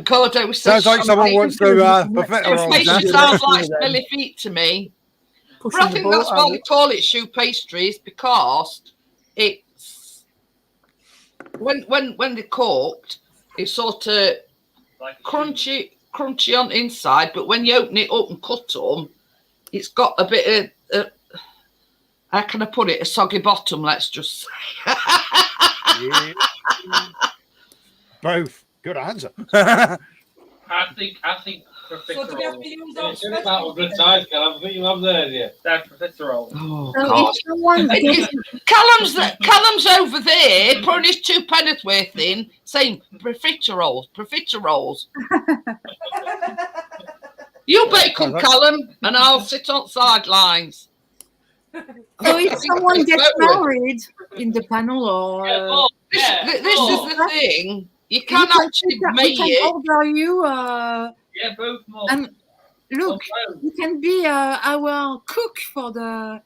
Gordo says Sounds like someone wants to pastry sounds like smelly feet to me. But I think that's why we call it choux pastries, because it's when they're cooked, it's sort of Like crunchy on the inside, but when you open it up and cut them, it's got a bit of how can I put it? A soggy bottom, let's just say. Yeah. Both. Good answer. I think So do we have to use those It's been about 100 times, Callum. I think you have there, yeah. that's profiterole. Oh, So God. if someone Callum's over there putting his 2 pennies worth in, saying profiteroles. You bake them, Callum, and I'll sit on sidelines. So if someone gets married in the panel or This is the thing. You can actually make we it. can order you Yeah, both more. and look, you can be our cook for the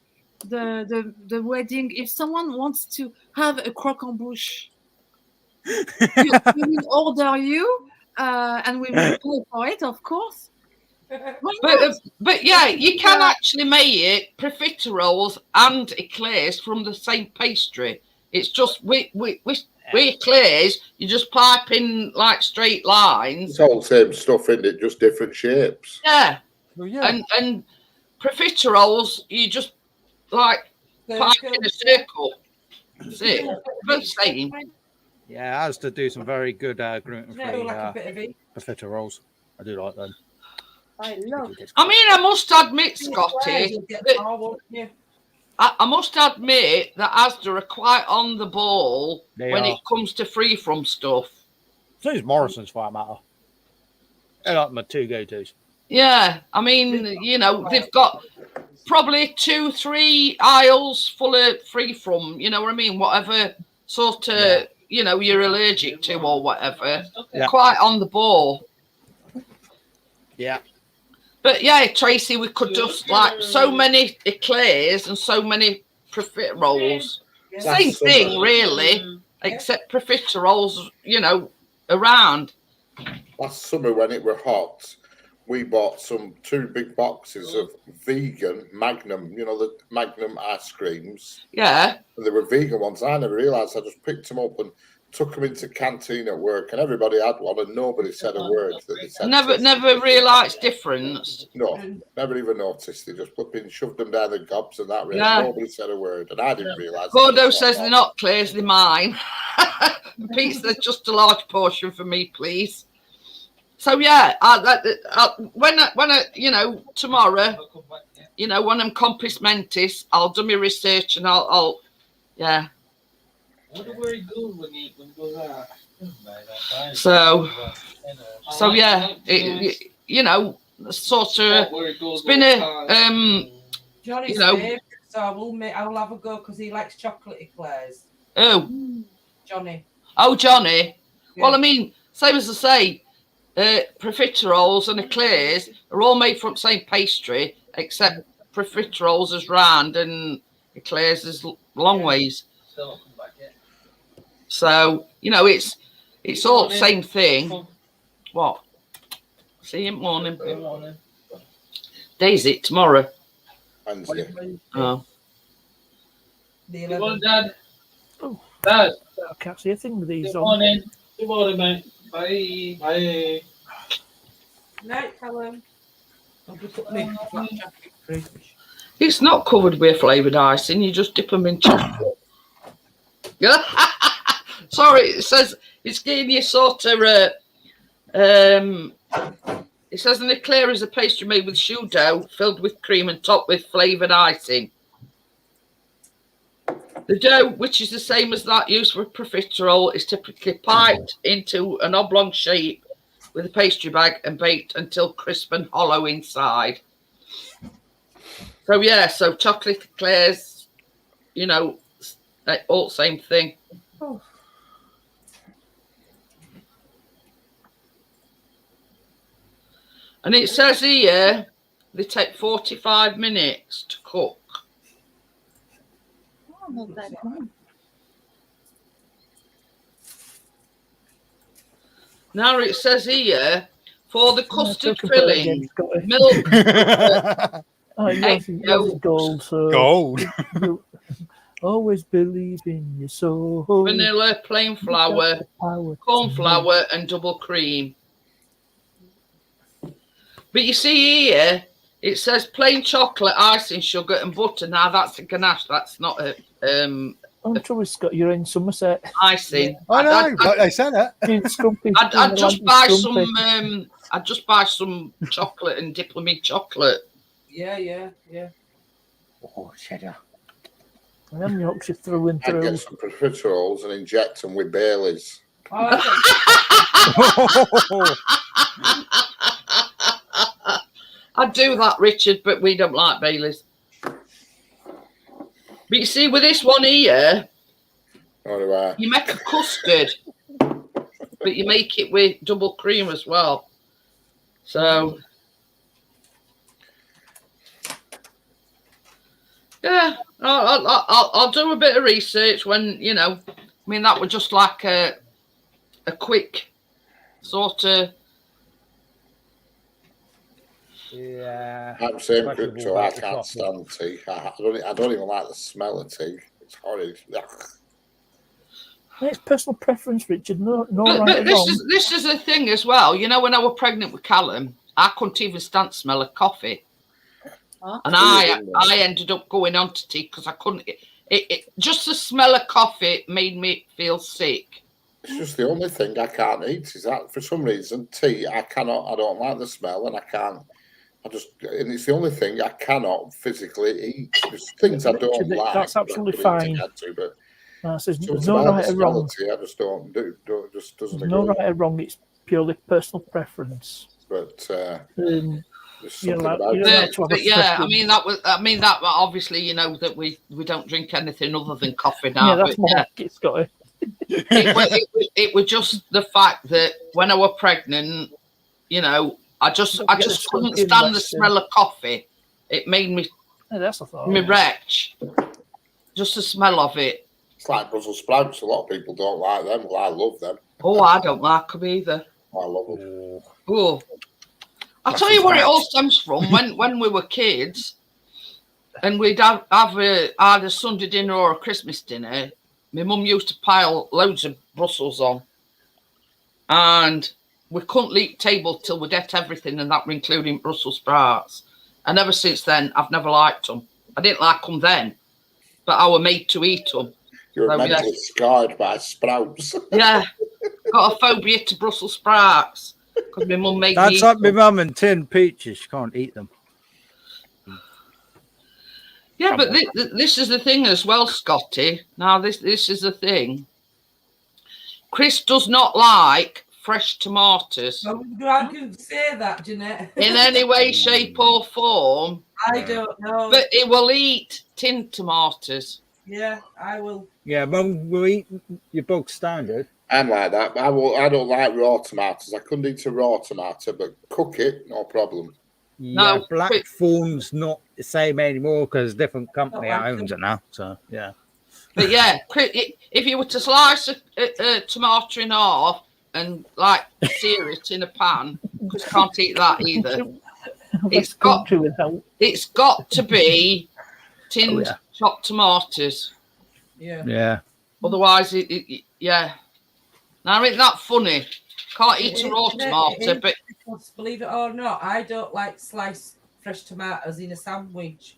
wedding. If someone wants to have a croquembouche, we will order you and we will pay for it, of course. But yeah, you can actually make it profiteroles and eclairs from the same pastry. It's just with eclairs, you just pipe in like straight lines. It's all the same stuff, isn't it? Just different shapes. Yeah. Well, yeah. And profiteroles, you just like pipe in a circle. That's it. Both same. Yeah, As to do some very good gluten-free Like a bit of it. profiteroles. I do like them. I love it. I mean, I must admit, Scotty, You'll get that far, won't you? I must admit that Asda are quite on the ball They when are. it comes to free from stuff. So is Morrison's, for that matter. They're like my 2 go-tos. Yeah, I mean, you know, they've got probably 2-3 aisles full of free from, you know what I mean? Whatever sort of, you know, you're allergic to or whatever. Yeah. Quite on the ball. Yeah. But yeah, Tracy, we could just like so many eclairs and so many profiteroles. Same thing, really, except profiteroles, you know, around. Last summer when it were hot, we bought 2 big boxes of vegan Magnum, you know, the Magnum ice creams. Yeah. And they were vegan ones. I never realised. I just picked them up and took them into canteen at work, and everybody had one, and nobody said a word that they said. Never realised difference. No, never even noticed. They just shoved them down the gobs, and that really. Yeah. Nobody said a word, and I didn't realise. Gordo says they're not clears, they're mine. Pizza, just a large portion for me, please. So yeah, when I, you know, tomorrow, you know, when I'm compos mentis, I'll do my research and I'll yeah. I wonder where he goes when he goes out. So yeah, you know, sort of, it's been a Johnny's you know, favourite, so I'll have a go because he likes chocolate eclairs. oh, Johnny. oh, Johnny. Yeah. Well, I mean, same as I say, profiteroles and eclairs are all made from the same pastry, except profiteroles is round and eclairs is long ways. So, you know, it's all the same thing. What? See you in the morning. Day's it tomorrow. Wednesday. Oh. The Good morning, 11th. Dad. Oh. Dad. I can't see a thing with these Good on. morning. Good morning, mate. Bye. Bye. Night, Callum. I'll just put my flapjack in the fridge. It's not covered with flavoured icing. You just dip them in chocolate. Sorry, it says it's giving you sort of it says an eclair is a pastry made with choux dough filled with cream and topped with flavoured icing. The dough, which is the same as that used for a profiterole, is typically piped into an oblong shape with a pastry bag and baked until crisp and hollow inside. So yeah, so chocolate eclairs, you know, all the same thing. Oh. And it says here they take 45 minutes to cook. Oh, not that long. Now it says here for the custard talking about it again, filling, it's got a- milk, Oh, it egg wasn't yolks, gold, so Gold. you always believe in your soul. vanilla, plain flour, Power corn to flour, and double cream. But you see here, it says plain chocolate, icing, sugar, and butter. Now that's a ganache. That's not a I'm sure Scott, you're in Somerset. icing. I know, but they said it. I'd just buy some. I'd just buy some chocolate and dip them in chocolate. Yeah. Oh, cheddar. I am Yorkshire through and I'd through. get some profiteroles and inject them with Baileys. I'd do that, Richard, but we don't like Baileys. But you see, with this one here, you make a custard, but you make it with double cream as well. So, yeah, I'll do a bit of research when, you know, I mean, that was just like a quick sort of. Yeah. I'm saying Questionable crypto, I about the can't stand tea. I don't even like the smell of tea. It's horrid. It's personal preference, Richard. No But right or wrong. this is the thing as well. You know, when I was pregnant with Callum, I couldn't even stand the smell of coffee, and I ended up going on to tea because I couldn't. It just the smell of coffee made me feel sick. It's just the only thing I can't eat. Is that for some reason tea? I don't like the smell, and I can't. And it's the only thing I cannot physically eat. There's things I don't like. That's absolutely fine. There's There's no right or wrong. I just don't do. Just doesn't agree. No right or wrong. It's purely personal preference. But you know, but yeah, I mean that obviously, you know, that we don't drink anything other than coffee now. Yeah, that's but, more. It's got it. It was just the fact that when I was pregnant, you know, I just couldn't stand the smell of coffee. It made me retch. Just the smell of it. It's like Brussels sprouts. A lot of people don't like them. Well, I love them. Oh, I don't like them either. I love them. Oh, I'll tell you where it all stems from. When we were kids, and we'd have either Sunday dinner or a Christmas dinner, my mum used to pile loads of Brussels on, and we couldn't leave table till we'd ate everything, and that were including Brussels sprouts. And ever since then, I've never liked them. I didn't like them then, but I was made to eat them. You're mentally scarred by sprouts. Yeah, got a phobia to Brussels sprouts because my mum made me That's eat like my them. mum and tin peaches. She can't eat them. Yeah, but this is the thing as well, Scotty. Now, this is the thing. Chris does not like fresh tomatoes I can say that, Jeanette. in any way, shape, or form. I don't know. But he will eat tinned tomatoes. Yeah, I will. Yeah, Mum will eat your bog standard. I'm like that. But I don't like raw tomatoes. I couldn't eat a raw tomato, but cook it, no problem. Yeah, No, Blackthorn's not the same anymore because different company Oh, I owns it now. So yeah. But yeah, if you were to slice a tomato in half and like sear it in a pan, because can't eat that either. It's country without. It's got to be tinned chopped tomatoes. Yeah. Yeah. Otherwise, yeah. Now isn't that funny? Can't eat a raw Jeanette, tomato, but because, believe it or not, I don't like sliced fresh tomatoes in a sandwich.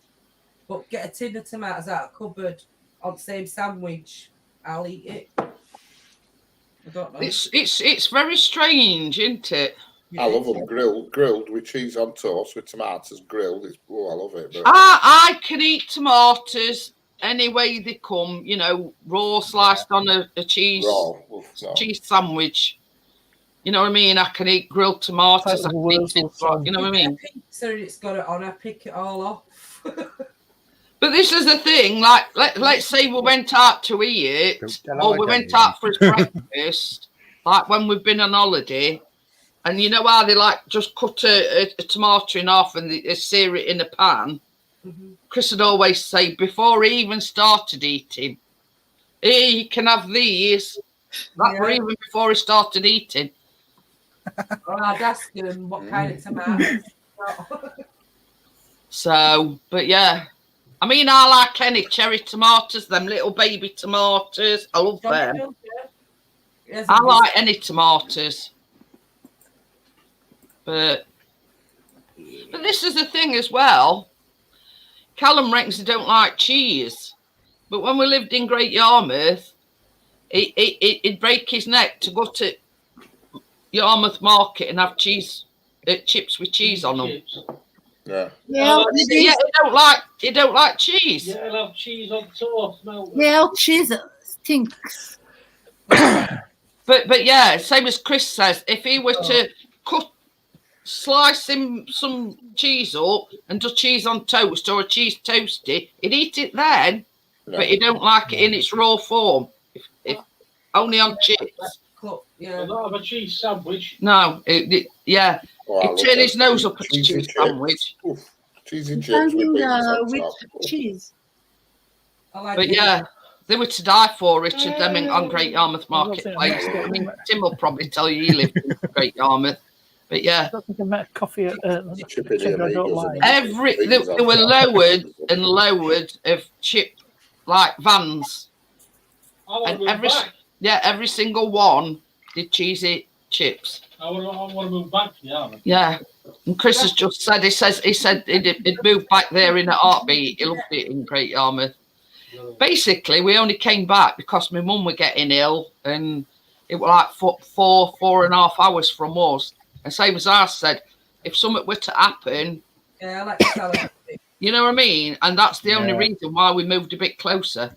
But get a tin of tomatoes out of the cupboard on the same sandwich, I'll eat it. I don't know. it's very strange, isn't it? I love them grilled with cheese on toast with tomatoes grilled. I love it. But I can eat tomatoes any way they come. You know, raw, sliced on a cheese cheese sandwich. You know what I mean? I can eat grilled tomatoes. I can eat it, you know what I mean? Pizza and it's got it on. I pick it all off. But this is the thing. Like, let's say we went out to eat it, or we went out for breakfast. Like when we've been on holiday. And you know how they like just cut a tomato in half and they sear it in a pan? Mm-hmm. Chris would always say, before he even started eating, here, you can have these. That were even before he started eating. Well, I'd ask him what kind of tomatoes. So, but yeah. I mean, I like any cherry tomatoes, them little baby tomatoes. I love them. I like any tomatoes. But this is the thing as well. Callum reckons he don't like cheese. But when we lived in Great Yarmouth, he'd break his neck to go to Yarmouth Market and have chips with cheese on them. Yeah. Yeah, he don't like cheese. Yeah, I love cheese on toast. Yeah, cheese stinks. But yeah, same as Chris says, if he were to slice him some cheese up and do cheese on toast or a cheese toasty, he'd eat it then, but he don't like it in its raw form. If only on chips. Yeah. I don't have a cheese sandwich. No, he'd turn his nose up at a cheese sandwich. Cheesy chips with cheese. But yeah, they were to die for, Richard Deming on Great Yarmouth Marketplace. I mean, Tim will probably tell you he lived in Great Yarmouth. But yeah, I don't think I met a coffee at there were lowered and lowered of chip like vans, and every single one did cheesy chips. I want to move back to Yarmouth. Yeah, and Chris has just said he said he'd moved back there in a heartbeat. He loved it in Great Yarmouth. Basically, we only came back because my mum were getting ill, and it was like 4.5 hours from us. And same as I said, if something were to happen, I like to tell him. You know what I mean? And that's the only reason why we moved a bit closer.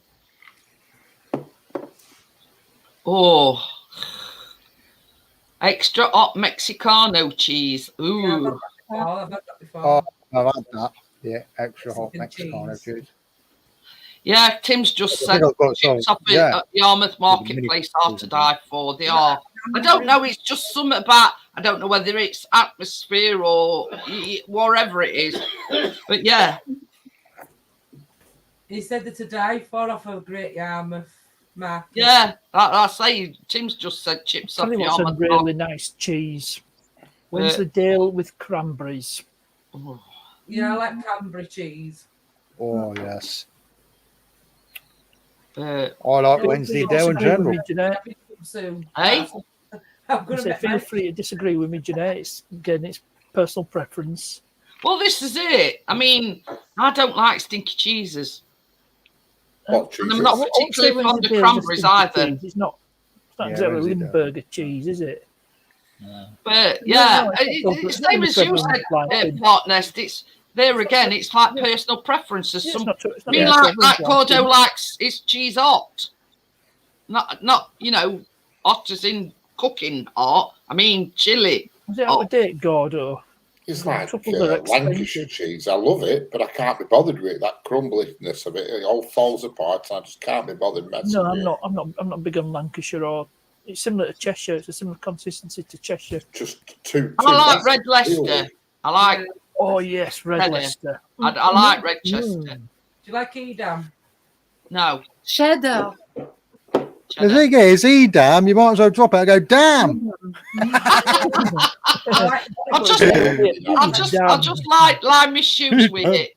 Oh, extra hot Mexicano cheese. Ooh. I've had that before. I've had that. Yeah, extra hot Mexicano cheese. Yeah, Tim's just said chips off at Yarmouth Marketplace are to die for. They are. I don't know. It's just something about. I don't know whether it's atmosphere or whatever it is. But yeah. He said that to die for off of Great Yarmouth Market. Yeah, I say Tim's just said chips off Yarmouth. Yarmouth. Some really nice cheese. Wensleydale with cranberries. Yeah, I like cranberry cheese. Oh yes. I like Wensleydale in general. Hey? Feel free to disagree with me, Jeanette. It's personal preference. Well, this is it. I mean, I don't like stinky cheeses. And I'm not particularly fond of cranberries either. It's not exactly Limburger cheese, is it? But yeah, it's the same as you said, Partnest. It's there again. It's like personal preferences. I mean, like Cordo likes his cheese hot, not hot as in cooking hot. I mean chili. Is it out of date, Gordo? It's like Truffles are Lancashire expensive. cheese. I love it, but I can't be bothered with it. That crumbliness of it. It all falls apart. I just can't be bothered messing No, with I'm it. not. I'm not big on Lancashire. Or it's similar to Cheshire. It's a similar consistency to Cheshire. Just too. I like massive, red Leicester. really. I like. Oh yes, red Cheddar. Leicester. I like red Chester. Do you like Edam? No. Cheddar. The thing is, Edam, you might as well drop it and go, damn. I just like my shoes with it.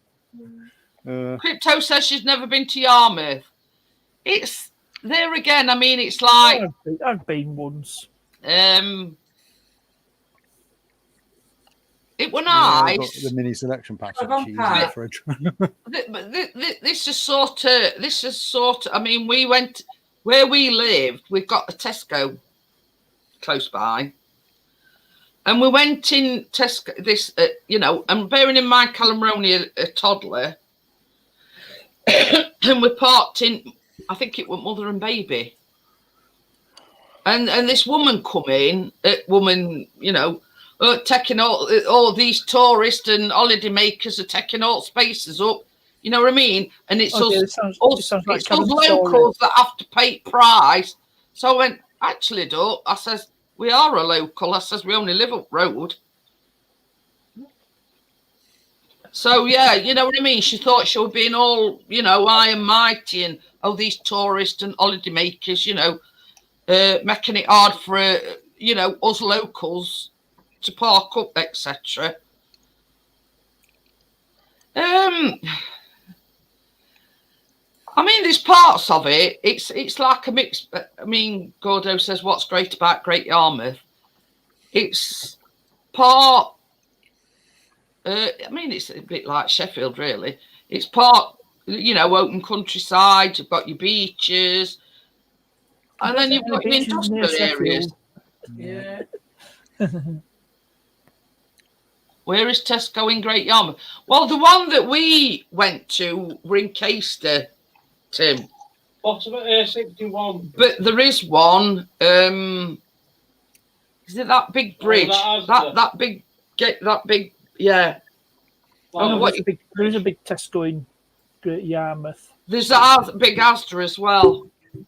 Crypto says she's never been to Yarmouth. It's there again. I mean, it's like I've been once. it was Yeah, I've got nice. the mini selection pack of I've cheese in got- the fridge. This is sort of. I mean, we went where we lived. We've got a Tesco close by, and we went in Tesco. And bearing in mind, Callum Roney, a toddler, and we parked in. I think it was Mother and Baby, and this woman come in. Taking all these tourists and holiday makers are taking all spaces up. You know what I mean? And it's Okay, us, it sounds it's like us Callum's locals that have to pay price. So I went, actually, Doc, I says, we are a local. I says, we only live up road. So, yeah, you know what I mean? She thought she was being all, high and mighty and, these tourists and holiday makers, making it hard for, us locals to park up, etc. I mean, there's parts of it. It's like a mix. I mean, Gordo says, what's great about Great Yarmouth? It's part. I mean, it's a bit like Sheffield, really. It's part, open countryside. You've got your beaches, and then you've got your industrial areas. Yeah. Where is Tesco in Great Yarmouth? Well, the one that we went to were in Caister, Tim. Bottom of A61. But there is one. Is it that big bridge? That big, yeah. There is a big Tesco in Great Yarmouth. There's a big Asda as well.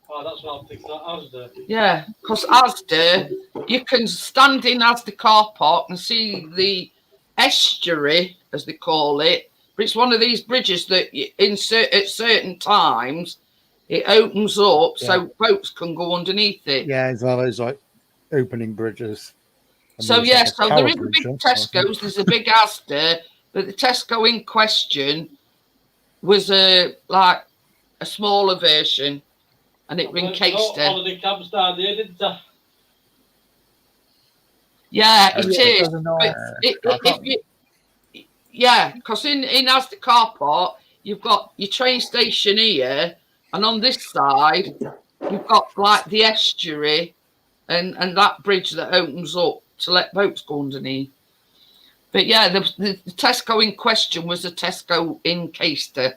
Oh, that's what I'm thinking. Asda. Yeah, because Asda, you can stand in Asda car park and see the estuary, as they call it. But it's one of these bridges that at certain times it opens up so boats can go underneath it. Yeah, as well as like opening bridges. So there is a big Tesco's, there's a big Asda, but the Tesco in question was a smaller version, and it was in Caister. Holiday camps down there, didn't they? Yeah, it is. Because in Asda car park, you've got your train station here, and on this side, you've got like the estuary and that bridge that opens up to let boats go underneath. But yeah, the Tesco in question was a Tesco in Caister.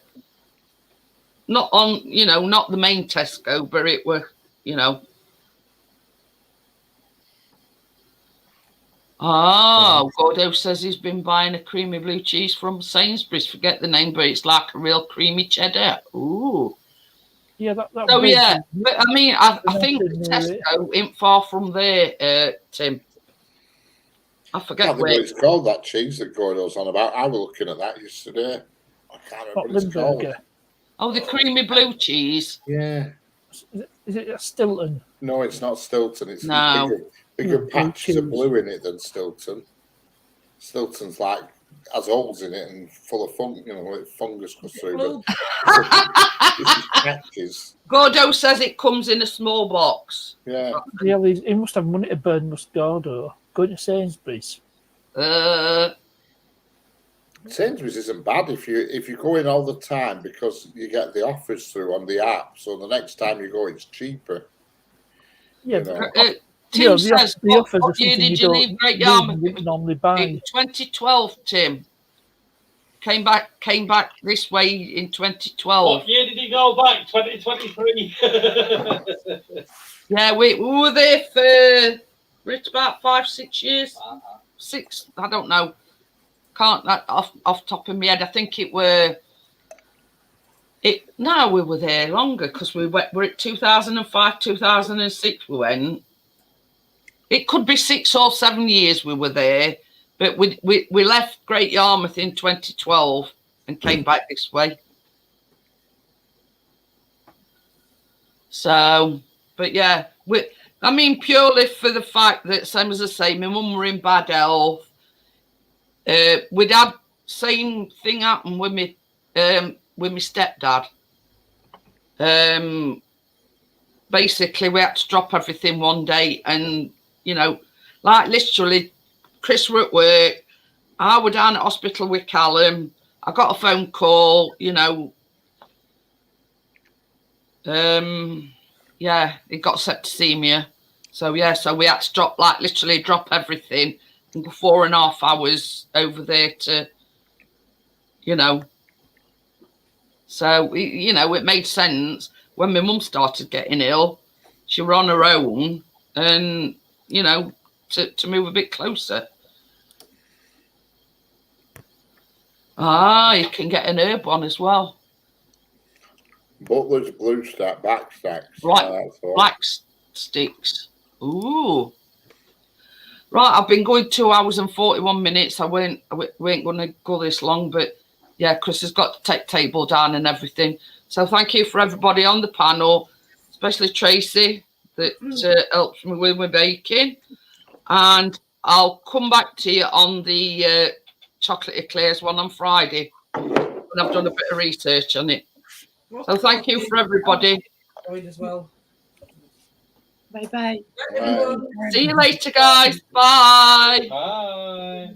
Not on, not the main Tesco, but it were, Gordo says he's been buying a creamy blue cheese from Sainsbury's. Forget the name, but it's like a real creamy cheddar. Ooh. Yeah, that but I mean, I think Tesco ain't far from there, Tim. I forget what it's called, that cheese that Gordo's on about. I was looking at that yesterday. I can't remember what it's called. Oh, the creamy blue cheese. Yeah. Is it Stilton? No, it's not Stilton. It's bigger patches of blue in it than Stilton. Stilton's has holes in it and full of fungus goes through. Patches. Gordo says it comes in a small box. Yeah. Yeah, he must have money to burn, must Gordo. Going to Sainsbury's. Sainsbury's isn't bad if you go in all the time because you get the offers through on the app. So the next time you go, it's cheaper. Yeah. Tim says, what year did you leave Great Yarmouth? Normally buy. In 2012, Tim. Came back this way in 2012. What year did he go back? 2023. Yeah, we were there for about 5-6 years. 6, I don't know. Can't off top of my head. I think it were. No, we were there longer because we're at 2005, 2006. We went. It could be 6 or 7 years we were there, but we left Great Yarmouth in 2012 and came back this way. So, but yeah, I mean, purely for the fact that, same as I say, my mum were in bad health. We'd had same thing happen with me stepdad. Basically, we had to drop everything one day, and you know, like literally, Chris were at work. I was down at hospital with Callum. I got a phone call. You know, yeah, he got septicemia. So yeah, so we had to literally drop everything and go 4.5 hours over there to, you know. So you know, it made sense when my mum started getting ill. She were on her own, and you know, to move a bit closer. You can get an herb one as well. Butler's blue stack, back stacks. Black sticks. Ooh. Right, I've been going 2 hours and 41 minutes. We ain't going to go this long, but yeah, Chris has got to take table down and everything. So thank you for everybody on the panel, especially Tracy that helps me with my baking. And I'll come back to you on the chocolate eclairs one on Friday when I've done a bit of research on it. So thank you for everybody. As well. Bye bye. See you later, guys. Bye. Bye.